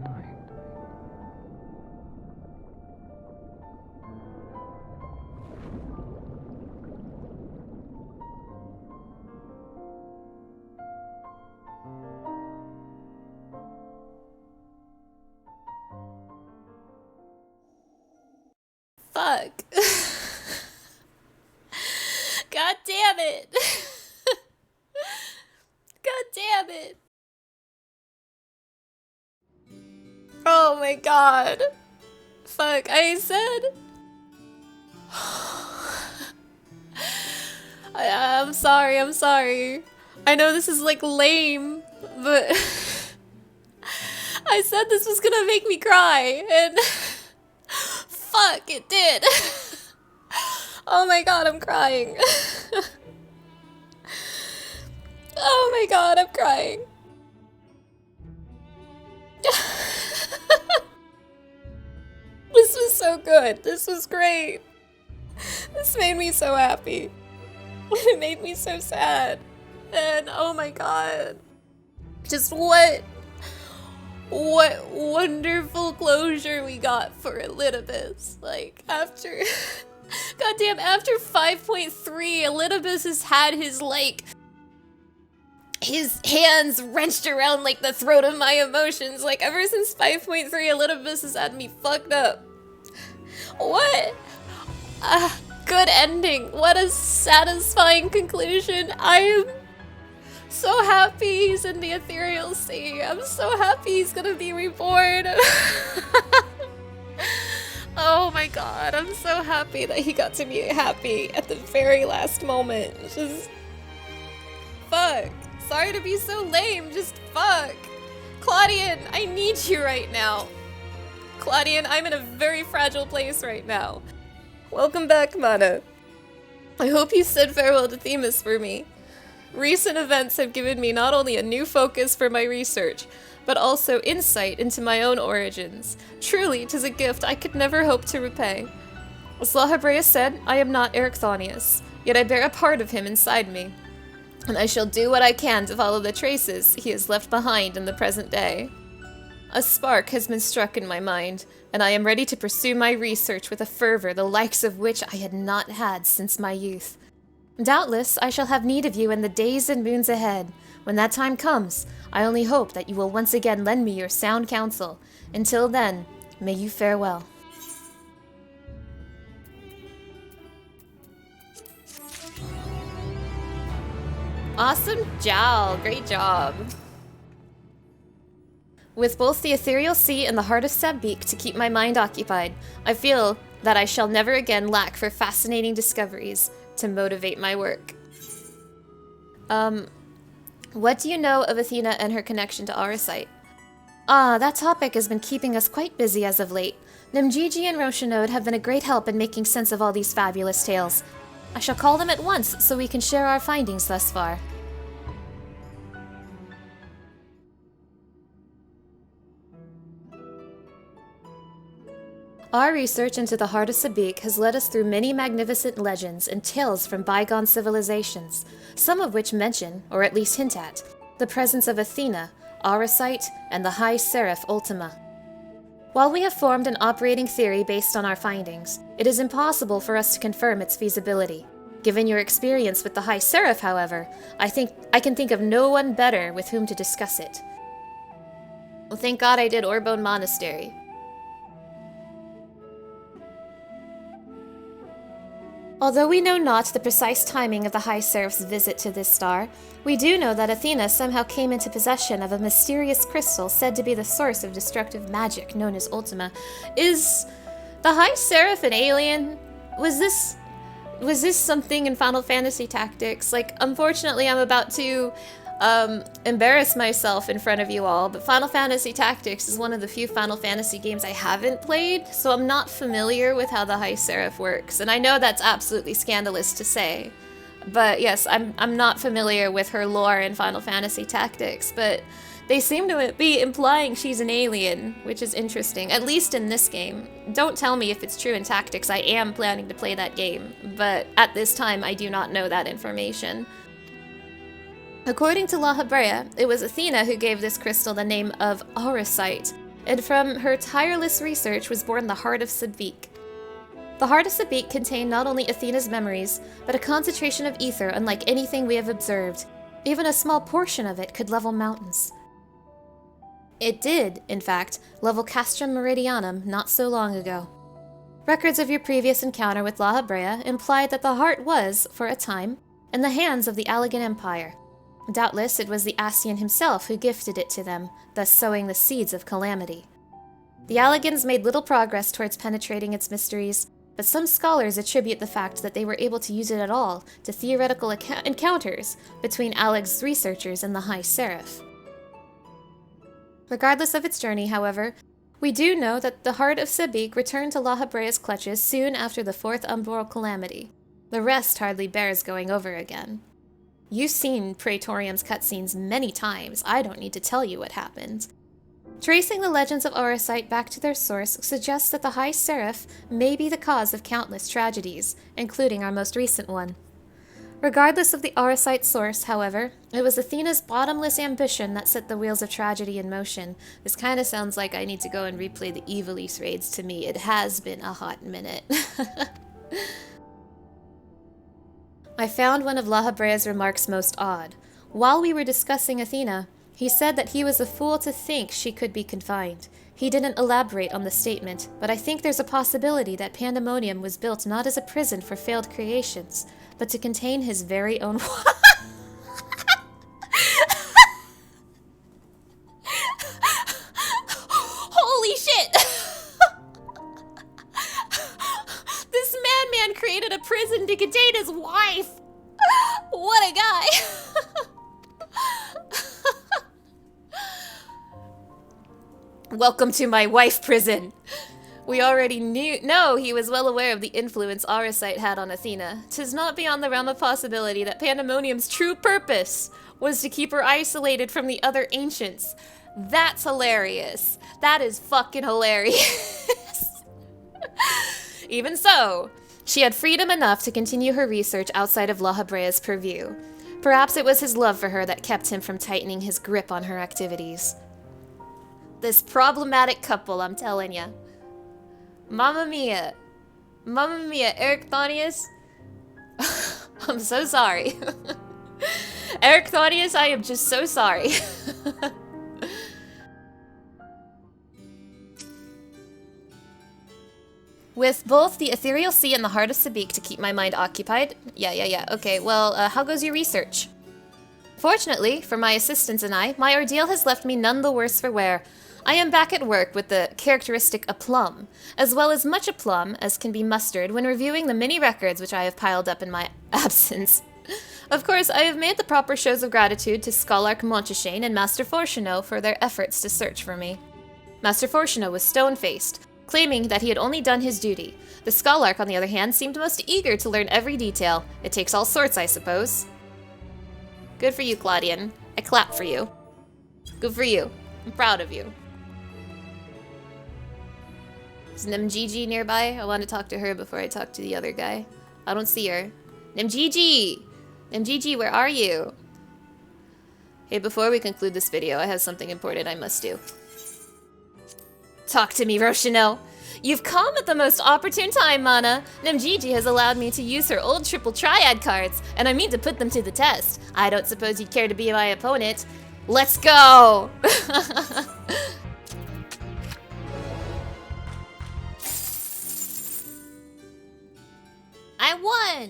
Fuck. God damn it. God damn it. Oh my god. Fuck, I said... I'm sorry. I know this is like lame, but I said this was gonna make me cry, and fuck, it did. Oh my god, I'm crying. Oh my god, I'm crying. This was so good. This was great. This made me so happy. It made me so sad. And oh my god. Just what wonderful closure we got for Elidibus. Like, after... Goddamn, after 5.3, Elidibus has had his, like... his hands wrenched around, like, the throat of my emotions. Like, ever since 5.3, Elidibus has had me fucked up. What a good ending. What a satisfying conclusion. I am so happy he's in the ethereal sea. I'm so happy he's gonna be reborn. Oh my god, I'm so happy that he got to be happy at the very last moment. Just... fuck. Sorry to be so lame, just fuck. Claudian, I need you right now. Claudian, I'm in a very fragile place right now. Welcome back, Mana. I hope you said farewell to Themis for me. Recent events have given me not only a new focus for my research, but also insight into my own origins. Truly, 'tis a gift I could never hope to repay. As Lahabrea said, I am not Erichthonios, yet I bear a part of him inside me, and I shall do what I can to follow the traces he has left behind in the present day. A spark has been struck in my mind, and I am ready to pursue my research with a fervor the likes of which I had not had since my youth. Doubtless, I shall have need of you in the days and moons ahead. When that time comes, I only hope that you will once again lend me your sound counsel. Until then, may you fare well. Awesome job! Great job! With both the ethereal sea and the heart of Sabik to keep my mind occupied, I feel that I shall never again lack for fascinating discoveries to motivate my work. What do you know of Athena and her connection to Auracite? That topic has been keeping us quite busy as of late. Nimgigi and Roshanode have been a great help in making sense of all these fabulous tales. I shall call them at once so we can share our findings thus far. Our research into the heart of Sabik has led us through many magnificent legends and tales from bygone civilizations, some of which mention, or at least hint at, the presence of Athena, Auracite, and the High Seraph Ultima. While we have formed an operating theory based on our findings, it is impossible for us to confirm its feasibility. Given your experience with the High Seraph, however, I can think of no one better with whom to discuss it. Well, thank God I did Orbone Monastery. Although we know not the precise timing of the High Seraph's visit to this star, we do know that Athena somehow came into possession of a mysterious crystal said to be the source of destructive magic known as Ultima. Is the High Seraph an alien? Was this something in Final Fantasy Tactics? Like, unfortunately, I'm about to embarrass myself in front of you all, but Final Fantasy Tactics is one of the few Final Fantasy games I haven't played, so I'm not familiar with how the High Seraph works, and I know that's absolutely scandalous to say, but yes, I'm not familiar with her lore in Final Fantasy Tactics, but they seem to be implying she's an alien, which is interesting, at least in this game. Don't tell me if it's true in Tactics. I am planning to play that game, but at this time I do not know that information. According to Lahabrea, it was Athena who gave this crystal the name of Auracite, and from her tireless research was born the Heart of Sabik. The Heart of Sabik contained not only Athena's memories, but a concentration of ether unlike anything we have observed. Even a small portion of it could level mountains. It did, in fact, level Castrum Meridianum not so long ago. Records of your previous encounter with Lahabrea implied that the heart was, for a time, in the hands of the Allegan Empire. Doubtless it was the Ascian himself who gifted it to them, thus sowing the seeds of calamity. The Allegans made little progress towards penetrating its mysteries, but some scholars attribute the fact that they were able to use it at all to theoretical encounters between Aleg's researchers and the High Seraph. Regardless of its journey, however, we do know that the heart of Sabik returned to Lahabrea's clutches soon after the fourth umbral calamity. The rest hardly bears going over again. You've seen Praetorium's cutscenes many times. I don't need to tell you what happened. Tracing the legends of Auracite back to their source suggests that the High Seraph may be the cause of countless tragedies, including our most recent one. Regardless of the Auracite source, however, it was Athena's bottomless ambition that set the wheels of tragedy in motion. This kind of sounds like I need to go and replay the Evilise raids to me. It has been a hot minute. I found one of Lahabrea's remarks most odd. While we were discussing Athena, he said that he was a fool to think she could be confined. He didn't elaborate on the statement, but I think there's a possibility that Pandaemonium was built not as a prison for failed creations, but to contain his very own... Holy shit! This madman created a prison to contain his wife! What a guy! Welcome to my wife prison! We already know he was well aware of the influence Auracite had on Athena. 'Tis not beyond the realm of possibility that Pandaemonium's true purpose was to keep her isolated from the other ancients. That's hilarious. That is fucking hilarious. Even so, she had freedom enough to continue her research outside of Lahabrea's purview. Perhaps it was his love for her that kept him from tightening his grip on her activities. This problematic couple, I'm telling ya. Mamma mia. Mamma mia, Erichthonios. I'm so sorry. Erichthonios, I am just so sorry. With both the ethereal sea and the heart of Sabik to keep my mind occupied. Yeah. Okay, well, how goes your research? Fortunately, for my assistants and I, my ordeal has left me none the worse for wear. I am back at work with the characteristic aplomb, as well as much aplomb as can be mustered when reviewing the many records which I have piled up in my absence. Of course, I have made the proper shows of gratitude to Scholarch Monteshane and Master Fortuno for their efforts to search for me. Master Fortuno was stone-faced, claiming that he had only done his duty. The Scholarch, on the other hand, seemed most eager to learn every detail. It takes all sorts, I suppose. Good for you, Claudian. I clap for you. Good for you. I'm proud of you. Is Nemgigi nearby? I want to talk to her before I talk to the other guy. I don't see her. Nemgigi! Nemgigi, where are you? Hey, before we conclude this video, I have something important I must do. Talk to me, Roshino! You've come at the most opportune time, Mana! Nemgigi has allowed me to use her old triple triad cards, and I mean to put them to the test. I don't suppose you'd care to be my opponent. Let's go! I won!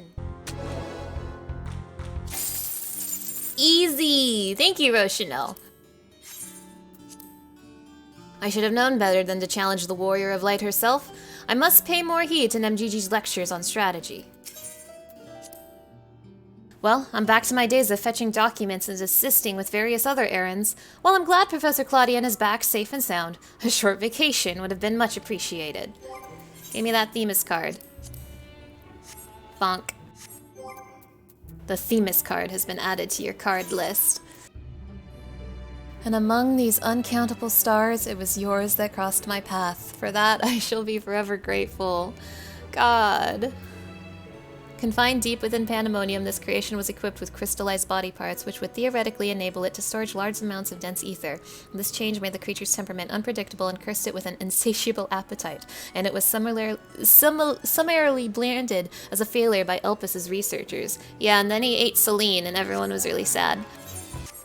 Easy! Thank you, Roshino. I should have known better than to challenge the Warrior of Light herself. I must pay more heed to Nemgigi's lectures on strategy. Well, I'm back to my days of fetching documents and assisting with various other errands. Well, I'm glad Professor Claudian is back safe and sound. A short vacation would have been much appreciated. Give me that Themis card. Bonk. The Themis card has been added to your card list. And among these uncountable stars, it was yours that crossed my path. For that, I shall be forever grateful. God. Confined deep within Pandaemonium, this creation was equipped with crystallized body parts, which would theoretically enable it to storage large amounts of dense ether. This change made the creature's temperament unpredictable and cursed it with an insatiable appetite, and it was summarily branded as a failure by Elpis' researchers. Yeah, and then he ate Selene, and everyone was really sad.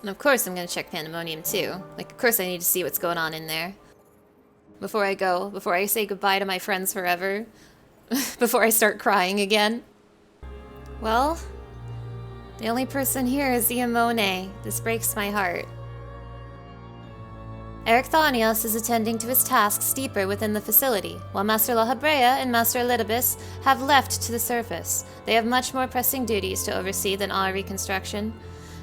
And of course I'm gonna check Pandaemonium too. Like, of course I need to see what's going on in there. Before I go, before I say goodbye to my friends forever. Before I start crying again. Well, the only person here is Iamone. This breaks my heart. Erichthonios is attending to his tasks deeper within the facility, while Master Lahabrea and Master Elidibus have left to the surface. They have much more pressing duties to oversee than our reconstruction.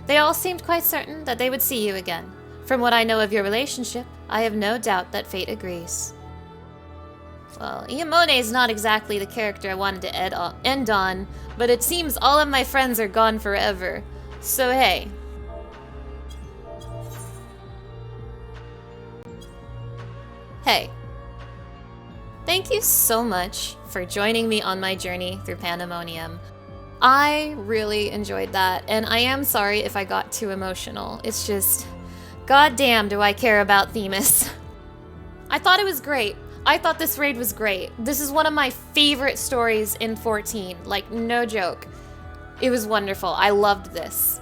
They all seemed quite certain that they would see you again. From what I know of your relationship, I have no doubt that fate agrees. Well, Iamone is not exactly the character I wanted to end on, but it seems all of my friends are gone forever. So hey. Hey. Thank you so much for joining me on my journey through Pandaemonium. I really enjoyed that, and I am sorry if I got too emotional. It's just, goddamn do I care about Themis. I thought it was great. I thought this raid was great. This is one of my favorite stories in 14. Like, no joke. It was wonderful. I loved this.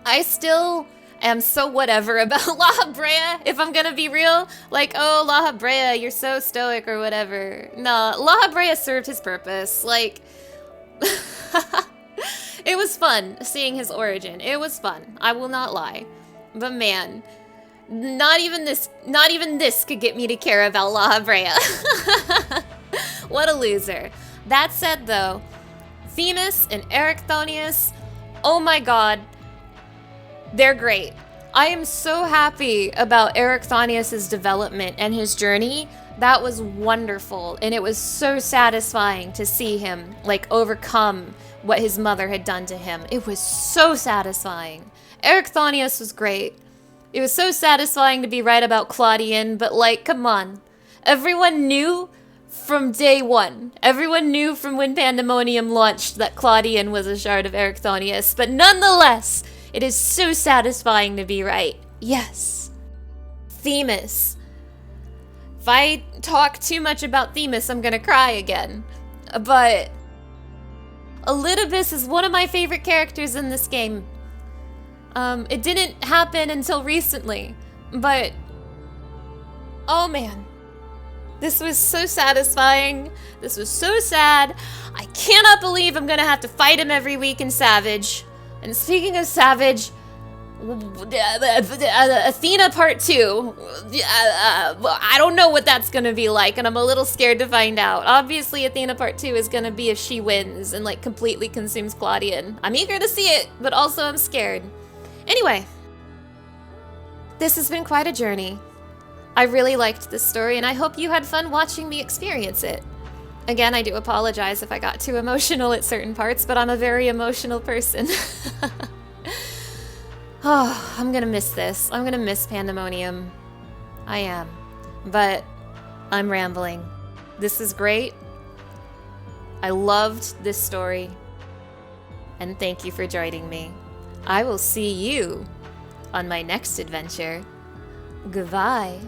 I still am so whatever about Lahabrea, if I'm gonna be real. Like, oh, Lahabrea, you're so stoic or whatever. No, Lahabrea served his purpose. Like, it was fun seeing his origin. It was fun. I will not lie. But man, not even this could get me to care about Lahabrea. What a loser. That said though, Themis and Erichthonios, oh my god, they're great. I am so happy about Erichthonios' development and his journey. That was wonderful, and it was so satisfying to see him like overcome what his mother had done to him. It was so satisfying. Erichthonios was great. It was so satisfying to be right about Claudian, but like, come on. Everyone knew from day one. Everyone knew from when Pandaemonium launched that Claudian was a shard of Erichthonios, but nonetheless, it is so satisfying to be right. Yes. Themis. If I talk too much about Themis, I'm gonna cry again. But Elidibus is one of my favorite characters in this game. It didn't happen until recently, but oh man. This was so satisfying. This was so sad. I cannot believe I'm gonna have to fight him every week in Savage. And speaking of Savage, Athena Part 2. I don't know what that's gonna be like, and I'm a little scared to find out. Obviously, Athena Part 2 is gonna be if she wins and like completely consumes Claudian. I'm eager to see it, but also I'm scared. Anyway, this has been quite a journey. I really liked this story, and I hope you had fun watching me experience it. Again, I do apologize if I got too emotional at certain parts, but I'm a very emotional person. Oh, I'm gonna miss this. I'm gonna miss Pandaemonium. I am. But I'm rambling. This is great. I loved this story. And thank you for joining me. I will see you on my next adventure. Goodbye.